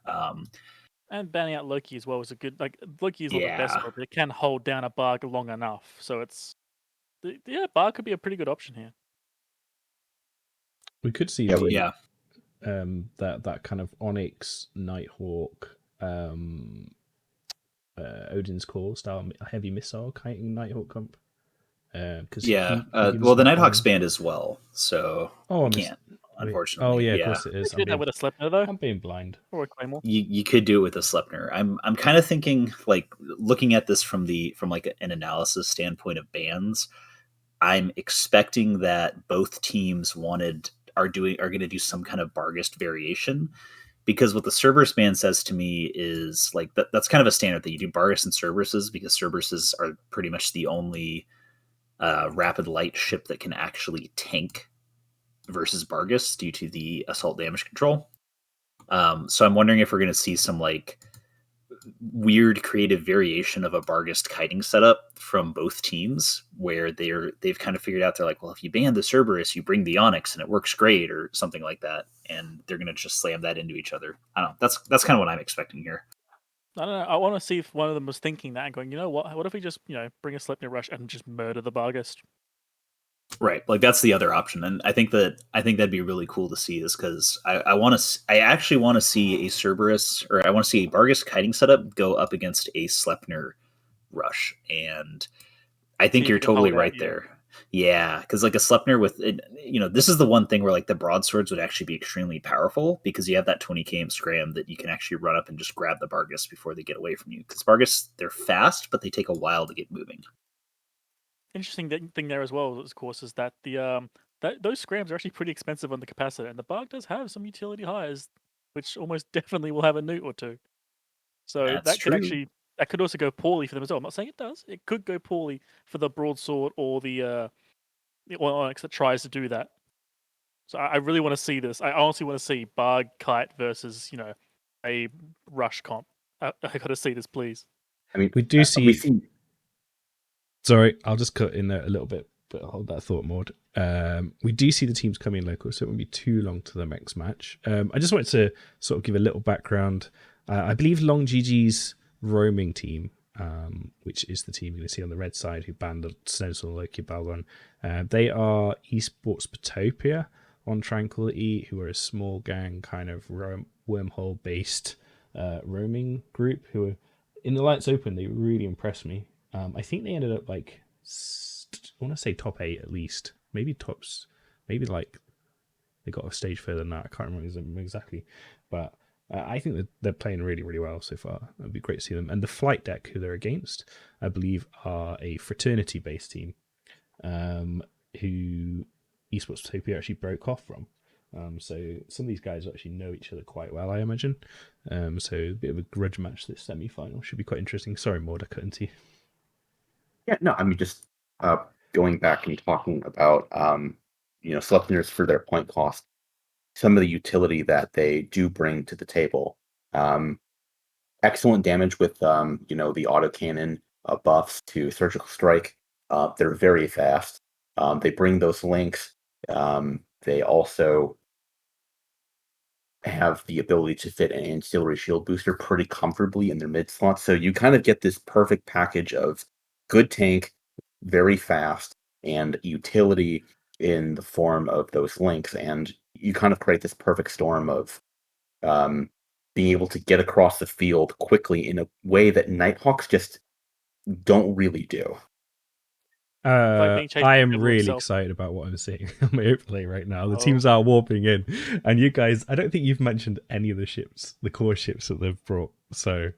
And banning out Loki as well is a good. Like Loki is not the best Yeah. for it, but it can hold down a Barg long enough. So it's Barg could be a pretty good option here. We could see Yeah. that kind of Onyx Nighthawk Odin's Call style heavy missile kiting Nighthawk comp. Because well, the Nighthawk's banned as well, so I can't. Unfortunately, Oh yeah, of course it is. You could do that with a Sleipnir though. I'm being blind. Or a Claymore. You could do it with a Sleipnir. I'm kind of thinking, like, looking at this from like an analysis standpoint of bans. I'm expecting that both teams are going to do some kind of Bargist variation, because what the Cerberus ban says to me is like that's kind of a standard that you do Bargist and Cerberuses, because Cerberuses are pretty much the only rapid light ship that can actually tank versus Bargis due to the assault damage control. So I'm wondering if we're going to see some like weird creative variation of a Bargist kiting setup from both teams, where they've kind of figured out, they're like, well, if you ban the Cerberus, you bring the Onyx and it works great, or something like that, and they're going to just slam that into each other. I don't know. That's kind of what I'm expecting here. I don't know. I want to see if one of them was thinking that and going, you know what? What if we just bring a Sleipnir Rush and just murder the Bargist? Right, like that's the other option, and I think that'd be really cool to see this, because I actually want to see a Cerberus, or I want to see a Bargis kiting setup go up against a Sleipnir Rush, and I think you're totally right there. Yeah, because like a Sleipnir with this is the one thing where like the broadswords would actually be extremely powerful, because you have that 20 km scram that you can actually run up and just grab the Bargis before they get away from you. Because Bargis, they're fast, but they take a while to get moving. Interesting thing there as well, of course, is that those scrams are actually pretty expensive on the capacitor, and the Barg does have some utility highs, which almost definitely will have a newt or two. So That's true. That could also go poorly for them as well. I'm not saying it does. It could go poorly for the broadsword or the Onyx that tries to do that. So I really want to see this. I honestly want to see Barg Kite versus a Rush comp. I got to see this, please. I mean, we do see. Sorry, I'll just cut in there a little bit, but hold that thought, Maud. We do see the teams coming local, so it won't be too long to the next match. I just wanted to sort of give a little background. I believe Long GG's roaming team, which is the team you're going to see on the red side, who banned the Snowstorm Loki Balgon, they are Esports Patopia on Tranquility, who are a small gang, kind of wormhole-based roaming group, who are in the Lights Open. They really impressed me. I think they ended up like, I want to say top 8 at least, maybe tops, maybe like they got a stage further than that. I can't remember exactly, but I think that they're playing really, really well so far. It'd be great to see them. And the Flight Deck, who they're against, I believe are a fraternity-based team, who Esports Utopia actually broke off from. So some of these guys actually know each other quite well, I imagine. So a bit of a grudge match this semi-final should be quite interesting. Sorry, Maud, I cut into you. Yeah, no, I mean, just going back and talking about, Sleipnirs for their point cost, some of the utility that they do bring to the table. Excellent damage with, the autocannon buffs to surgical strike. They're very fast. They bring those links. They also have the ability to fit an ancillary shield booster pretty comfortably in their mid slot. So you kind of get this perfect package of good tank, very fast, and utility in the form of those links. And you kind of create this perfect storm of being able to get across the field quickly in a way that Nighthawks just don't really do. I am really excited about what I'm seeing on my overlay right now. The teams are warping in, and you guys, I don't think you've mentioned any of the ships, the core ships that they've brought. So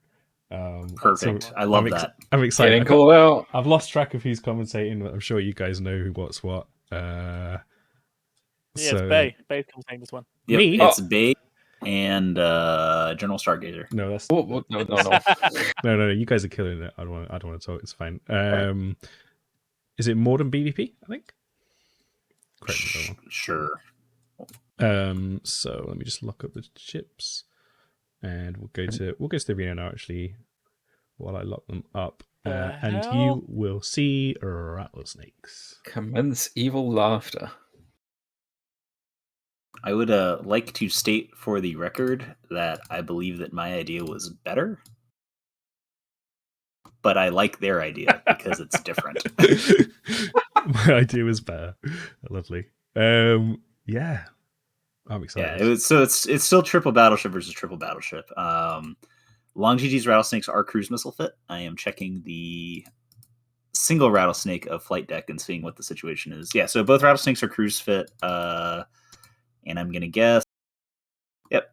perfect. I love that. I'm excited. I've lost track of who's commentating, but I'm sure you guys know what's what. It's Bay. Bay's commentating this one. Yep, me? It's Bay and General Stargazer. No, that's no. No. You guys are killing it. I don't want to talk. It's fine. Is it more than BVP? I think. Correct me if I'm wrong. Sure. So let me just lock up the chips, and we'll go to the arena now. Actually, while I lock them up, and hell? you will see rattlesnakes. Commence evil laughter. I would like to state for the record that I believe that my idea was better, but I like their idea because it's different. My idea was better. Lovely. Yeah, I'm excited. Yeah, it's still triple battleship versus triple battleship. Long GG's rattlesnakes are cruise missile fit. I am checking the single rattlesnake of flight deck and seeing what the situation is. Yeah, so both rattlesnakes are cruise fit. And I'm gonna guess. Yep.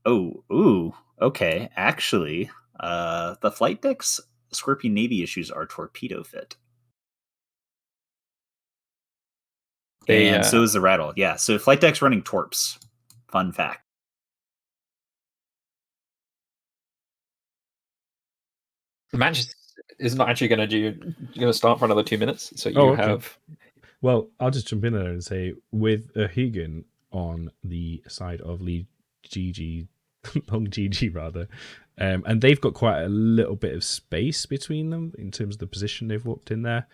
Ooh. Okay. Actually, the flight deck's Scorpion Navy issues are torpedo fit. And so is the rattle. Yeah. So flight deck's running torps. Fun fact. The match is not actually going to start for another 2 minutes. So you have. Well, I'll just jump in there and say, with Hugan on the side of Long GG rather, and they've got quite a little bit of space between them in terms of the position they've walked in there.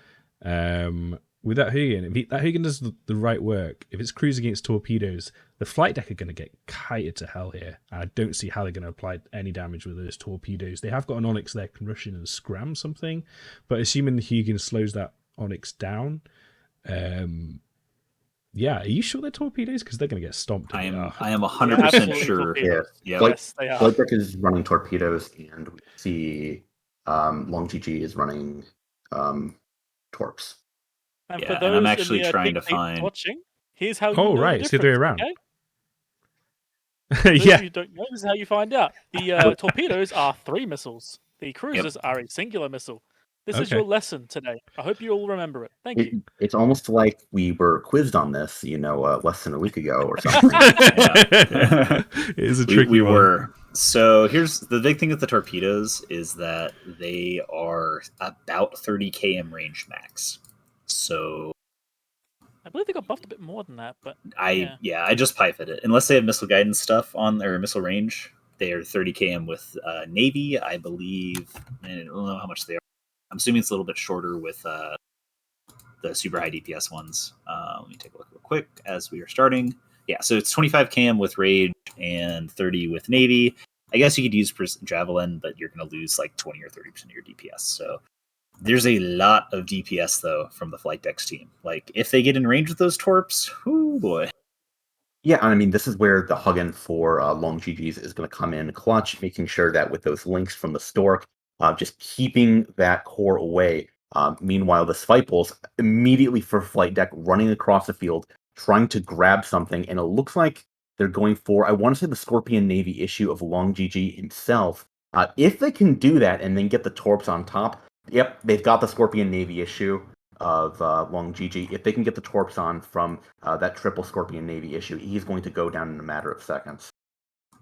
With that Hugan, if that Hugan does the right work, if it's cruise against torpedoes, the flight deck are going to get kited to hell here. I don't see how they're going to apply any damage with those torpedoes. They have got an Onyx there, can rush in and scram something, but assuming the Hugan slows that Onyx down, yeah, are you sure they're torpedoes? Because they're going to get stomped. I am 100% sure. Yeah, Yes, they are. Flight deck is running torpedoes, and we see Long GG is running torps. And Yeah, for those and I'm actually in the, trying to big teams find. watching, here's how you Oh, know right, the it's the other way difference, around. okay? For those Yeah. of you who don't know, this is how you find out. The torpedoes are 3 missiles. The cruisers are a singular missile. This is your lesson today. I hope you all remember it. Thank you. It's almost like we were quizzed on this, less than a week ago or something. It is a tricky we one. were. So here's the big thing with the torpedoes is that they are about 30 km range max. So I believe they got buffed a bit more than that, but I just pipe it. Unless they have missile guidance stuff on their missile range, they are 30 km with Navy, I believe. And I don't know how much they are. I'm assuming it's a little bit shorter with the super high DPS ones. Let me take a look real quick as we are starting. Yeah, so it's 25 cam with Rage and 30 with Navy. I guess you could use Javelin, but you're going to lose like 20 or 30% of your DPS. So there's a lot of DPS, though, from the Flight Decks team. Like, if they get in range with those torps, oh boy. Yeah, I mean, this is where the Huggin for Long GG's is going to come in clutch, making sure that with those links from the Stork, just keeping that core away. Meanwhile, the Spitebulls immediately for flight deck running across the field, trying to grab something, and it looks like they're going for, I want to say, the Scorpion Navy issue of Long GG himself. If they can do that and then get the torps on top, yep, they've got the Scorpion Navy issue of Long GG. If they can get the torps on from that triple Scorpion Navy issue, he's going to go down in a matter of seconds.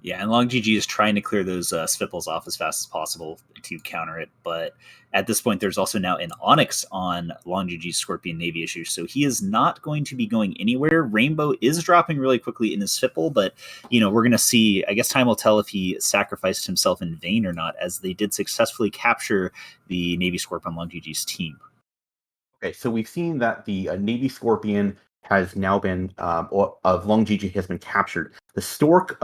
Yeah, and Long GG is trying to clear those Spipples off as fast as possible to counter it. But at this point, there's also now an Onyx on Long GG's Scorpion Navy issue, so he is not going to be going anywhere. Rainbow is dropping really quickly in his Spipple, but we're going to see. I guess time will tell if he sacrificed himself in vain or not, as they did successfully capture the Navy Scorpion on Long GG's team. Okay, so we've seen that the Navy Scorpion has now been, of Long GG has been captured. The Stork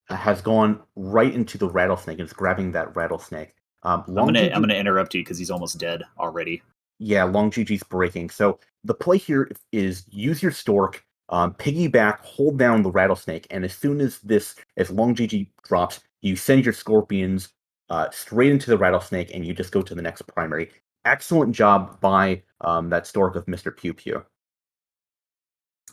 has gone right into the Rattlesnake and is grabbing that Rattlesnake. I'm gonna interrupt you because he's almost dead already. Yeah, Long GG's breaking. So the play here is use your Stork, piggyback, hold down the Rattlesnake, and as soon as Long GG drops, you send your Scorpions straight into the Rattlesnake, and you just go to the next primary. Excellent job by that Stork of Mr. Pew Pew.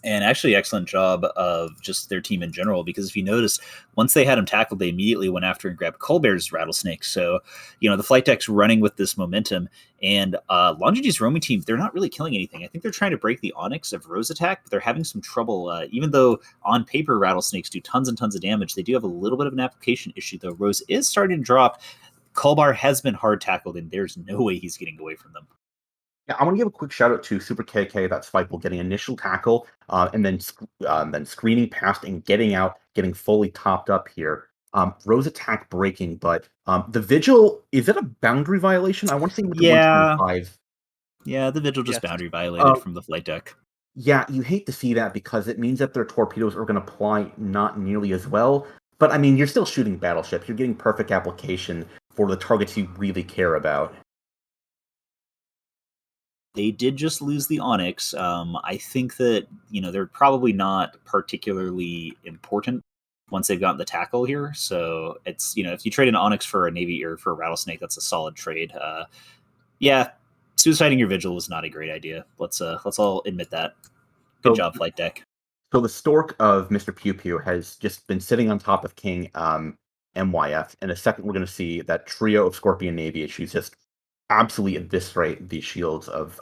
And actually, excellent job of just their team in general, because if you notice, once they had him tackled, they immediately went after and grabbed Colbert's Rattlesnake. So, the flight deck's running with this momentum. And Long GG's roaming team, they're not really killing anything. I think they're trying to break the Onyx of Rose attack, but they're having some trouble. Even though on paper Rattlesnakes do tons and tons of damage, they do have a little bit of an application issue, though. Rose is starting to drop. Colbar has been hard tackled, and there's no way he's getting away from them. Yeah, I want to give a quick shout out to Super KK, that Spiteball, getting initial tackle, and then screening past and getting out, getting fully topped up here. Rose attack breaking, but the Vigil, is it a boundary violation? I want to say Yeah. 125. Yeah, the Vigil just Yes. boundary violated from the flight deck. Yeah, you hate to see that because it means that their torpedoes are going to apply not nearly as well. But I mean, you're still shooting battleships. You're getting perfect application for the targets you really care about. They did just lose the Onyx. I think that, they're probably not particularly important once they've gotten the tackle here. So it's, if you trade an Onyx for a Navy or for a Rattlesnake, that's a solid trade. Yeah, suiciding your Vigil was not a great idea. Let's all admit that. Good job, flight deck. So the Stork of Mr. Pew Pew has just been sitting on top of King MYF. In a second, we're going to see that trio of Scorpion Navy issues just absolutely eviscerate the shields of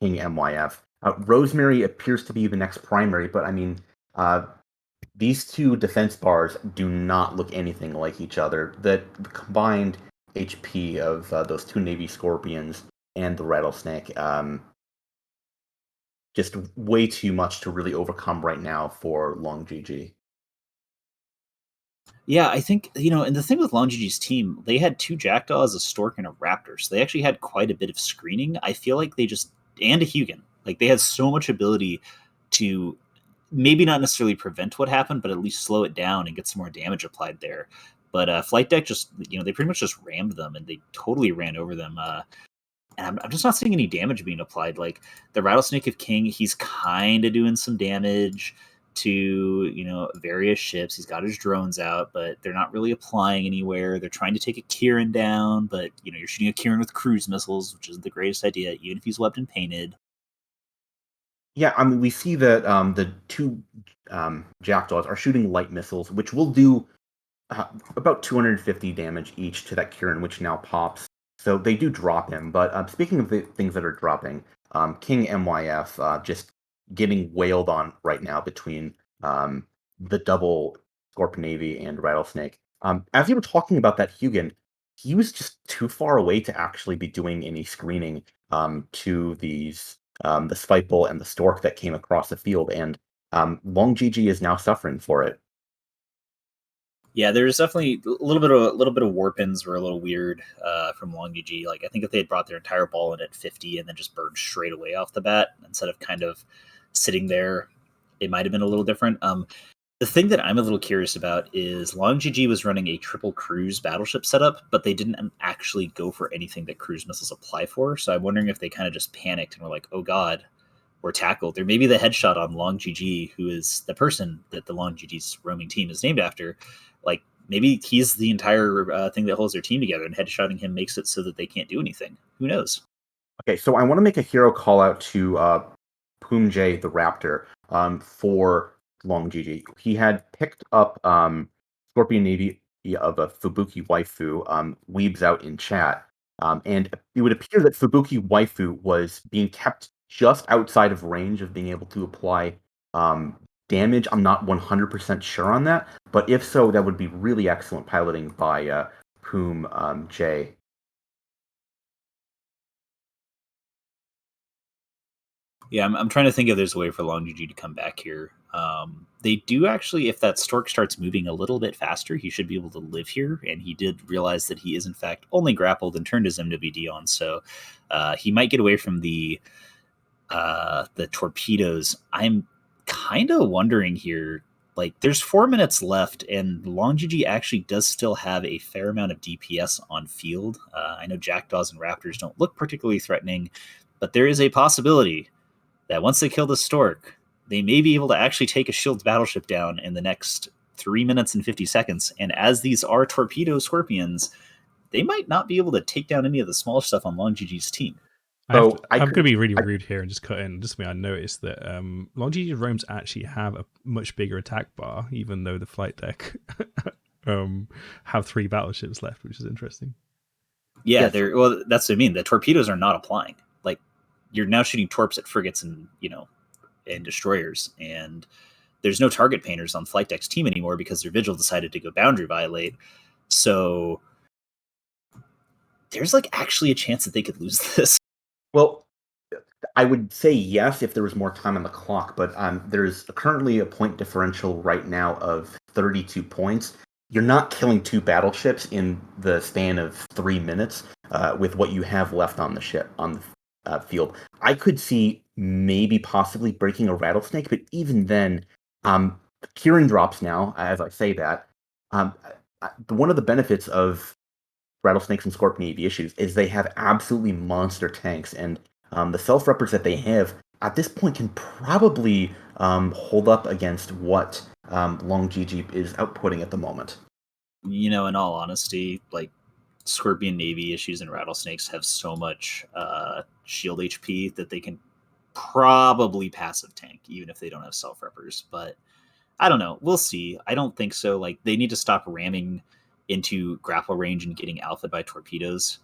King MYF. Rosemary appears to be the next primary, but I mean, these two defense bars do not look anything like each other. The combined HP of those two Navy Scorpions and the Rattlesnake, just way too much to really overcome right now for Long GG. Yeah, I think, and the thing with Long GG's team, they had 2 Jackdaws, a Stork, and a Raptor. So they actually had quite a bit of screening. I feel like and a Hugin. Like, they had so much ability to maybe not necessarily prevent what happened, but at least slow it down and get some more damage applied there. But Flight Deck just, they pretty much just rammed them, and they totally ran over them. And I'm just not seeing any damage being applied. Like, the Rattlesnake of King, he's kind of doing some damage to, various ships. He's got his drones out, but they're not really applying anywhere. They're trying to take a Kieran down, but, you're shooting a Kieran with cruise missiles, which isn't the greatest idea, even if he's webbed and painted. Yeah, I mean, we see that the two Jackdaws are shooting light missiles, which will do about 250 damage each to that Kieran, which now pops. So they do drop him. But speaking of the things that are dropping, King MYF just getting wailed on right now between the double Scorpion Navy and Rattlesnake. As you were talking about that Hugin, he was just too far away to actually be doing any screening to these the Spiteful and the Stork that came across the field, and Long GG is now suffering for it. Yeah, there's definitely a little bit of warpins were a little weird from Long GG. Like, I think if they had brought their entire ball in at 50 and then just burned straight away off the bat instead of kind of sitting there, it might have been a little different. The thing that I'm a little curious about is Long GG was running a triple cruise battleship setup, but they didn't actually go for anything that cruise missiles apply for. So I'm wondering if they kind of just panicked and were like, "Oh God, we're tackled." Or maybe the headshot on Long GG, who is the person that the Long GG's roaming team is named after, like, maybe he's the entire thing that holds their team together, and headshotting him makes it so that they can't do anything. Who knows? Okay, so I want to make a hero call out to Poomjay the Raptor for Long GG. He had picked up Scorpion Navy of a Fubuki Waifu, Weebs out in chat, and it would appear that Fubuki Waifu was being kept just outside of range of being able to apply damage. I'm not 100% sure on that, but if so, that would be really excellent piloting by Poom J. Yeah, I'm trying to think if there's a way for Long GG to come back here. They do actually, if that Stork starts moving a little bit faster, he should be able to live here. And he did realize that he is, in fact, only grappled and turned his MWD on. So he might get away from the torpedoes. I'm kind of wondering here, like, there's 4 minutes left, and Long GG actually does still have a fair amount of DPS on field. I know Jackdaws and Raptors don't look particularly threatening, but there is a possibility that once they kill the Stork, they may be able to actually take a Shield's battleship down in the next 3 minutes and 50 seconds. And as these are torpedo Scorpions, they might not be able to take down any of the small stuff on Long GG's team. I'm going to be really rude here and just cut in. Just me, I noticed that Long GG Roams actually have a much bigger attack bar, even though the flight deck have 3 battleships left, which is interesting. Yeah, yes. Well, that's what I mean. The torpedoes are not applying. Like, you're now shooting torps at frigates and and destroyers, and there's no target painters on flight deck's team anymore because their Vigil decided to go boundary violate. So there's actually a chance that they could lose this. Well, I would say yes if there was more time on the clock, but there's currently a point differential right now of 32 points. you're not killing 2 battleships in the span of 3 minutes with what you have left on the field. I could see maybe possibly breaking a rattlesnake, but even then, Kieran drops now. As I say that, one of the benefits of rattlesnakes and scorpion EV issues is they have absolutely monster tanks, and the self reppers that they have at this point can probably hold up against what Long GG is outputting at the moment. In all honesty, like Scorpion Navy issues and rattlesnakes have so much shield HP that they can probably passive tank, even if they don't have self reppers. But I don't know. We'll see. I don't think so. Like, they need to stop ramming into grapple range and getting alpha by torpedoes.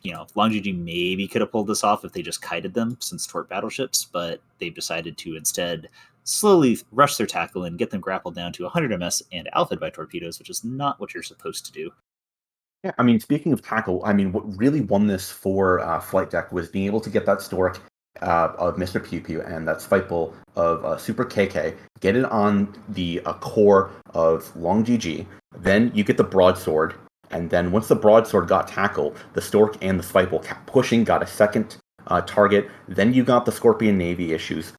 Long GG maybe could have pulled this off if they just kited them since torp battleships, but they've decided to instead slowly rush their tackle and get them grappled down to 100 ms and alpha by torpedoes, which is not what you're supposed to do. Yeah, I mean, speaking of tackle, I mean, what really won this for Flight Deck was being able to get that Stork of Mr. Pew Pew and that Spiteful of Super KK, get it on the core of Long GG, then you get the Broadsword, and then once the Broadsword got tackle, the Stork and the Spiteful kept pushing, got a second target, then you got the Scorpion Navy issues,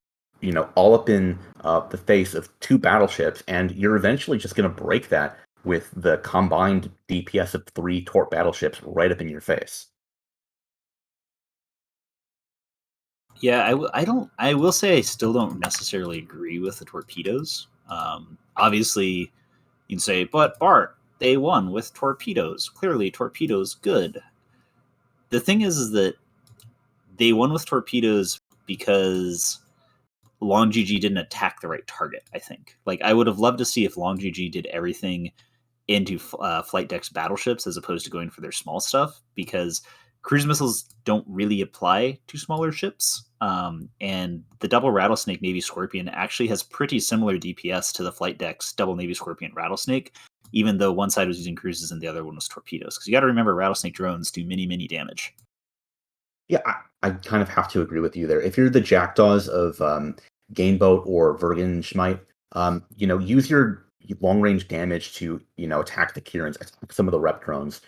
all up in the face of 2 battleships, and you're eventually just going to break that with the combined DPS of 3 torp battleships right up in your face. Yeah, I will say I still don't necessarily agree with the torpedoes. Obviously, you can say, but Bart, they won with torpedoes. Clearly, torpedoes good. The thing is that they won with torpedoes because Long GG didn't attack the right target, I think. Like, I would have loved to see if Long GG did everything into Flight Deck's battleships as opposed to going for their small stuff, because cruise missiles don't really apply to smaller ships. And the double Rattlesnake Navy Scorpion actually has pretty similar DPS to the Flight Deck's double Navy Scorpion Rattlesnake, even though one side was using cruises and the other one was torpedoes. Because you got to remember, Rattlesnake drones do many damage. Yeah, I kind of have to agree with you there. If you're the Jackdaws of Gameboat or Vergen Schmidt, use your long range damage to attack the Kierans, attack some of the rep drones,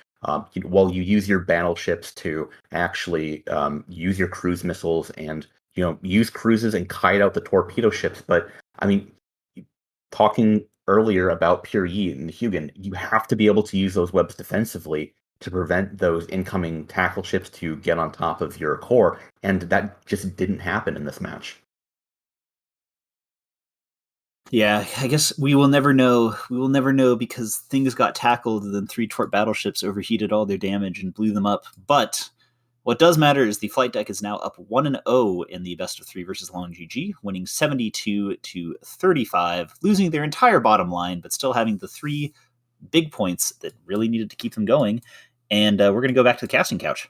while you use your battleships to actually use your cruise missiles and use cruises and kite out the torpedo ships. But I mean, talking earlier about Pure Yi and Hugin, you have to be able to use those webs defensively to prevent those incoming tackle ships to get on top of your core, and that just didn't happen in this match. Yeah, I guess we will never know. We will never know because things got tackled and then 3 torp battleships overheated all their damage and blew them up. But what does matter is the Flight Deck is now up 1-0 in the best of 3 versus Long GG, winning 72-35, losing their entire bottom line, but still having the 3 big points that really needed to keep them going. And we're going to go back to the casting couch.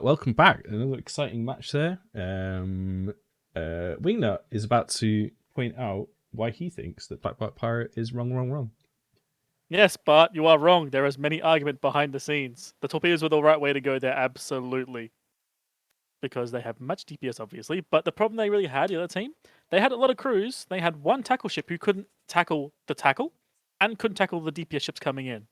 Welcome back. Another exciting match there. Wingnut is about to point out why he thinks that Black White Pirate is wrong. Yes, Bart, you are wrong. There is many argument behind the scenes. The torpedoes were the right way to go there, absolutely. Because they have much DPS, obviously. But the problem they really had, the other team, they had a lot of crews. They had one tackle ship who couldn't tackle the tackle and couldn't tackle the DPS ships coming in.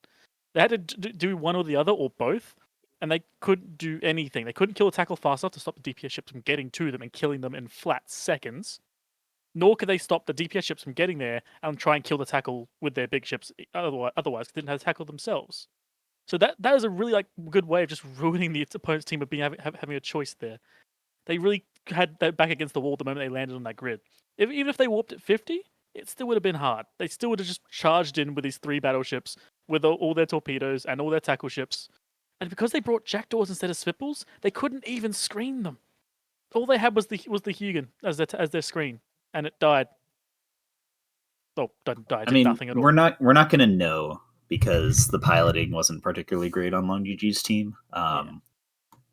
They had to do one or the other or both. and they couldn't do anything. They couldn't kill a tackle fast enough to stop the DPS ships from getting to them and killing them in flat seconds. Nor could they stop the DPS ships from getting there and try and kill the tackle with their big ships. Otherwise, they didn't have to tackle themselves. So that is a really good way of just ruining the opponent's team of having a choice there. They really had that back against the wall the moment they landed on that grid. Even if they warped at 50, it still would have been hard. They still would have just charged in with these 3 battleships with all their torpedoes and all their tackle ships. And because they brought jackdaws instead of Swipples, they couldn't even screen them. All they had was the Hugin as their screen, and it died. Oh, didn't die. It did nothing at all. we're not going to know because the piloting wasn't particularly great on Long GG's team.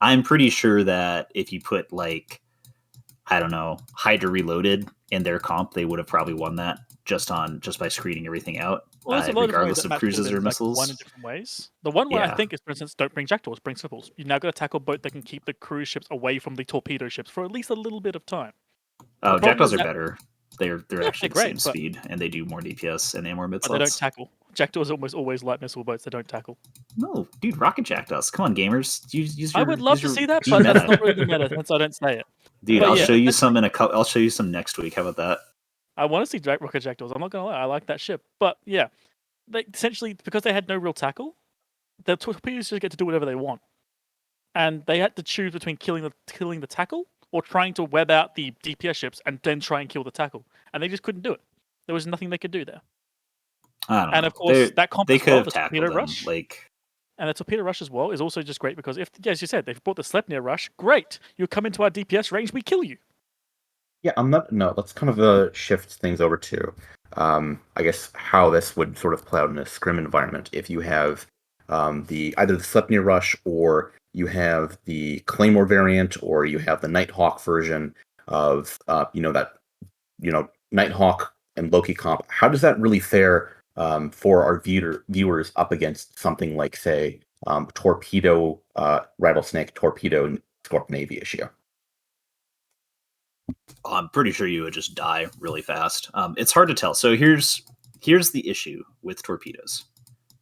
I'm pretty sure that if you put Hydra Reloaded in their comp, they would have probably won that just by screening everything out, regardless of cruises or missiles. One in different ways. The one way I think is, for instance, don't bring jackdaws, bring Swipples. You've now got a tackle boat that can keep the cruise ships away from the torpedo ships for at least a little bit of time. Oh, jackdaws are better. They're actually the same speed, and they do more DPS and they have more mid slots. But they don't tackle. Jackdaws are almost always light missile boats. They don't tackle. No, dude, rocket jackdaws. Come on, gamers. I would love to see that, but that's not really the meta. That's why I don't say it. Dude, I'll show you some I'll show you some next week. How about that? I want to see rocket jackdaws. I'm not gonna lie. I like that ship, but yeah, they essentially, because they had no real tackle, the torpedoes just get to do whatever they want, and they had to choose between killing the tackle or trying to web out the DPS ships and then try and kill the tackle, and they just couldn't do it. There was nothing they could do there. I don't know. Of course, that comp they as could well, have the tackled torpedo them. rush, and the torpedo rush as well is also just great because if, as you said, they've brought the Sleipnir rush, great. You come into our DPS range, we kill you. Yeah, let's kind of shift things over to, I guess, how this would sort of play out in a scrim environment. If you have either the Sleipnir rush, or you have the Claymore variant, or you have the Nighthawk version of Nighthawk and Loki comp, how does that really fare for our viewers up against something like, say, Torpedo, Rattlesnake, Torpedo, and Scorpion Navy issue? I'm pretty sure you would just die really fast. It's hard to tell. So here's the issue with torpedoes.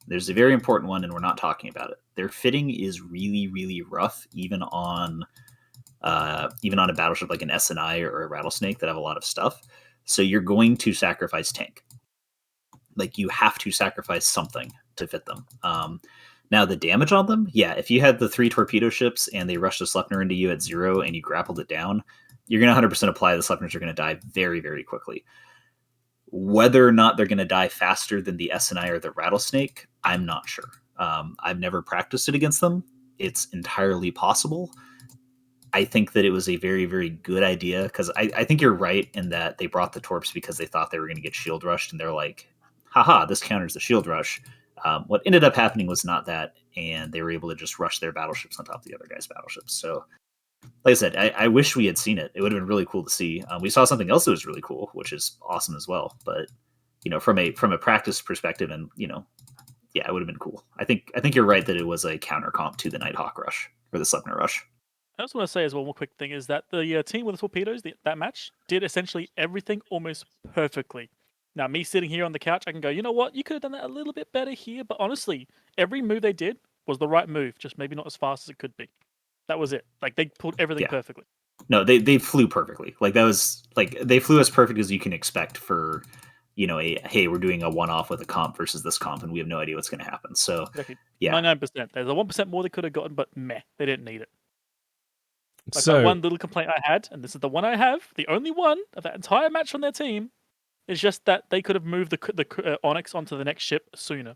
There's a very important one, and we're not talking about it. Their fitting is really, really rough, even on a battleship like an SNI or a Rattlesnake that have a lot of stuff. So you're going to sacrifice tank. Like, you have to sacrifice something to fit them. Now, the damage on them, if you had the 3 torpedo ships and they rushed a Sleipnir into you at 0 and you grappled it down, you're going to 100% apply. The Sleipnirs are going to die very, very quickly. Whether or not they're going to die faster than the SNI or the Rattlesnake, I'm not sure. I've never practiced it against them. It's entirely possible. I think that it was a very, very good idea, because I think you're right in that they brought the torps because they thought they were going to get shield rushed, and they're like, haha, this counters the shield rush. What ended up happening was not that, and they were able to just rush their battleships on top of the other guys' battleships. So, like I said, I wish we had seen it. It would have been really cool to see. We saw something else that was really cool, which is awesome as well. But from a practice perspective, and it would have been cool. I think you're right that it was a counter comp to the Nighthawk rush or the Sleipnir rush. I just want to say as well, one quick thing is that the team with the torpedoes, that match, did essentially everything almost perfectly. Now, me sitting here on the couch, I can go, you know what? You could have done that a little bit better here. But honestly, every move they did was the right move, just maybe not as fast as it could be. That was it. Like, they pulled everything perfectly. No, they flew perfectly. Like, that was they flew as perfect as you can expect for, hey, we're doing a one-off with a comp versus this comp, and we have no idea what's going to happen. So, exactly. Yeah, 99%. There's a 1% more they could have gotten, but meh, they didn't need it. Like, So, one little complaint I had, and this is the one I have, the only one of that entire match on their team, is just that they could have moved the Onyx onto the next ship sooner.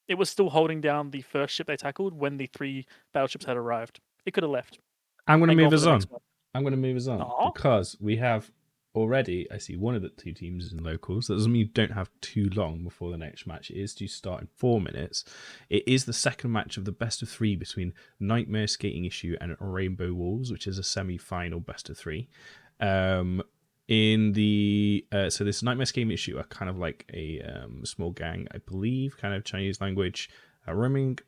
It was still holding down the first ship they tackled when the 3 battleships had arrived. It could have left. I'm going to and gone move for us the on. next one. I'm going to move us on Aw. because we have already, I see one of the 2 teams in locals. That doesn't mean you don't have too long before the next match. It is to start in 4 minutes. It is the second match of the best of 3 between Nightmare Skating Issue and Rainbow Wolves, which is a semi-final best of 3. In the so this Nightmare Skating Issue are kind of like a small gang, I believe, kind of Chinese language roaming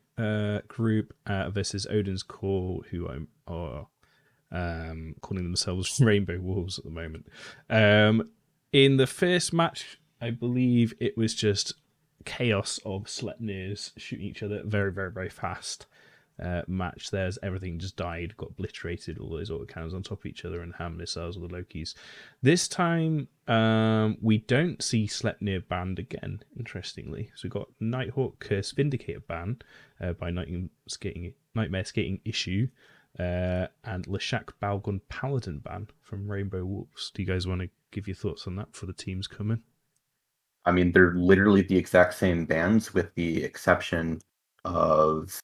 group versus Odin's Call, who are calling themselves Rainbow Wolves at the moment. In the first match, I believe it was just chaos of Sleipnirs shooting each other very, very, very fast. match there, as everything just died, got obliterated, all those autocannons on top of each other and hand missiles with the Lokis. This time, we don't see Sleipnir banned again, interestingly. So we've got Nighthawk Curse Vindicator ban by Nightmare Skating Issue, and Leshak Balgon Paladin ban from Rainbow Wolves. Do you guys want to give your thoughts on that for the teams coming? I mean, they're literally the exact same bans, with the exception of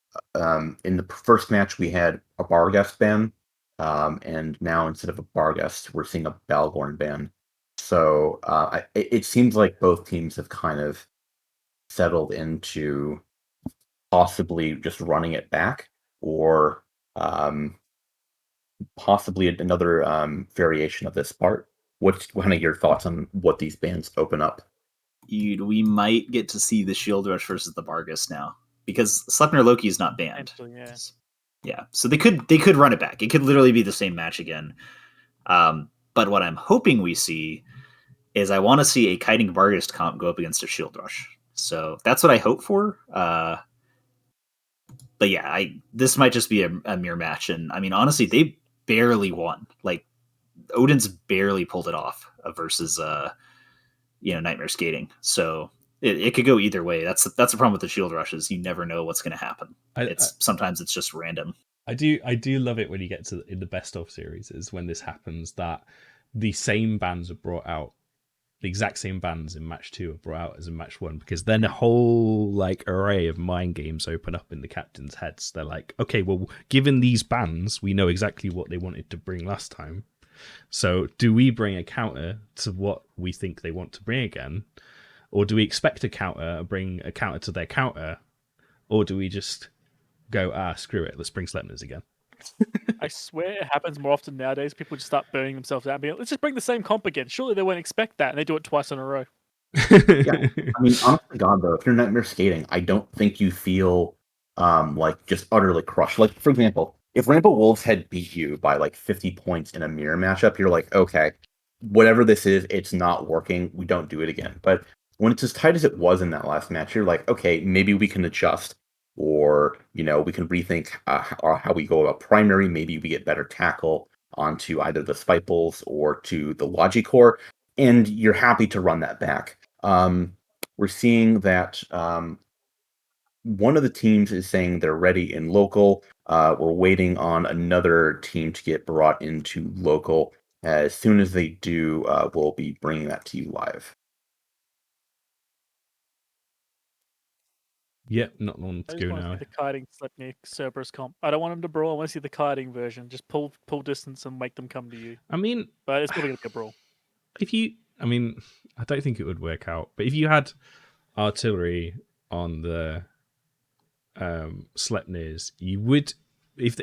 in the first match we had a Barghest ban, and now instead of a Barghest, we're seeing a Balgorn ban. So it seems like both teams have kind of settled into possibly just running it back, or possibly another variation of this part. What's kind of your thoughts on what these bans open up? We might get to see the Shield Rush versus the Barghest now, because Sleipnir Loki is not banned. Yeah. Yeah, so they could run it back. It could literally be the same match again. But what I'm hoping we see is I want to see a Kiting Barghest comp go up against a Shield Rush. So that's what I hope for. But yeah, this might just be a mere match. And I mean, honestly, they barely won. Like, Odin's barely pulled it off versus Nightmare Skating. So it could go either way. That's the problem with the Shield Rushes. You never know what's going to happen. Sometimes it's just random. I do love it when you get to in the best of series, is when this happens, that the same bands are brought out, the exact same bands in match 2 are brought out as in match 1, because then a whole like array of mind games open up in the captain's heads. They're like, okay, well, given these bands, we know exactly what they wanted to bring last time. So do we bring a counter to what we think they want to bring again? Or do we expect a counter, bring a counter to their counter? Or do we just go, screw it, let's bring Sleipnirs again? I swear it happens more often nowadays. People just start burning themselves out and being like, let's just bring the same comp again. Surely they won't expect that. And they do it twice in a row. Yeah. I mean, honestly, God, though, if you're Nightmare Skating, I don't think you feel like just utterly crushed. Like, for example, if Rainbow Wolves had beat you by like 50 points in a mirror matchup, you're like, okay, whatever this is, it's not working. We don't do it again. But when it's as tight as it was in that last match, you're like, okay, maybe we can adjust, or we can rethink how we go about primary. Maybe we get better tackle onto either the Spitebulls or to the Logicore, and you're happy to run that back. We're seeing that one of the teams is saying they're ready in local. We're waiting on another team to get brought into local. As soon as they do, we'll be bringing that to you live. Yep, not long to I go just want to now. see the kiting Sleipnir Cerberus comp. I don't want them to brawl. I want to see the kiting version. Just pull distance and make them come to you. I mean, But it's probably going to be a brawl. I don't think it would work out. But if you had artillery on the Sleipnirs, you would. If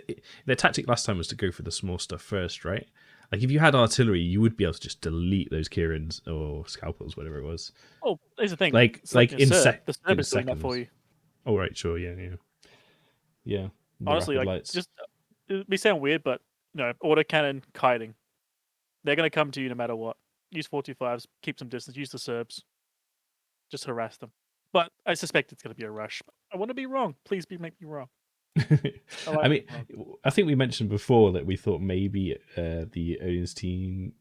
their tactic last time was to go for the small stuff first, right? Like, if you had artillery, you would be able to just delete those Kirans or Scalpels, whatever it was. Oh, here's the thing. Like in the Cerb is doing seconds. that for you. Oh, right, sure, yeah. The Honestly, rapid like, lights. just it may sound weird, but autocannon kiting, they're going to come to you no matter what. Use 425s, keep some distance. Use the Serbs, just harass them. But I suspect it's going to be a rush. I want to be wrong. Please make me wrong. I think we mentioned before that we thought maybe the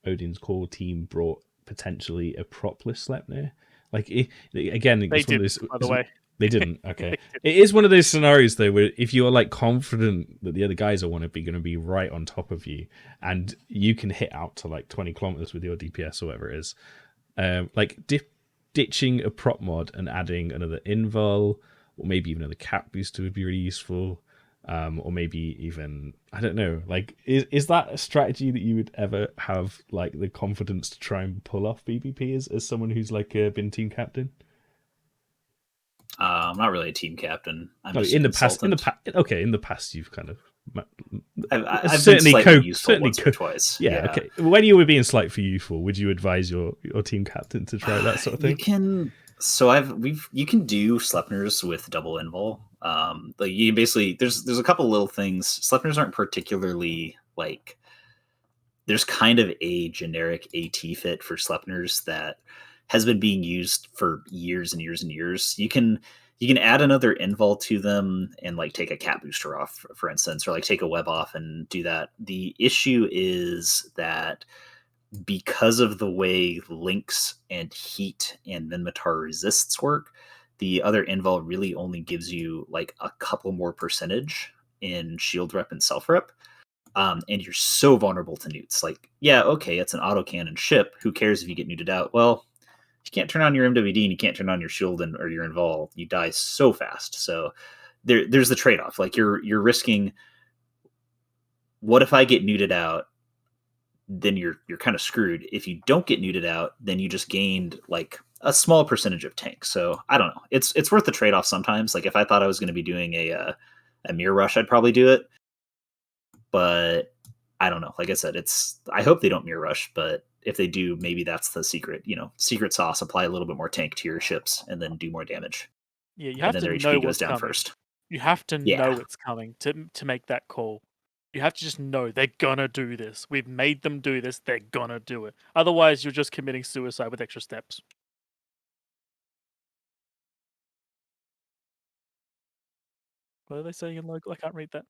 Odin's core team brought potentially a propless Sleipnir. Like, again, They did, by the way. They didn't. Okay, it is one of those scenarios though where if you're like confident that the other guys are going to be right on top of you, and you can hit out to like 20 kilometers with your DPS or whatever it is, like ditching a prop mod and adding another invul, or maybe even another cap booster would be really useful. Or maybe even, I don't know, like, is that a strategy that you would ever have like the confidence to try and pull off BBP as someone who's like been team captain? I'm not really a team captain. In the past you've kind of I've certainly been slightly useful once or twice. Yeah, okay. When you were being slightly for youthful, would you advise your team captain to try that sort of thing? You can. So you can do Sleipnirs with double invul. Like, you basically there's a couple little things. Sleipnirs aren't particularly like. There's kind of a generic AT fit for Sleipnirs that has been being used for years and years and years. You can you can add another invul to them and like take a cat booster off, for instance, or like take a web off and do that. The issue is that because of the way links and heat and Minmatar resists work, the other invul really only gives you like a couple more percentage in shield rep and self rep. And you're so vulnerable to newts. Like, yeah, okay, it's an autocannon ship. Who cares if you get newted out? Well, you can't turn on your MWD and you can't turn on your shield or your invul. You die so fast. So there's the trade-off. Like you're risking, what if I get newted out? Then you're kind of screwed. If you don't get newted out, then you just gained like a small percentage of tank. So I don't know. It's worth the trade-off sometimes. Like if I thought I was going to be doing a mirror rush, I'd probably do it. But I don't know. Like I said, I hope they don't mirror rush, but if they do, maybe that's the secret, secret sauce. Apply a little bit more tank to your ships and then do more damage. Yeah, you have and then to their know HP goes what's down coming. first. You have to Yeah. know it's coming to make that call. You have to just know they're gonna do this. We've made them do this. They're gonna do it. Otherwise, you're just committing suicide with extra steps. What are they saying in local? I can't read that.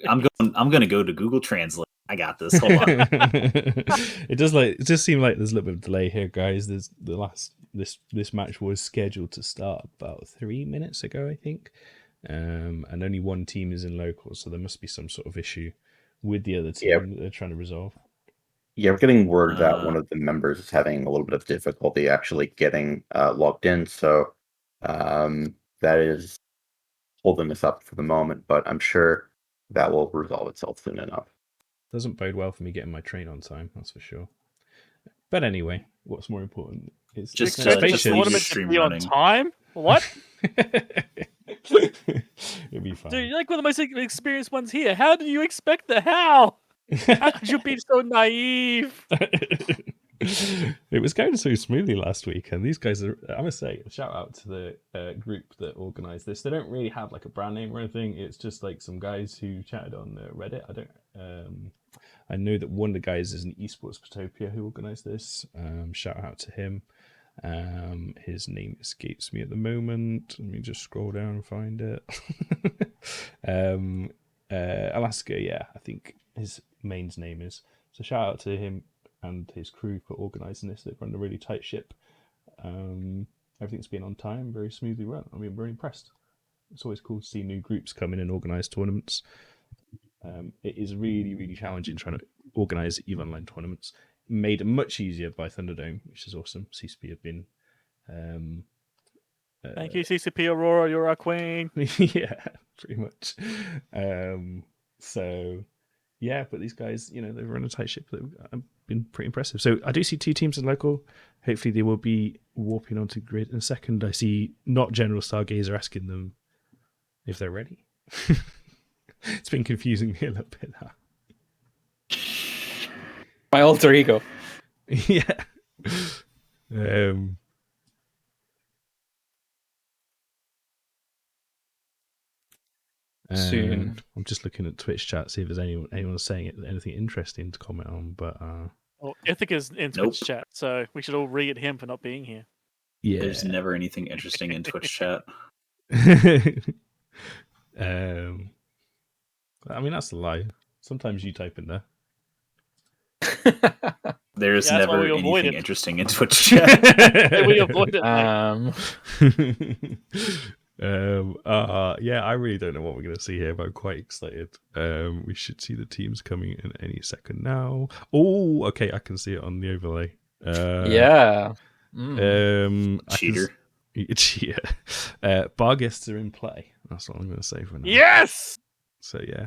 I'm gonna go to Google Translate. I got this. Hold on. It does seem like there's a little bit of delay here, guys. There's this match was scheduled to start about 3 minutes ago, I think, and only one team is in local, so there must be some sort of issue with the other team that they're trying to resolve. Yeah, we're getting word that one of the members is having a little bit of difficulty actually getting logged in, so that is holding us up for the moment, but I'm sure that will resolve itself soon enough. Doesn't bode well for me getting my train on time, that's for sure. But anyway, what's more important is just leave your tournament stream to be running. on time. What? It'll be fine. Dude, you're like one of the most experienced ones here. How do you expect that? How could you be so naive? It was going so smoothly last week, and these guys are, I must say, shout out to the group that organized this. They don't really have like a brand name or anything. It's just like some guys who chatted on Reddit. I know that one of the guys is an esports Potopia who organized this. Shout out to him. His name escapes me at the moment. Let me just scroll down and find it. Alaska, yeah, I think his main's name is. So shout out to him and his crew for organising this. They've run a really tight ship. Everything's been on time, very smoothly run. I mean, I'm very impressed. It's always cool to see new groups come in and organise tournaments. It is really, really challenging trying to organise EVE Online tournaments. Made much easier by Thunderdome, which is awesome. CCP have been... Thank you, CCP Aurora. You're our queen. Yeah, pretty much. So... yeah, but these guys, they've run a tight ship that have been pretty impressive. So I do see two teams in local. Hopefully they will be warping onto grid in a second. I see not General Stargazer asking them if they're ready. It's been confusing me a little bit now. My alter ego. Yeah. Soon. I'm just looking at Twitch chat, see if there's anyone saying anything interesting to comment on. But well, Ithaca's in Twitch chat, so we should all re at him for not being here. Yeah, there's never anything interesting in Twitch chat. I mean, that's a lie. Sometimes you type in there. There's Yeah, never anything interesting in Twitch chat. We avoid it. Yeah, I really don't know what we're going to see here, but I'm quite excited. We should see the teams coming in any second now. Oh, okay, I can see it on the overlay. Yeah. Cheater. Cheater. Bar guests are in play. That's what I'm going to say for now. Yes! So, yeah.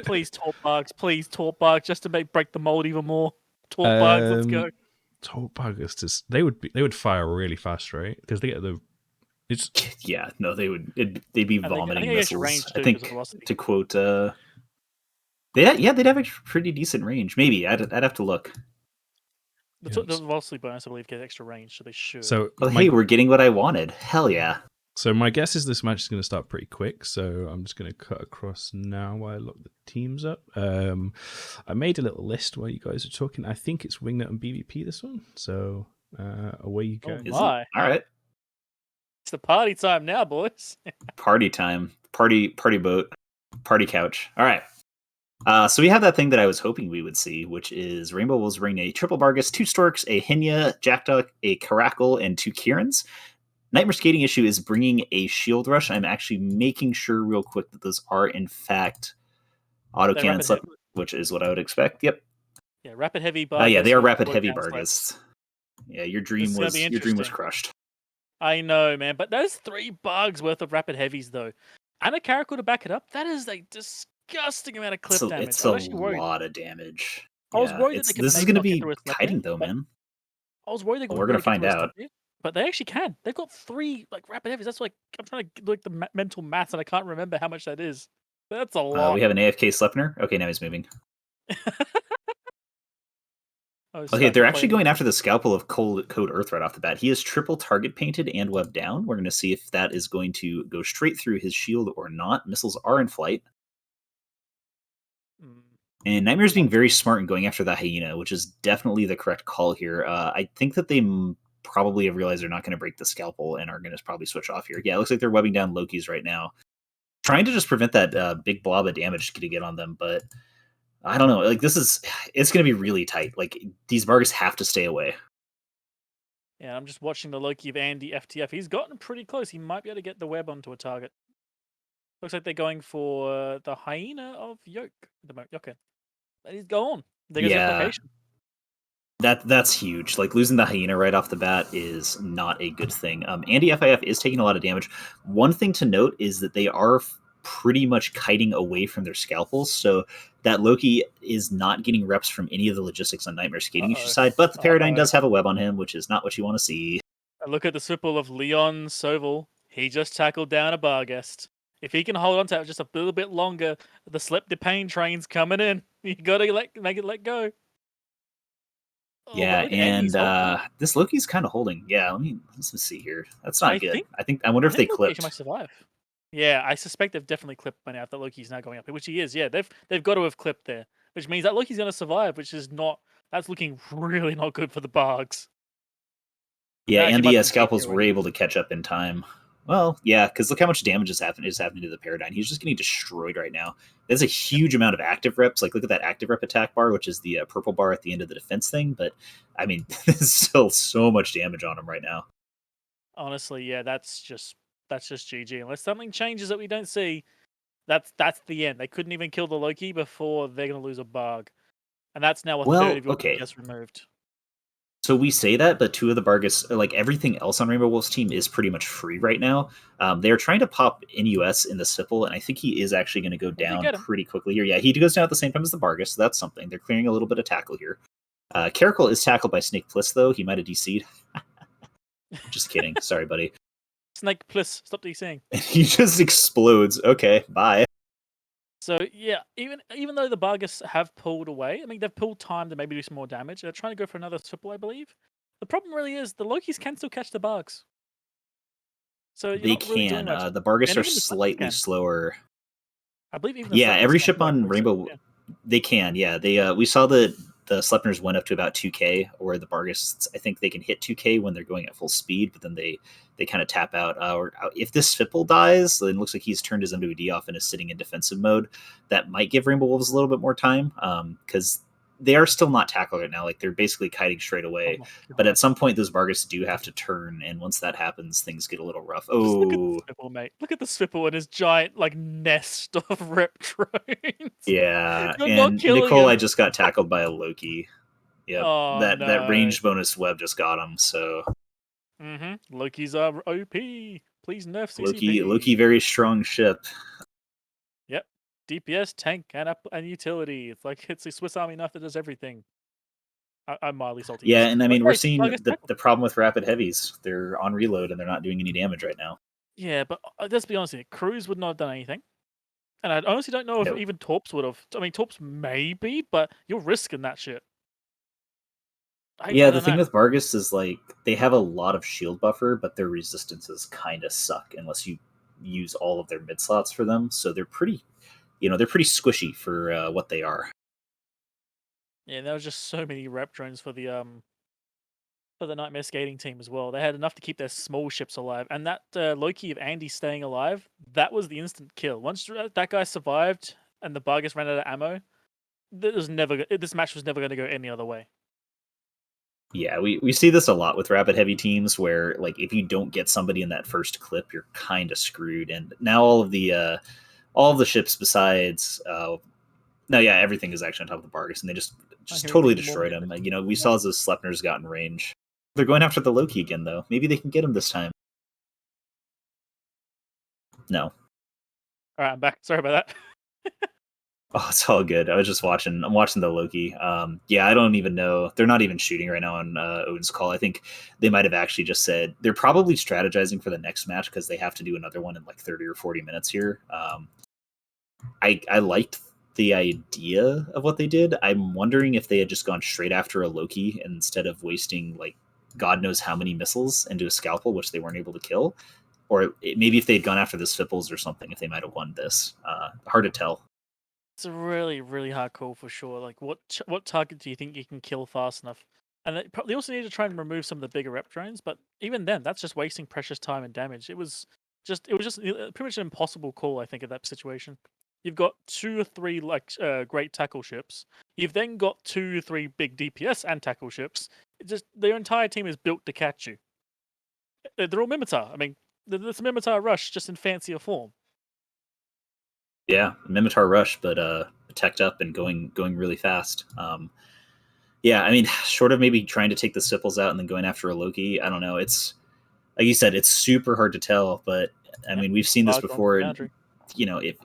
Please talk bugs, just to break the mold even more. Talk bugs, let's go. Talk bugs, they would fire really fast, right? Because they get the... Yeah, no, they'd be vomiting missiles. I think to quote, they'd have a pretty decent range. Maybe I'd have to look. The velocity bonus, I believe, gets extra range, so they should. So, hey, we're getting what I wanted. Hell yeah! So my guess is this match is going to start pretty quick. So I'm just going to cut across now while I look the teams up. I made a little list while you guys are talking. I think it's Wingnut and BVP this one. So away you go. Oh my! All right. It's the party time now, boys. Party time. Party boat. Party couch. All right. So we have that thing that I was hoping we would see, which is Rainbow Wolves bring a triple Bargus, 2 Storks, a Hinya, Jackduck, a Caracal, and 2 Kierans. Nightmare Skating Issue is bringing a Shield Rush. I'm actually making sure real quick that those are, in fact, autocannon slip, which is what I would expect. Yep. Yeah, rapid heavy Bargus. Yeah, they are rapid heavy Bargus. Yeah, your dream was crushed. I know, man, but those 3 bugs worth of rapid heavies, though, and a Caracal to back it up, that is a disgusting amount of clip damage. It's a lot of damage. I was worried that they could this is going to be kiting, though, man. I was worried we're going to find out. But they actually can. They've got 3 like rapid heavies. That's like I'm trying to like the mental math, and I can't remember how much that is. That's a lot. We have an AFK Sleipnir. Okay, now he's moving. Okay, they're actually going after the Scalpel of Code Earth right off the bat. He is triple target painted and webbed down. We're going to see if that is going to go straight through his shield or not. Missiles are in flight. And Nightmare's being very smart in going after that Hyena, which is definitely the correct call here. I think that they probably have realized they're not going to break the Scalpel and are going to probably switch off here. Yeah, it looks like they're webbing down Loki's right now. Trying to just prevent that big blob of damage to get on them, but I don't know. Like, it's going to be really tight. Like, these Bargus have to stay away. Yeah, I'm just watching the Loki of Andy FTF. He's gotten pretty close. He might be able to get the web onto a target. Looks like they're going for the Hyena of Yoke. Okay. He's gone. There goes application. That's huge. Like, losing the Hyena right off the bat is not a good thing. Andy FIF is taking a lot of damage. One thing to note is that they are pretty much kiting away from their Scalpels, so that Loki is not getting reps from any of the logistics on Nightmare Skating Issue side, but the Paradigm does have a web on him, which is not what you want to see. And look at the Swipple of Leon Soval. He just tackled down a Barghest. If he can hold on to it just a little bit longer, the Slip de Pain train's coming in. You gotta make it let go. Yeah, and this Loki's kind of holding. Yeah, let's see here. That's not good. I wonder if they clipped. Might survive. Yeah, I suspect they've definitely clipped by now if that Loki's now going up, which he is. Yeah, they've got to have clipped there, which means that Loki's going to survive, which is not. That's looking really not good for the Bargs. Yeah, and the Scalpels were able to catch up in time. Well, yeah, because look how much damage is happening to the Paradigm. He's just getting destroyed right now. There's a huge amount of active reps. Like, look at that active rep attack bar, which is the purple bar at the end of the defense thing. But, I mean, there's still so much damage on him right now. Honestly, yeah, that's just GG. Unless something changes that we don't see, that's the end. They couldn't even kill the Loki before they're going to lose a Barg. And that's now a third of your DPS removed. So we say that, but 2 of the Bargus, like everything else on Rainbow Wolf's team, is pretty much free right now. They're trying to pop NUS in the Sipple, and I think he is actually going to go down pretty quickly here. Yeah, he goes down at the same time as the Bargus, so that's something. They're clearing a little bit of tackle here. Caracal is tackled by Snake Pliss, though. He might have DC'd. Just kidding. Sorry, buddy. Snake Pliss, stop DCing. He just explodes. Okay, bye. So, yeah, even though the Bargus have pulled away, I mean, they've pulled time to maybe do some more damage. They're trying to go for another triple, I believe. The problem really is the Lokis can still catch the Bargs. So they can. The Bargus are slightly slower. I believe even every ship on Rainbow, they can. Yeah, we saw the Sleipnirs went up to about 2k, or the Bargus, I think they can hit 2k when they're going at full speed, but then they kind of tap out. Or if this Fipple dies, then it looks like he's turned his MWD off and is sitting in defensive mode. That might give Rainbow Wolves a little bit more time, because they are still not tackled right now. Like, they're basically kiting straight away. But at some point, those Bargus do have to turn, and once that happens, things get a little rough. Oh, look at the Swipple, mate! Look at the Swipple and his giant nest of rep drones. Yeah, and Nicole, I just got tackled by a Loki. Yeah, that range bonus web just got him. So, Lokis are OP. Please nerf CCP. Loki, very strong ship. Yep. DPS, tank, and utility. It's like it's a Swiss Army knife that does everything. I'm mildly salty. Yeah, and I mean, we're seeing the problem with rapid heavies. They're on reload and they're not doing any damage right now. Yeah, but let's be honest here. Cruz would not have done anything. And I honestly don't know if even Torps would have. I mean, Torps maybe, but you're risking that shit. The thing with Bargus is, like, they have a lot of shield buffer, but their resistances kind of suck unless you use all of their mid slots for them. So they're pretty squishy for what they are. Yeah, there was just so many rep drones for the for the Nightmare Skating team as well. They had enough to keep their small ships alive, and that Loki of Andy staying alive, that was the instant kill. Once that guy survived and the Bargus ran out of ammo, this match was never going to go any other way. Yeah, we see this a lot with rapid heavy teams where like if you don't get somebody in that first clip, you're kind of screwed. And now all of the ships besides no, yeah, everything is actually on top of the Bargus, and they just totally destroyed him. You know, we saw as those Slepners got in range. They're going after the Loki again, though. Maybe they can get him this time. No. All right, I'm back. Sorry about that. Oh, it's all good. I was just watching. I'm watching the Loki. Yeah, I don't even know. They're not even shooting right now on Odin's Call. I think they might have actually just said they're probably strategizing for the next match because they have to do another one in like 30 or 40 minutes here. I liked the idea of what they did. I'm wondering if they had just gone straight after a Loki instead of wasting like God knows how many missiles into a Scalpel, which they weren't able to kill. Or maybe if they'd gone after the Svipples or something, if they might have won this. Hard to tell. It's a really, really hard call for sure. Like, what target do you think you can kill fast enough? And they also need to try and remove some of the bigger rep drones, but even then, that's just wasting precious time and damage. It was just pretty much an impossible call, I think, in that situation. You've got 2 or 3 like great tackle ships. You've then got 2 or 3 big DPS and tackle ships. Their entire team is built to catch you. They're all Mimitar. I mean, it's a Mimitar rush just in fancier form. Yeah, Mimitar Rush, but teched up and going really fast. Yeah, I mean, short of maybe trying to take the Sipples out and then going after a Loki, I don't know. It's like you said, it's super hard to tell, but I mean, we've seen this before. And, you know, if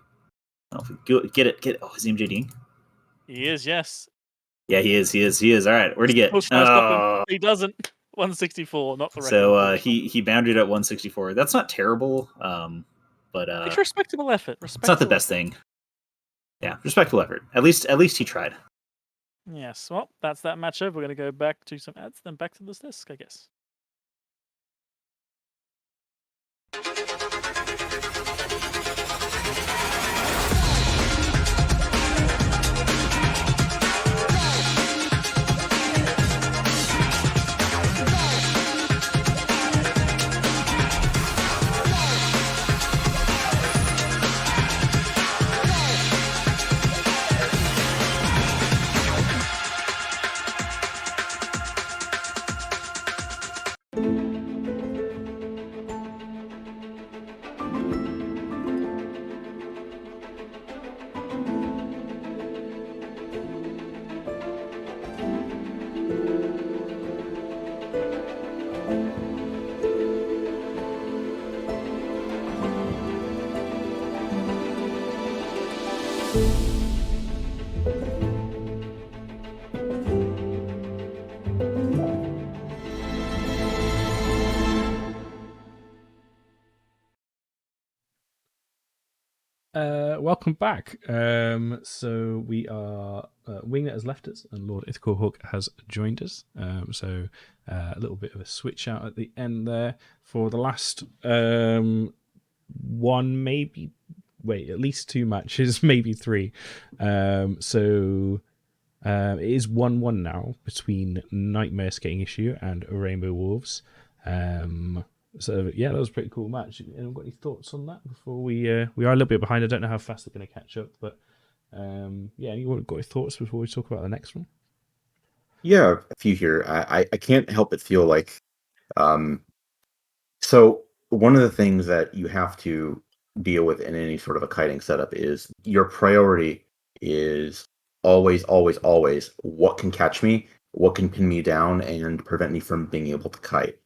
get it. Oh, is he MJD? He is, yes. Yeah, he is. All right, where'd he get? Oh, he doesn't. 164, not the record. So he boundaried at 164. That's not terrible. But it's respectable effort. It's not the best thing. Yeah, respectable effort. At least he tried. Yes. Well, that's that match over. We're going to go back to some ads, then back to this disc, I guess. Welcome back. So we are Winglet has left us, and Lord Ithacal Hawk has joined us. So a little bit of a switch out at the end there for the last one, maybe at least 2 matches, maybe 3. So it is 1-1 now between Nightmare Skating Issue and Rainbow Wolves. So yeah, that was a pretty cool match. Anyone got any thoughts on that before we are a little bit behind? I don't know how fast they're going to catch up, but yeah, anyone got any thoughts before we talk about the next one? Yeah, a few here. I can't help but feel like so one of the things that you have to deal with in any sort of a kiting setup is your priority is always, always, always what can catch me, what can pin me down and prevent me from being able to kite.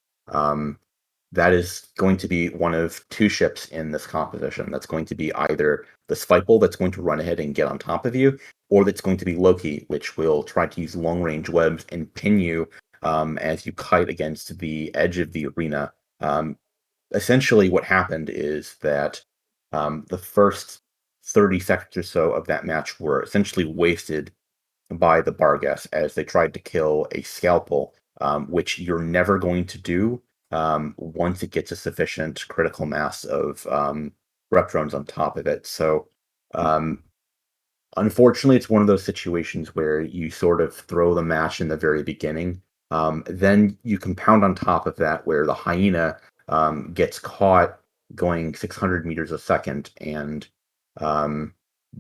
That is going to be one of 2 ships in this composition. That's going to be either the Spipel that's going to run ahead and get on top of you, or that's going to be Loki, which will try to use long-range webs and pin you as you kite against the edge of the arena. Essentially, what happened is that the first 30 seconds or so of that match were essentially wasted by the Bargas as they tried to kill a Scalpel, which you're never going to do once it gets a sufficient critical mass of rep drones on top of it. So unfortunately, it's one of those situations where you sort of throw the match in the very beginning Then you compound on top of that where the hyena gets caught going 600 meters a second and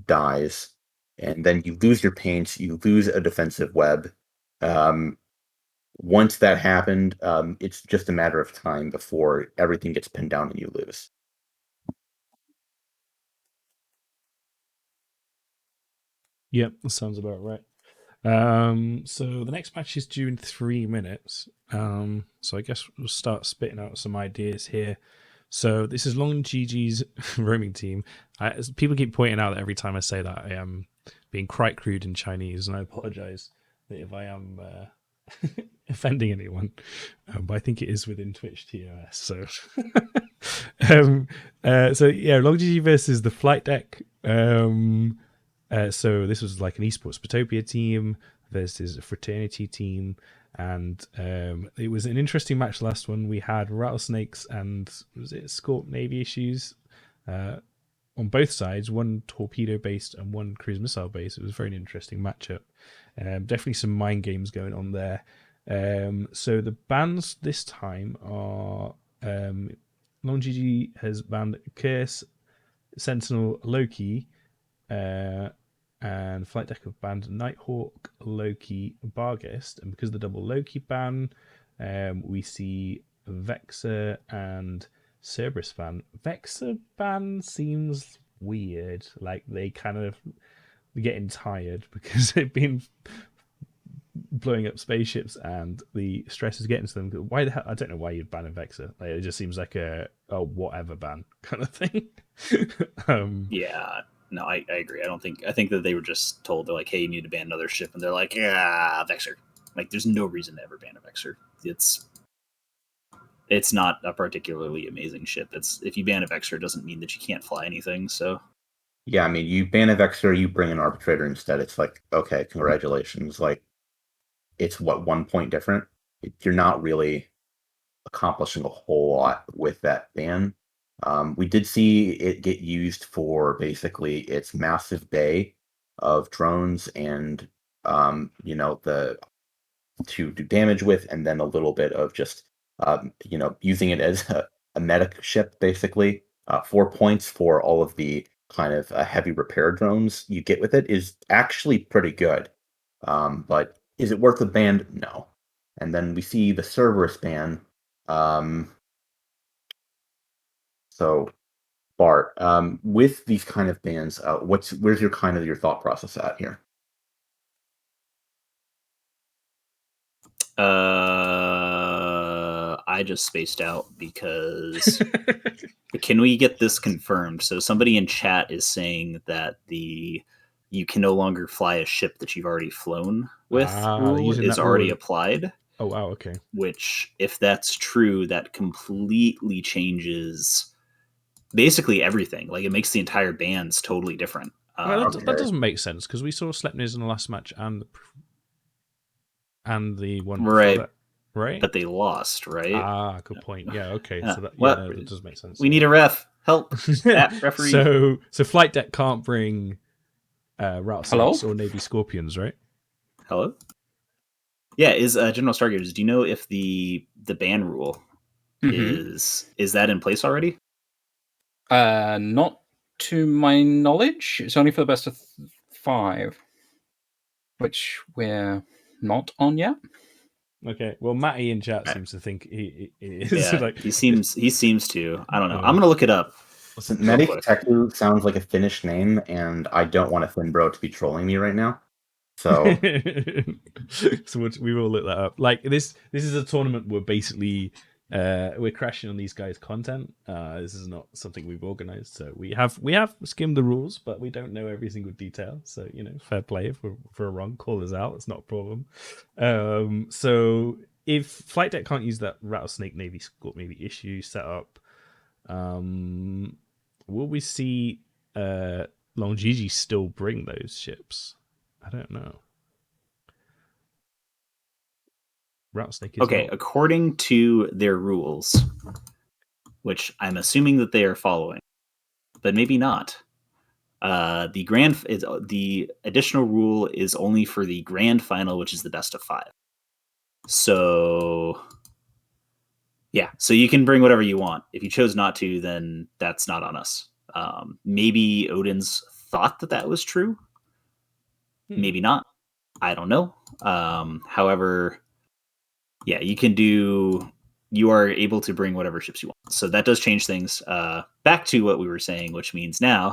dies. And then you lose your paints, you lose a defensive web. Um, Once that happened, it's just a matter of time before everything gets pinned down and you lose. Yep, that sounds about right. So the next match is due in 3 minutes. So I guess we'll start spitting out some ideas here. So this is Long GG's roaming team. As people keep pointing out that every time I say that, I am being quite crude in Chinese, and I apologize if I am offending anyone. But I think it is within Twitch TOS. So, so yeah, Long GG versus the Flight Deck. So this was like an esports Potopia team versus a fraternity team, and it was an interesting match. Last one we had rattlesnakes and was it Scorp Navy issues on both sides, one torpedo based and one cruise missile based. It was a very interesting matchup. Definitely some mind games going on there. So the bans this time are Long GG has banned Curse, Sentinel, Loki, and Flight Deck have banned Nighthawk, Loki, Barghest, and because of the double Loki ban, we see Vexer and Cerberus ban. Vexer ban seems weird, like they kind of getting tired because they've been blowing up spaceships and the stress is getting to them. Why the hell? I don't know why you'd ban a Vexer. Like, it just seems like a whatever ban kind of thing. Yeah. No, I agree. I think that they were just told, they're like, hey, you need to ban another ship, and they're like, yeah, Vexer. Like, there's no reason to ever ban a Vexer. It's not a particularly amazing ship. If you ban a Vexer, it doesn't mean that you can't fly anything. So Yeah, I mean, you ban a Vexer, you bring an Arbitrator instead. It's like, okay, congratulations. Like, it's what, 1 point different? You're not really accomplishing a whole lot with that ban. We did see it get used for basically its massive bay of drones and the to do damage with, and then a little bit of just using it as a medic ship basically. 4 points for all of the kind of heavy repair drones you get with it is actually pretty good. But is it worth the ban? No. And then we see the Cerberus ban. So Bart, with these kind of bans, where's your thought process at here? I just spaced out because can we get this confirmed? So somebody in chat is saying that you can no longer fly a ship that you've already flown with rule is already applied. Oh wow, okay. Which, if that's true, that completely changes basically everything. Like, it makes the entire bands totally different. That doesn't make sense because we saw Sleipnir's in the last match and the one right. That, right? But they lost, right? Good point. Yeah, okay. Yeah. So that does make sense. We need a ref. Help. Referee. So Flight Deck can't bring rattlesnakes or Navy Scorpions, right? Hello? Yeah, is General Stargazers, do you know if the ban rule is that in place already? Not to my knowledge. It's only for the best of 5, which we're not on yet. Okay. Well, Matty in chat seems to think he is. Yeah, like, he seems to. I don't know. I'm gonna look it up. Listen, Medic Teku sounds like a Finnish name, and I don't want a Finn bro to be trolling me right now. So, we will look that up. Like this is a tournament where basically we're crashing on these guys' content. This is not something we've organized, so we have skimmed the rules, but we don't know every single detail. So fair play. If we're wrong, call us out. It's not a problem. So if Flight Deck can't use that Rattlesnake Navy Scorp maybe issue set up, will we see Long GG still bring those ships? I don't know. Rattlesnake is okay, not. According to their rules, which I'm assuming that they are following, but maybe not. The additional rule is only for the grand final, which is the best of 5. So yeah, so you can bring whatever you want. If you chose not to, then that's not on us. Maybe Odin's thought that was true. Maybe not. I don't know. However, yeah, you are able to bring whatever ships you want. So that does change things. Back to what we were saying, which means now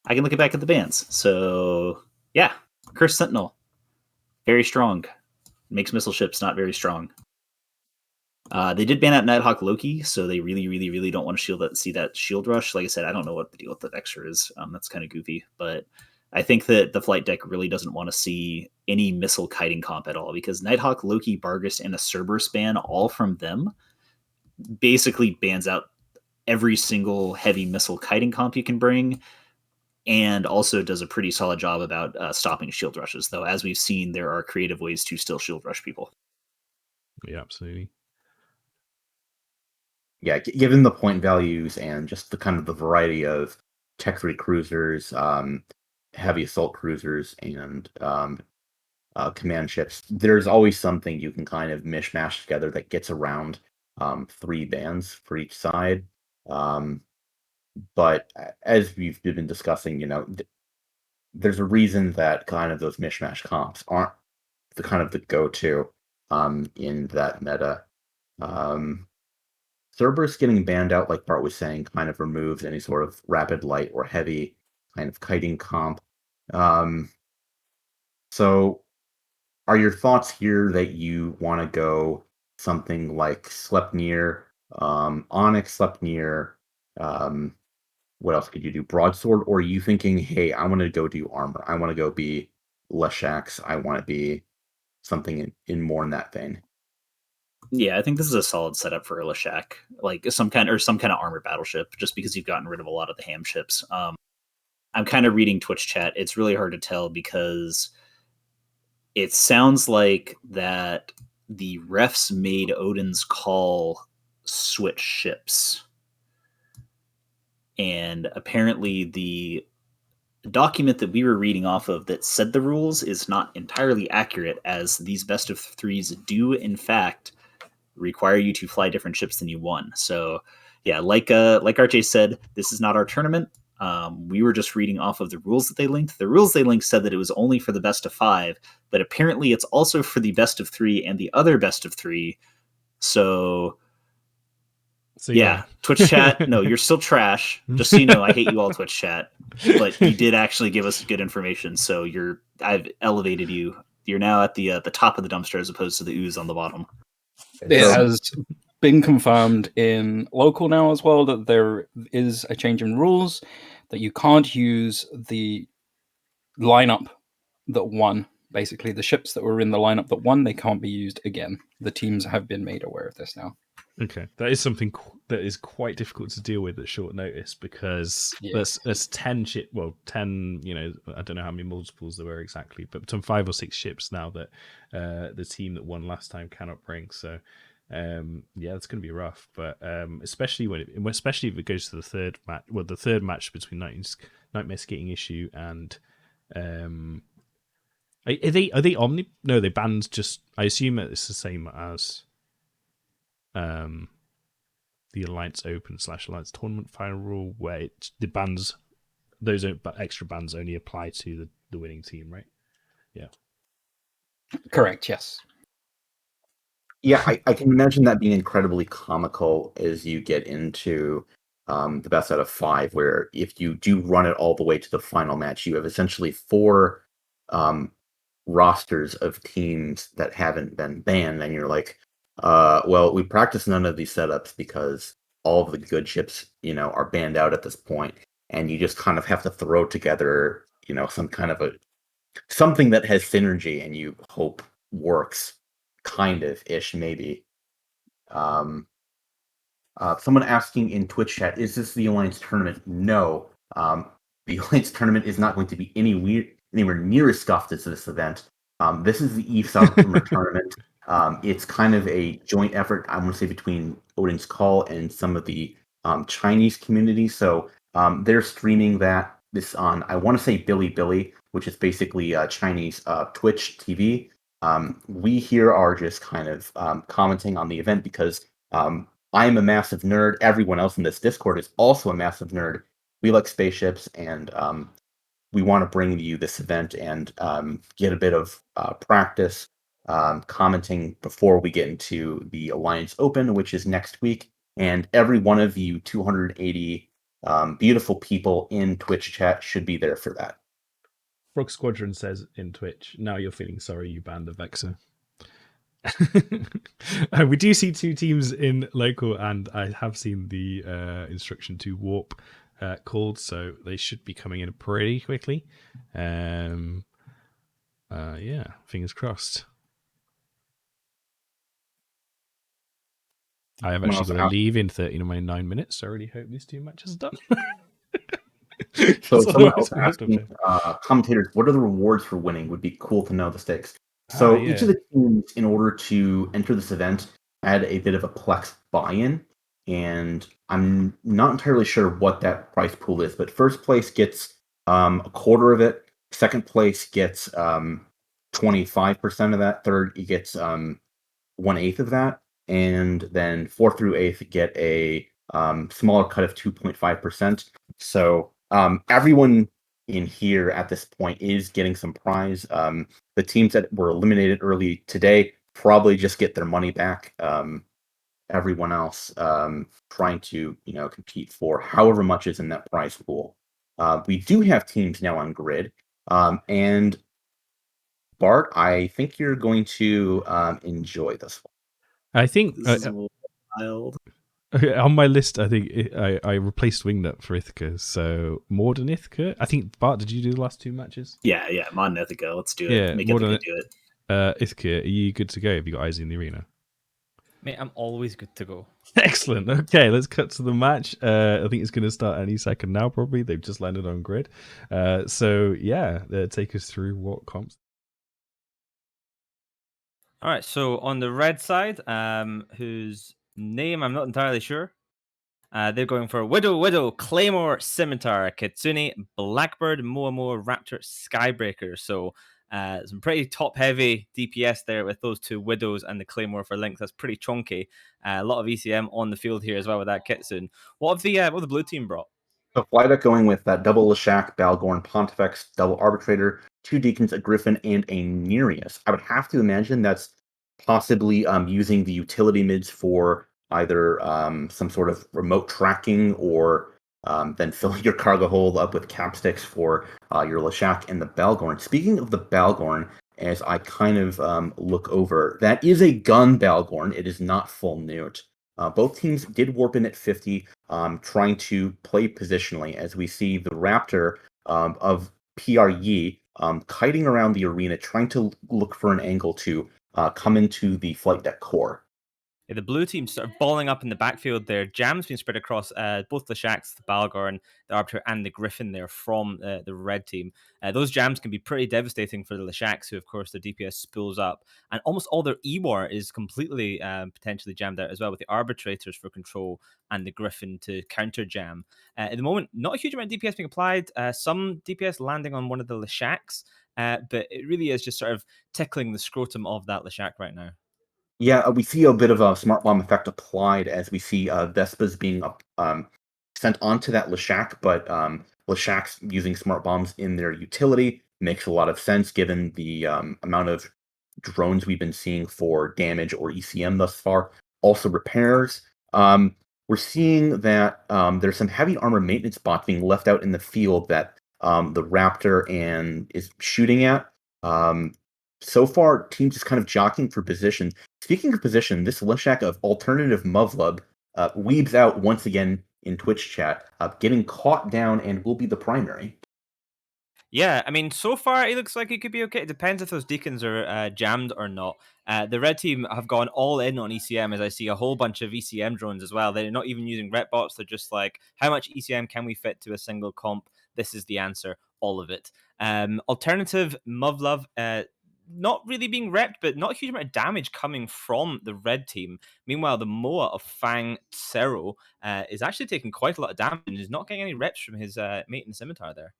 I can look back at the bans. So yeah, Cursed Sentinel, very strong. Makes missile ships not very strong. They did ban out Nighthawk Loki, so they really, really, really don't want to see that shield rush. Like I said, I don't know what the deal with that extra is. That's kind of goofy, but I think that the flight deck really doesn't want to see any missile kiting comp at all, because Nighthawk, Loki, Bargist, and a Cerberus ban, all from them, basically bans out every single heavy missile kiting comp you can bring, and also does a pretty solid job about stopping shield rushes. Though, as we've seen, there are creative ways to still shield rush people. Yeah, absolutely. Yeah, given the point values and just the kind of the variety of Tech 3 cruisers, heavy assault cruisers, and command ships, there's always something you can kind of mishmash together that gets around 3 bans for each side. But as we've been discussing, there's a reason that kind of those mishmash comps aren't the kind of the go-to in that meta. Cerberus getting banned out, like Bart was saying, kind of removes any sort of rapid light or heavy kind of kiting comp. So are your thoughts here that you want to go something like Sleipnir, Onyx, Sleipnir, what else could you do? Broadsword, or are you thinking, hey, I want to go do armor. I want to go be Leshax. I want to be something in more in that vein. Yeah, I think this is a solid setup for a Leshak, like some kind of armored battleship, just because you've gotten rid of a lot of the ham ships. I'm kind of reading Twitch chat. It's really hard to tell because it sounds like that the refs made Odin's call switch ships. And apparently the document that we were reading off of that said the rules is not entirely accurate, as these best of threes do in fact require you to fly different ships than you won. So yeah, like RJ said, this is not our tournament. We were just reading off of the rules that they linked. The rules they linked said that it was only for the best of 5, but apparently it's also for the best of 3 and the other best of 3. So yeah, Twitch chat, no, you're still trash. Just so you know, I hate you all, Twitch chat. But you did actually give us good information, so I've elevated you. You're now at the top of the dumpster as opposed to the ooze on the bottom. It has been confirmed in local now as well that there is a change in rules, that you can't use the lineup that won. Basically, the ships that were in the lineup that won, they can't be used again. The teams have been made aware of this now. Okay, that is something that is quite difficult to deal with at short notice, because there's 10 ship. Well, 10. I don't know how many multiples there were exactly, but some 5 or 6 ships now that the team that won last time cannot bring. So yeah, it's going to be rough. But especially if it goes to the third match. Well, the third match between Nightmare Skating Issue and are they Omni? No, they banned just. I assume that it's the same as the Alliance Open / Alliance Tournament final rule, where those extra bans only apply to the winning team, right? Yeah. Correct, yes. Yeah, I can imagine that being incredibly comical as you get into the best out of 5, where if you do run it all the way to the final match, you have essentially 4 rosters of teams that haven't been banned, and you're like, well, we practiced none of these setups because all of the good ships, are banned out at this point, and you just kind of have to throw together, some kind of something that has synergy, and you hope works, kind of ish, maybe. Someone asking in Twitch chat, is this the Alliance tournament? No. The Alliance tournament is not going to be anywhere near as scuffed as this event. This is the Eve Summer tournament. It's kind of a joint effort, I want to say, between Odin's Call and some of the Chinese community. So they're streaming this on, I want to say, Bilibili, which is basically Chinese Twitch TV. We here are just kind of commenting on the event because I'm a massive nerd. Everyone else in this Discord is also a massive nerd. We like spaceships, and we want to bring you this event and get a bit of practice commenting before we get into the Alliance Open, which is next week. And every one of you 280 beautiful people in Twitch chat should be there for that. Frog Squadron says in Twitch, now you're feeling sorry you banned the Vexer. We do see two teams in local, and I have seen the instruction to warp called, so they should be coming in pretty quickly. Yeah, fingers crossed. I have actually got to leave in 39 minutes, so I really hope these two matches are done. So someone else asking commentators, what are the rewards for winning? Would be cool to know the stakes. So each of the teams, in order to enter this event, had a bit of a Plex buy-in, and I'm not entirely sure what that price pool is, but first place gets a quarter of it, second place gets 25% of that, third gets 1/8 of that, and then fourth through eighth get a smaller cut of 2.5%. So everyone in here at this point is getting some prize. The teams that were eliminated early today probably just get their money back. Everyone else trying to compete for however much is in that prize pool. We do have teams now on grid, and Bart, I think you're going to enjoy this one. I think This is wild. On my list, I think I replaced Wingnut for Ithaca, so more than Ithaca. I think, Bart, did you do the last two matches? Yeah, Mod and Ithaca. Let's do it. Make Ithaca do it. Ithaca, are you good to go? Have you got eyes in the arena? Mate, I'm always good to go. Excellent. Okay, let's cut to the match. I think it's going to start any second now, probably. They've just landed on grid. Take us through what comps. All right, so on the red side, whose name I'm not entirely sure, they're going for Widow, Claymore, Scimitar, Kitsune, Blackbird, Moamo, Raptor, Skybreaker. So some pretty top-heavy DPS there with those two Widows and the Claymore for Link. That's pretty chunky. A lot of ECM on the field here as well with that Kitsune. What have the blue team brought? So Flydeck going with that double Leshak, Balgorn, Pontifex, double Arbitrator, two Deacons, a Griffin, and a Nereus. I would have to imagine that's possibly using the utility mids for either some sort of remote tracking or then filling your cargo hold up with capsticks for your Leshak and the Balgorn. Speaking of the Balgorn, as I kind of look over, that is a gun Balgorn. It is not full newt. Both teams did warp in at 50, trying to play positionally, as we see the Raptor of PRE kiting around the arena, trying to look for an angle to come into the flight deck core. Yeah, the blue team sort of balling up in the backfield there. Jam's been spread across both the Shacks, the Balgorn, the Arbiter, and the Griffin there from the red team. Those jams can be pretty devastating for the Leshaks, who, of course, their DPS spools up. And almost all their E-War is completely potentially jammed out as well, with the Arbitrators for control and the Griffin to counter jam. At the moment, not a huge amount of DPS being applied. Some DPS landing on one of the Leshaks, but it really is just sort of tickling the scrotum of that Leshak right now. Yeah, we see a bit of a smart bomb effect applied as we see Vespas being sent onto that Leshak, but Leshak's using smart bombs in their utility makes a lot of sense given the amount of drones we've been seeing for damage or ECM thus far. Also repairs. We're seeing that there's some heavy armor maintenance bots being left out in the field that the Raptor is shooting at. So far, teams just kind of jockeying for position. Speaking of position, this Leshak of alternative Muvlub weebs out once again in Twitch chat, getting caught down and will be the primary. Yeah, I mean, so far it looks like it could be okay. It depends if those Deacons are jammed or not. The red team have gone all in on ECM, as I see a whole bunch of ECM drones as well. They're not even using rep bots. They're just like, how much ECM can we fit to a single comp? This is the answer, all of it. Alternative Muvlove, not really being repped, but not a huge amount of damage coming from the red team. Meanwhile, the Moa of Fang Tsero is actually taking quite a lot of damage and is not getting any reps from his mate in the Scimitar there.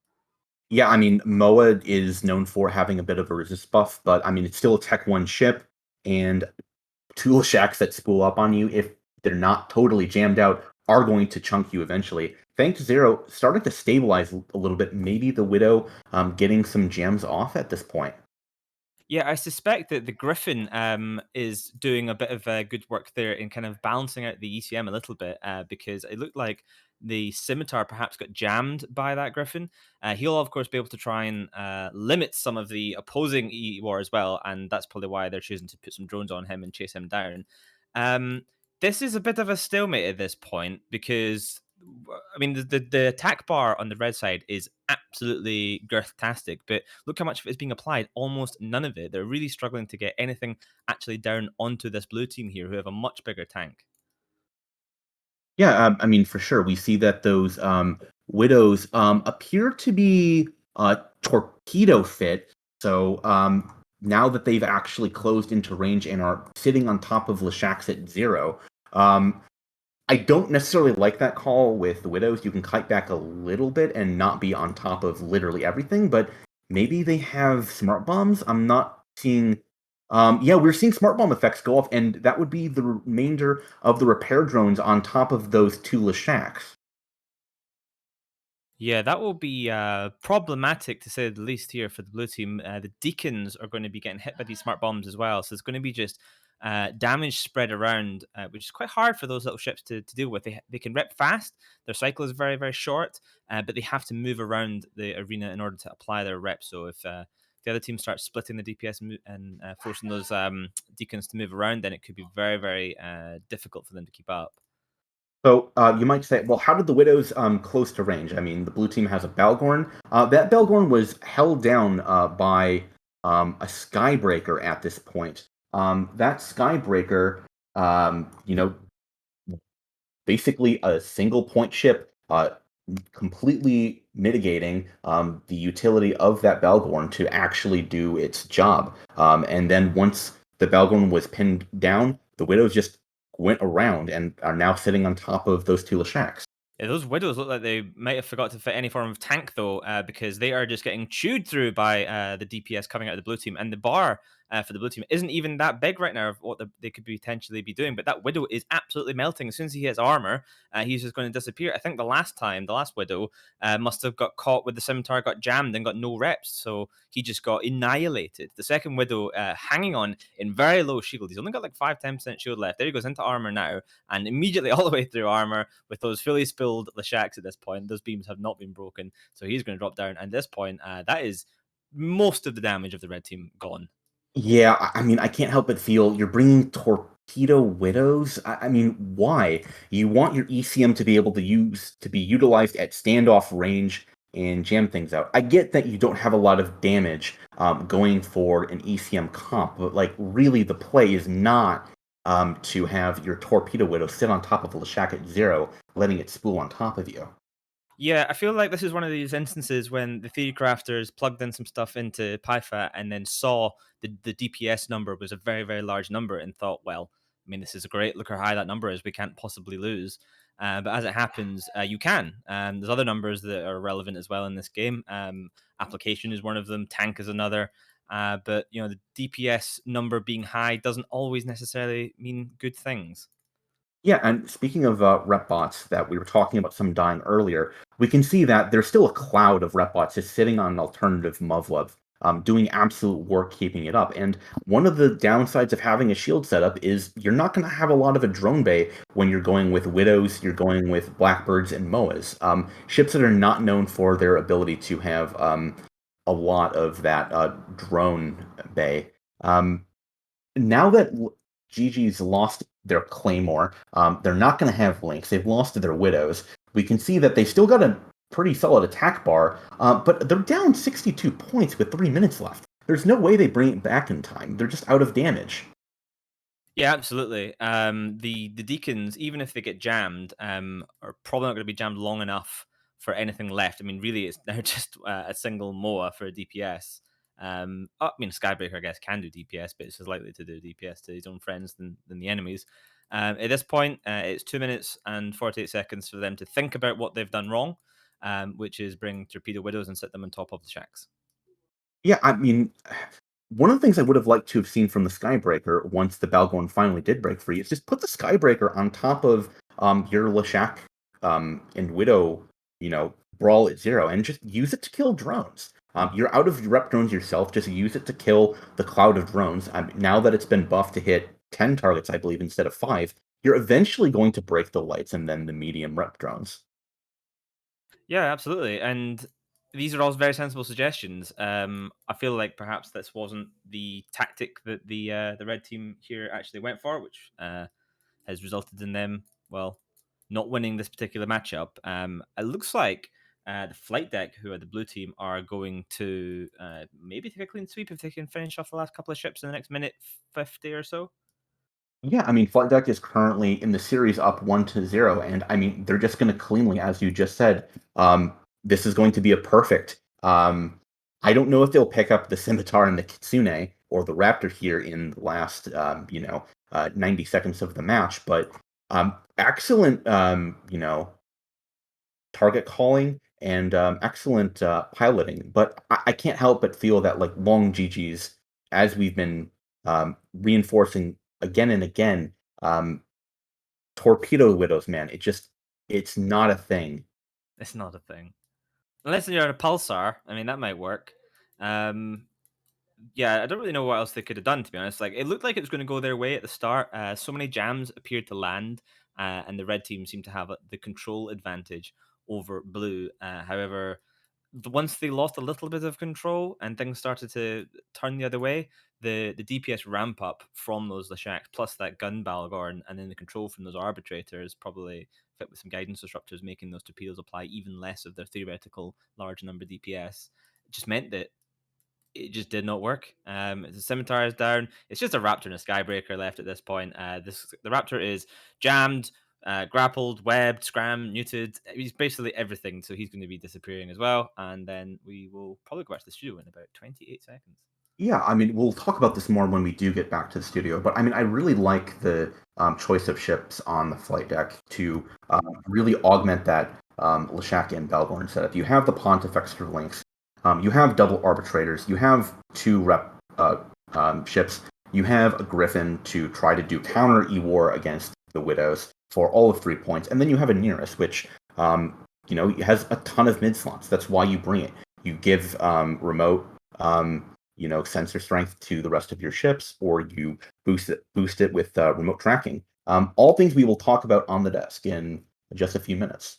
Yeah, I mean, Moa is known for having a bit of a resist buff, but I mean, it's still a Tech 1 ship, and tool shacks that spool up on you, if they're not totally jammed out, are going to chunk you eventually. Thanks Zero starting to stabilize a little bit. Maybe the Widow getting some jams off at this point. Yeah, I suspect that the Griffin is doing a bit of good work there in kind of balancing out the ECM a little bit because it looked like the Scimitar perhaps got jammed by that Griffin. He'll, of course, be able to try and limit some of the opposing E-War as well, and that's probably why they're choosing to put some drones on him and chase him down. Um, this is a bit of a stalemate at this point because I mean, the attack bar on the red side is absolutely girth-tastic, but look how much of it is being applied. Almost none of it. They're really struggling to get anything actually down onto this blue team here, who have a much bigger tank. Yeah, I mean, for sure. We see that those Widows appear to be torpedo fit. So now that they've actually closed into range and are sitting on top of Leshak's at 0, I don't necessarily like that call with the Widows. You can kite back a little bit and not be on top of literally everything, but maybe they have smart bombs. I'm not seeing. Yeah, we're seeing smart bomb effects go off, and that would be the remainder of the repair drones on top of those two Leshaks. Yeah, that will be problematic to say the least here for the blue team. The Deacons are going to be getting hit by these smart bombs as well, so it's going to be just damage spread around, which is quite hard for those little ships to deal with. They can rep fast, their cycle is very, very short, but they have to move around the arena in order to apply their rep. So if the other team starts splitting the DPS and forcing those Deacons to move around, then it could be very, very difficult for them to keep up. So you might say, well, how did the Widows close to range? I mean, the blue team has a Balgorn. That Balgorn was held down by a Skybreaker at this point. That Skybreaker, you know, basically a single point ship, completely mitigating the utility of that Balgorn to actually do its job. And then once the Balgorn was pinned down, the Widows just went around and are now sitting on top of those two Leshaks. Yeah, those Widows look like they might have forgot to fit any form of tank, though, because they are just getting chewed through by the DPS coming out of the blue team. And the bar for the blue team isn't even that big right now of what they could potentially be doing. But that Widow is absolutely melting. As soon as he hits armor, he's just going to disappear. I think the last Widow must have got caught with the Scimitar, got jammed, and got no reps. So he just got annihilated. The second Widow hanging on in very low shield. He's only got like 5-10% shield left. There he goes into armor now, and immediately all the way through armor with those fully spilled Leshaks at this point. Those beams have not been broken, so he's going to drop down. And at this point, that is most of the damage of the red team gone. Yeah, I mean, I can't help but feel you're bringing torpedo widows. I mean, why? You want your ECM to be able to be utilized at standoff range and jam things out. I get that you don't have a lot of damage going for an ECM comp, but like really, the play is not to have your torpedo widow sit on top of a Leshak at 0, letting it spool on top of you. Yeah, I feel like this is one of these instances when the theory crafters plugged in some stuff into PyFat and then saw the DPS number was a very, very large number and thought, well, I mean, this is great. Look how high that number is. We can't possibly lose. But as it happens, you can. There's other numbers that are relevant as well in this game. Application is one of them. Tank is another. But the DPS number being high doesn't always necessarily mean good things. Yeah, and speaking of rep bots that we were talking about some dying earlier, we can see that there's still a cloud of rep bots just sitting on an alternative Muvlev, doing absolute work keeping it up. And one of the downsides of having a shield setup is you're not going to have a lot of a drone bay when you're going with Widows, you're going with Blackbirds and Moas. Ships that are not known for their ability to have a lot of that drone bay. Um, Now that GG's lost their Claymore, they're not going to have Lynx. They've lost to their Widows. We can see that they still got a pretty solid attack bar, but they're down 62 points with 3 minutes left. There's no way they bring it back in time. They're just out of damage. Yeah, absolutely. The Deacons, even if they get jammed, are probably not going to be jammed long enough for anything left. I mean, really, it's they're just a single MOA for a DPS. I mean, Skybreaker, I guess, can do DPS, but it's as likely to do DPS to his own friends than the enemies. At this point, it's 2 minutes and 48 seconds for them to think about what they've done wrong. which is bring torpedo widows and sit them on top of the shacks. Yeah, I mean, one of the things I would have liked to have seen from the Skybreaker once the Balgorn finally did break free is just put the Skybreaker on top of your Leshak and Widow, brawl at 0, and just use it to kill drones. You're out of rep drones yourself, just use it to kill the cloud of drones. Now that it's been buffed to hit 10 targets, I believe, instead of 5, you're eventually going to break the lights and then the medium rep drones. Yeah, absolutely. And these are all very sensible suggestions. I feel like perhaps this wasn't the tactic that the red team here actually went for, which has resulted in them, well, not winning this particular matchup. It looks like the flight deck, who are the blue team, are going to maybe take a clean sweep if they can finish off the last couple of ships in the next minute 50 or so. Yeah, I mean, Flight Deck is currently in the series up 1-0, and I mean, they're just going to cleanly, as you just said, this is going to be a perfect. I don't know if they'll pick up the Scimitar and the Kitsune or the Raptor here in the last, 90 seconds of the match, but excellent, target calling and excellent piloting. But I can't help but feel that like long GGs, as we've been reinforcing again and again, torpedo widows, man. It's not a thing. It's not a thing. Unless you're a pulsar, I mean, that might work. Yeah, I don't really know what else they could have done, to be honest. Like, it looked like it was going to go their way at the start. So many jams appeared to land, and the red team seemed to have the control advantage over blue. However, once they lost a little bit of control and things started to turn the other way, the DPS ramp up from those Leshaks, plus that gun Balgorn, and then the control from those arbitrators, probably fit with some guidance disruptors, making those torpedoes apply even less of their theoretical large number DPS. It just meant that it just did not work. The Scimitar is down. It's just a Raptor and a Skybreaker left at this point. The Raptor is jammed, grappled, webbed, scram, neutered. He's basically everything, so he's going to be disappearing as well. And then we will probably go back to the studio in about 28 seconds. Yeah, I mean, we'll talk about this more when we do get back to the studio, but I mean, I really like the choice of ships on the flight deck to really augment that Leshak and Balgorn setup. You have the Pontifex for links, you have double arbitrators, you have 2 rep ships, you have a Griffin to try to do counter E-War against the Widows for all of 3 points, and then you have a Nearest, which has a ton of mid slots. That's why you bring it. You give remote sensor strength to the rest of your ships, or you boost it with remote tracking. All things we will talk about on the desk in just a few minutes.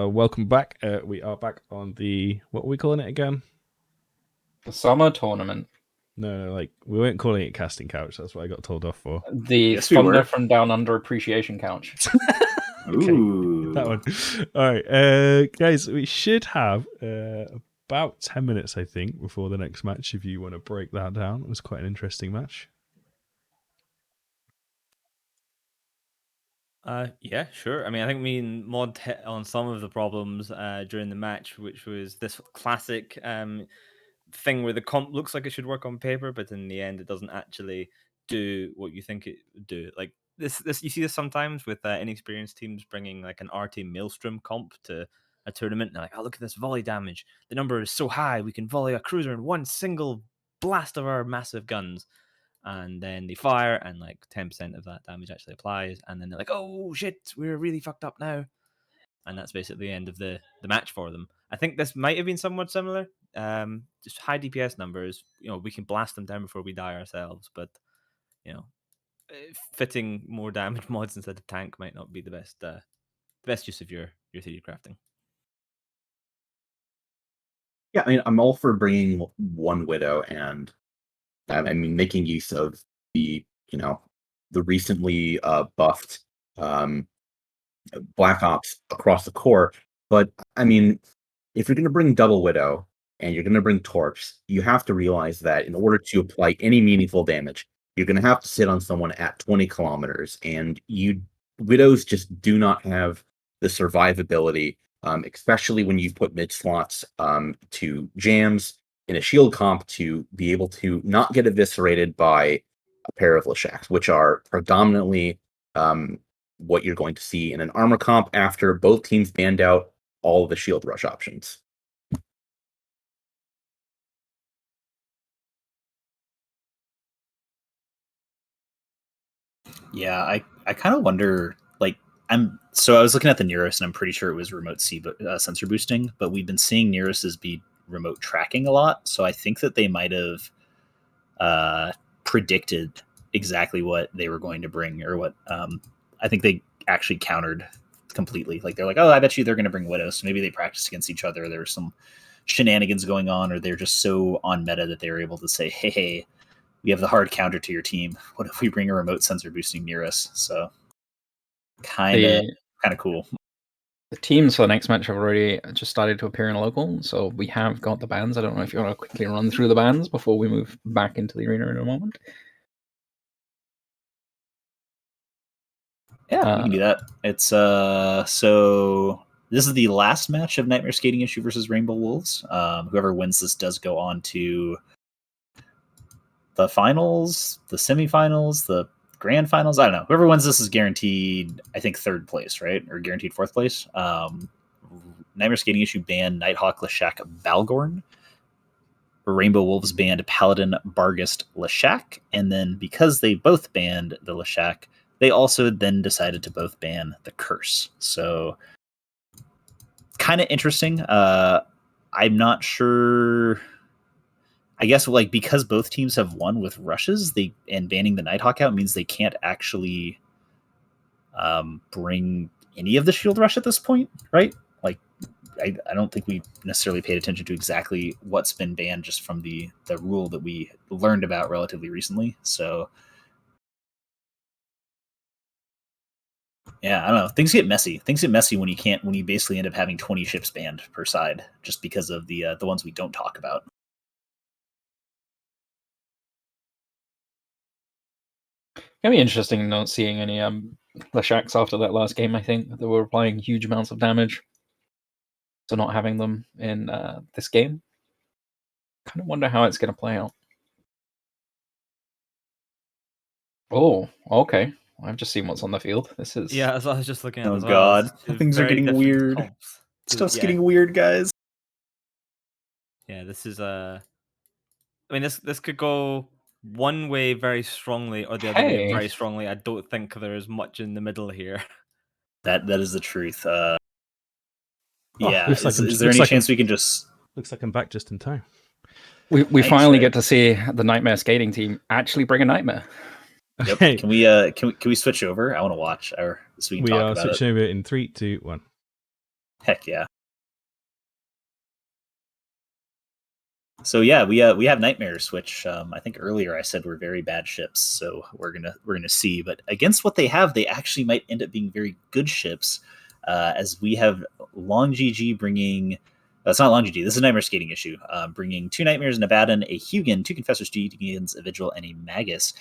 Welcome back. We are back on the, what are we calling it again? The summer tournament. No, like we weren't calling it casting couch. That's what I got told off for. The Yes, we Thunder were. from Down Under appreciation couch. Okay, Ooh. that one. All right, guys, we should have about 10 minutes, I think, before the next match. If you want to break that down, it was quite an interesting match. Yeah, sure. I mean, I think me and Mod hit on some of the problems during the match, which was this classic thing where the comp looks like it should work on paper, but in the end, it doesn't actually do what you think it would do. Like this, you see this sometimes with inexperienced teams bringing like an RT Maelstrom comp to a tournament. And they're like, oh, look at this volley damage. The number is so high, we can volley a cruiser in one single blast of our massive guns. And then they fire, and like 10% of that damage actually applies. And then they're like, oh shit, we're really fucked up now. And that's basically the end of the match for them. I think this might have been somewhat similar. Just high DPS numbers, we can blast them down before we die ourselves. But, fitting more damage mods instead of tank might not be the best use of your 3D crafting. Yeah, I mean, I'm all for bringing one Widow and making use of the recently buffed Black Ops across the core. But I mean, if you're going to bring double Widow and you're going to bring Torch, you have to realize that in order to apply any meaningful damage, you're going to have to sit on someone at 20 kilometers, and Widows just do not have the survivability, especially when you put mid slots to jams in a shield comp to be able to not get eviscerated by a pair of Leshaks, which are predominantly what you're going to see in an armor comp after both teams banned out all of the shield rush options. Yeah, I kind of wonder, like, I was looking at the Nearest, and I'm pretty sure it was remote sensor boosting, but we've been seeing Nearest's be remote tracking a lot, so I think that they might have predicted exactly what they were going to bring, or what I think they actually countered completely. Like, they're like, oh, I bet you they're going to bring Widows, so maybe they practiced against each other, there was some shenanigans going on, or they're just so on meta that they were able to say, hey, we have the hard counter to your team. What if we bring a remote sensor boosting near us? So kind of cool. The teams for the next match have already just started to appear in local, so we have got the bans. I don't know if you want to quickly run through the bans before we move back into the arena in a moment. Yeah, we can do that. It's so this is the last match of Nightmare Skating Issue versus Rainbow Wolves. Whoever wins this does go on to the finals, the semifinals, the grand finals. I don't know. Whoever wins this is guaranteed, I think, third place, right? Or guaranteed fourth place. Nightmare Skating Issue banned Nighthawk, Leshak, Balgorn. Rainbow Wolves banned Paladin, Bargast, Leshak. And then because they both banned the Leshak, they also then decided to both ban the Curse. So kind of interesting. I'm not sure. I guess, like, because both teams have won with rushes, and banning the Nighthawk out means they can't actually bring any of the shield rush at this point, right? Like, I don't think we necessarily paid attention to exactly what's been banned just from the rule that we learned about relatively recently. So yeah, I don't know. Things get messy. Things get messy when you basically end up having 20 ships banned per side just because of the ones we don't talk about. It'll be interesting not seeing any Leshaks after that last game. I think they were applying huge amounts of damage, so not having them in this game, kind of wonder how it's going to play out. Oh, okay. I've just seen what's on the field. This is I was just looking at. Oh as well. god, things are getting weird. Stuff's getting weird, guys. Yeah, this is I mean, this could go one way very strongly, or the other way very strongly. I don't think there is much in the middle here. That is the truth. Is there any chance we can just? Looks like I'm back just in time. We finally get to see the Nightmare Skating team actually bring a Nightmare. Yep. Okay. Can we switch over? I want to watch, or so we can talk about it. We are switching over in 3, 2, 1. Heck yeah. So yeah, we have Nightmares, which I think earlier I said were very bad ships. So we're gonna see, but against what they have, they actually might end up being very good ships. As we have Long GG bringing. It's not Long GG. This is a Nightmare Skating Issue. Bringing 2 Nightmares, an Abaddon, a Hugin, 2 Confessors, 2 Deacons, a Vigil, and a Magus.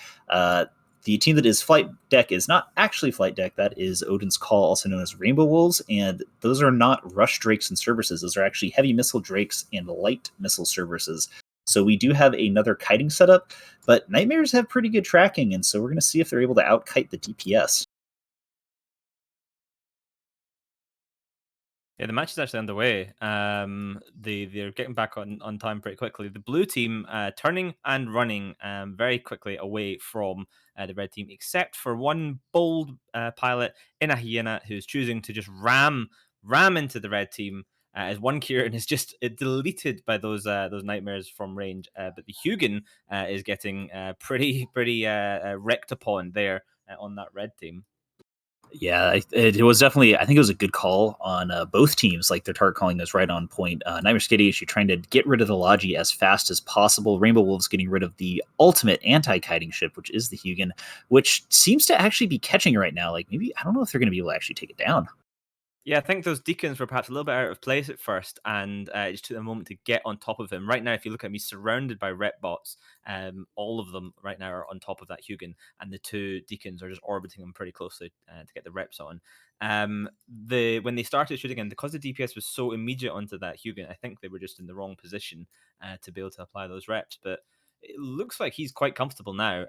The team that is Flight Deck is not actually Flight Deck. That is Odin's Call, also known as Rainbow Wolves, and those are not Rush Drakes and Cerberuses. Those are actually Heavy Missile Drakes and Light Missile Cerberuses. So we do have another kiting setup, but Nightmares have pretty good tracking, and so we're going to see if they're able to out-kite the DPS. Yeah, the match is actually underway. They're getting back on time pretty quickly. The blue team turning and running very quickly away from the red team, except for one bold pilot in a hyena who's choosing to just ram into the red team. As one Kieran is just deleted by those nightmares from range, but the Hugin is getting pretty wrecked upon there on that red team. Yeah, it was definitely. I think it was a good call on both teams. Like their target calling is right on point. Nightmare Skating Issue trying to get rid of the Logi as fast as possible. Rainbow Wolves getting rid of the ultimate anti-kiting ship, which is the Hugin, which seems to actually be catching right now. Like maybe I don't know if they're going to be able to actually take it down. Yeah, I think those deacons were perhaps a little bit out of place at first, and it just took a moment to get on top of him. Right now, if you look at me, surrounded by rep bots, all of them right now are on top of that Hugin, and the two deacons are just orbiting him pretty closely to get the reps on. When they started shooting him, because the DPS was so immediate onto that Hugin, I think they were just in the wrong position to be able to apply those reps. But it looks like he's quite comfortable now.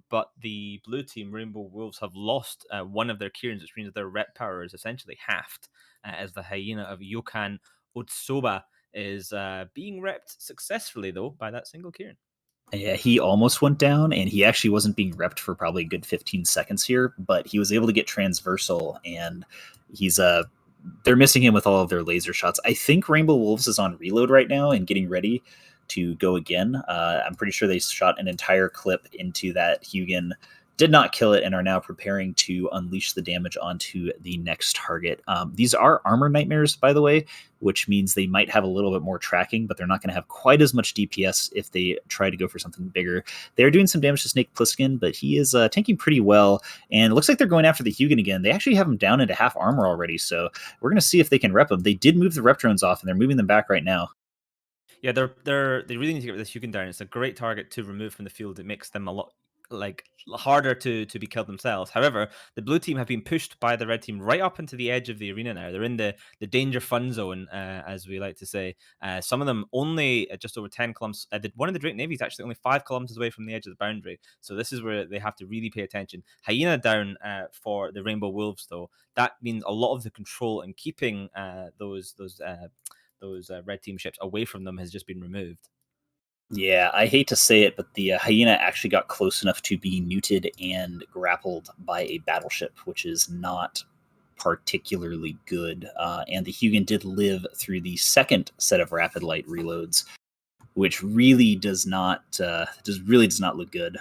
But the blue team, Rainbow Wolves, have lost one of their Kierans, which means their rep power is essentially halved, as the hyena of Yokan Otsoba is being repped successfully, though, by that single Kieran. Yeah, he almost went down, and he actually wasn't being repped for probably a good 15 seconds here, but he was able to get transversal, and he's they're missing him with all of their laser shots. I think Rainbow Wolves is on reload right now and getting ready to go again. I'm pretty sure they shot an entire clip into that Hugin, did not kill it, and are now preparing to unleash the damage onto the next target. These are armor nightmares, by the way, which means they might have a little bit more tracking, but they're not going to have quite as much DPS if they try to go for something bigger. They're doing some damage to Snake Plissken, but he is tanking pretty well, and it looks like they're going after the Hugin again. They actually have him down into half armor already, so we're going to see if they can rep him. They did move the rep drones off, and they're moving them back right now. Yeah, they really need to get this Hugin down. It's a great target to remove from the field. It makes them a lot harder to be killed themselves. However, the blue team have been pushed by the red team right up into the edge of the arena now. They're in the danger fun zone, as we like to say. Some of them only just over 10 kilometers. One of the Drake Navy is actually only 5 kilometers away from the edge of the boundary. So this is where they have to really pay attention. Hyena down for the Rainbow Wolves, though. That means a lot of the control and keeping those red team ships away from them has just been removed. Yeah, I hate to say it, but the hyena actually got close enough to be neuted and grappled by a battleship, which is not particularly good. And the Hugin did live through the second set of rapid light reloads, which really does not look good.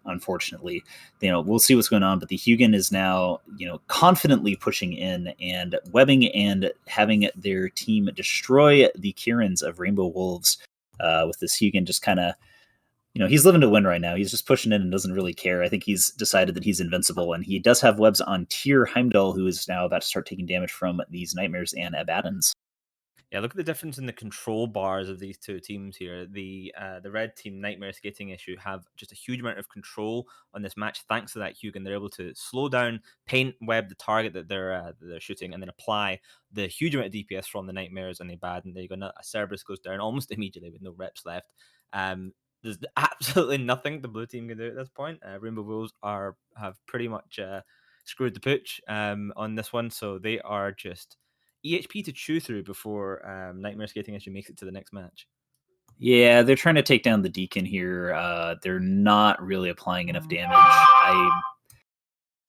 Unfortunately, we'll see what's going on, but the Hugin is now, confidently pushing in and webbing and having their team destroy the Kirans of Rainbow Wolves. With this Hugin just kind of, he's living to win right now. He's just pushing in and doesn't really care. I think he's decided that he's invincible, and he does have webs on Tyr Heimdall, who is now about to start taking damage from these Nightmares and Abaddons. Yeah, look at the difference in the control bars of these two teams here. The red team, Nightmare Skating Issue, have just a huge amount of control on this match thanks to that Hugin. They're able to slow down, paint web the target that they're shooting, and then apply the huge amount of DPS from the Nightmares and the Abaddon. There you go. A Cerberus goes down almost immediately with no reps left. There's absolutely nothing the blue team can do at this point. Rainbow Wolves have pretty much screwed the pooch on this one, so they are just EHP to chew through before Nightmare Skating Issue makes it to the next match. Yeah, they're trying to take down the Deacon here. They're not really applying enough damage. I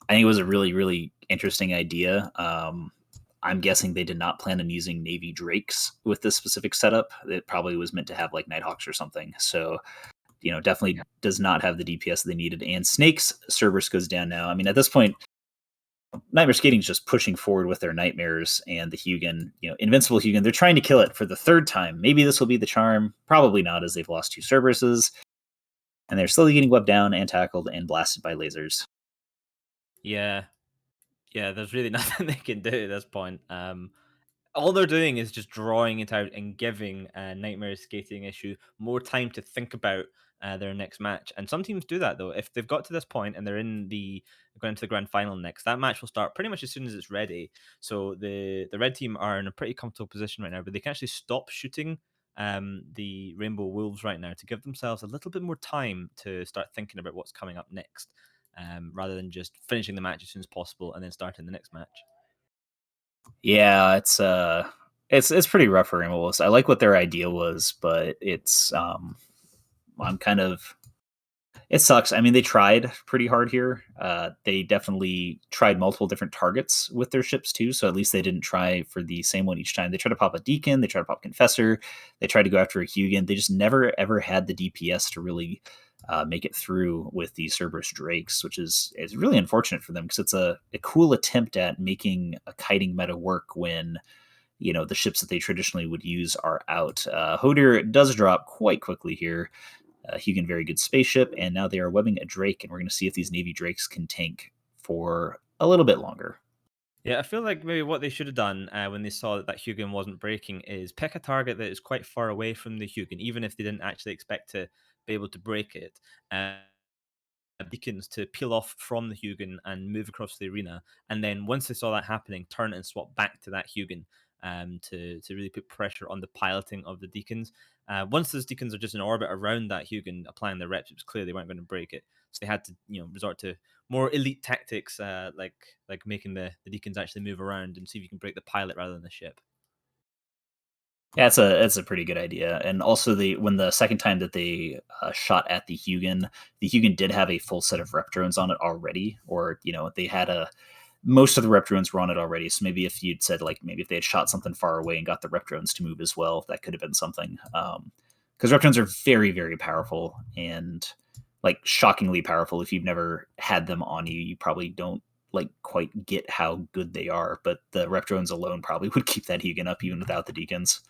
think it was a really, really interesting idea. I'm guessing they did not plan on using Navy Drakes with this specific setup. It probably was meant to have like Nighthawks or something. So, definitely does not have the DPS they needed. And Snake's Cerberus goes down now. I mean, at this point, Nightmare Skating is just pushing forward with their Nightmares, and the Hugin, Invincible Hugin, they're trying to kill it for the third time. Maybe this will be the charm. Probably not, as they've lost 2 Cerberuses. And they're slowly getting webbed down and tackled and blasted by lasers. Yeah, there's really nothing they can do at this point. All they're doing is just drawing it out and giving Nightmare Skating Issue more time to think about their next match. And some teams do that, though. If they've got to this point and they're going into the grand final next, that match will start pretty much as soon as it's ready. So the red team are in a pretty comfortable position right now, but they can actually stop shooting the Rainbow Wolves right now to give themselves a little bit more time to start thinking about what's coming up next, rather than just finishing the match as soon as possible and then starting the next match. Yeah, it's pretty rough for Rainbow Wolves. I like what their idea was, but I'm kind of it sucks. I mean, they tried pretty hard here. They definitely tried multiple different targets with their ships too. So at least they didn't try for the same one each time. They tried to pop a Deacon. They tried to pop Confessor. They tried to go after a Hugin. They just never ever had the DPS to really make it through with the Cerberus Drakes, which is really unfortunate for them because it's a cool attempt at making a kiting meta work when the ships that they traditionally would use are out. Hodir does drop quite quickly here. Hugin, very good spaceship, and now they are webbing a Drake, and we're going to see if these Navy Drakes can tank for a little bit longer. Yeah, I feel like maybe what they should have done when they saw that Hugin wasn't breaking is pick a target that is quite far away from the Hugin, even if they didn't actually expect to be able to break it. Beacons to peel off from the Hugin and move across the arena, and then once they saw that happening, turn and swap back to that Hugin to really put pressure on the piloting of the Deacons. Once those Deacons are just in orbit around that Hugin, applying their reps, it was clear they weren't going to break it, so they had to resort to more elite tactics, like making the Deacons actually move around and see if you can break the pilot rather than the ship. Yeah, it's a pretty good idea. And also, when the second time that they shot at the Hugin did have a full set of rep drones on it already, or they had most of the rep drones were on it already. So maybe if you'd said maybe if they had shot something far away and got the rep drones to move as well, that could have been something. Because rep drones are very, very powerful and shockingly powerful. If you've never had them on you, you probably don't quite get how good they are. But the rep drones alone probably would keep that Hugin up even without the Deacons.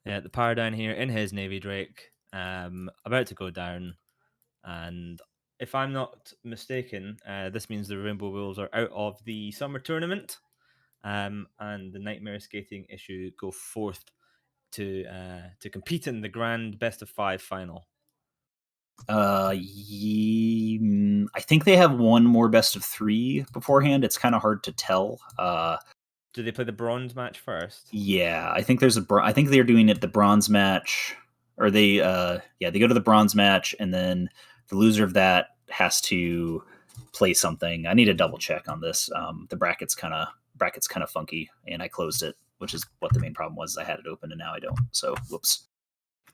Yeah, the power down here in his Navy Drake, about to go down, and if I'm not mistaken, this means the Rainbow Wolves are out of the summer tournament, and the Nightmare Skating issue go forth to compete in the grand best of 5 final. I think they have one more best of 3 beforehand. It's kind of hard to tell. Do they play the bronze match first? Yeah, I think there's I think they're doing it the bronze match, or they they go to the bronze match, and then the loser of that has to play something. I need to double check on this. The bracket's kind of funky, and I closed it, which is what the main problem was. I had it open and now I don't. So whoops.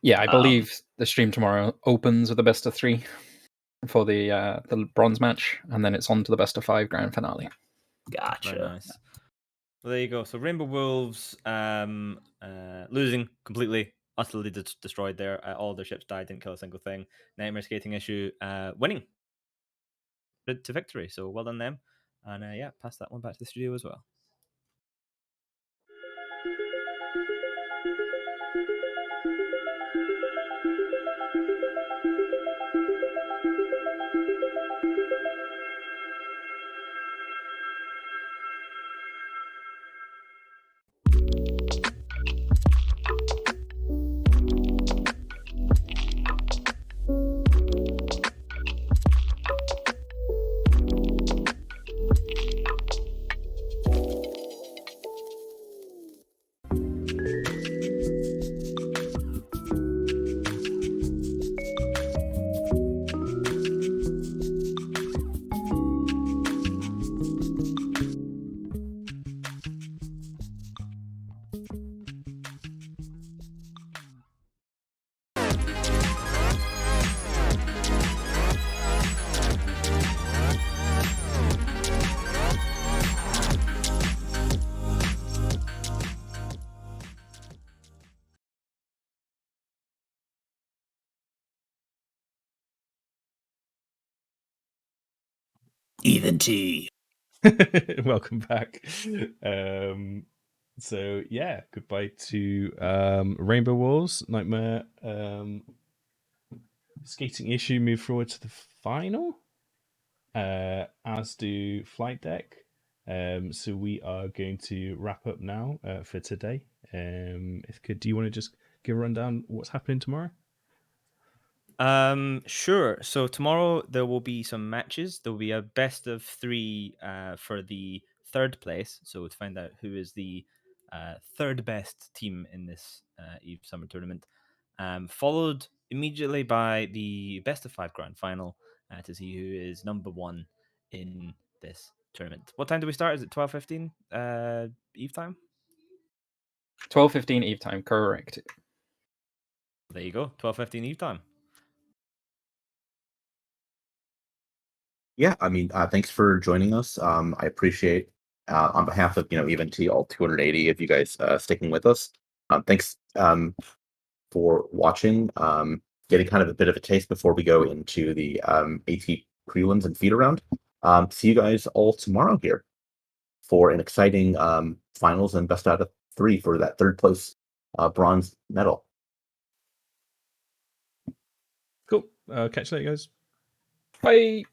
Yeah, I believe the stream tomorrow opens with the best of 3 for the bronze match, and then it's on to the best of 5 grand finale. Gotcha. Very nice. Well, there you go. So Rainbow Wolves losing completely, utterly destroyed there. All their ships died, didn't kill a single thing. Nightmare Skating issue winning to victory. So well done them. And pass that one back to the studio as well. Even T. Welcome back. So yeah, goodbye to Rainbow Wars, Nightmare Skating issue move forward to the final, as do Flight Deck. So we are going to wrap up now for today. Do you want to just give a rundown what's happening tomorrow? Sure. So tomorrow there will be some matches. There will be a best of 3 for the third place. So to find out who is the third best team in this Eve Summer Tournament, followed immediately by the best of 5 grand final to see who is number 1 in this tournament. What time do we start? Is it 12:15 Eve time? 12:15 Eve time, correct. There you go, 12:15 Eve time. Yeah, I mean, thanks for joining us. I appreciate, on behalf of EVNT all 280 of you guys sticking with us. Thanks for watching. Getting kind of a bit of a taste before we go into the AT prelims and feed around. See you guys all tomorrow here for an exciting finals and best out of 3 for that third place bronze medal. Cool. Catch you later, guys. Bye.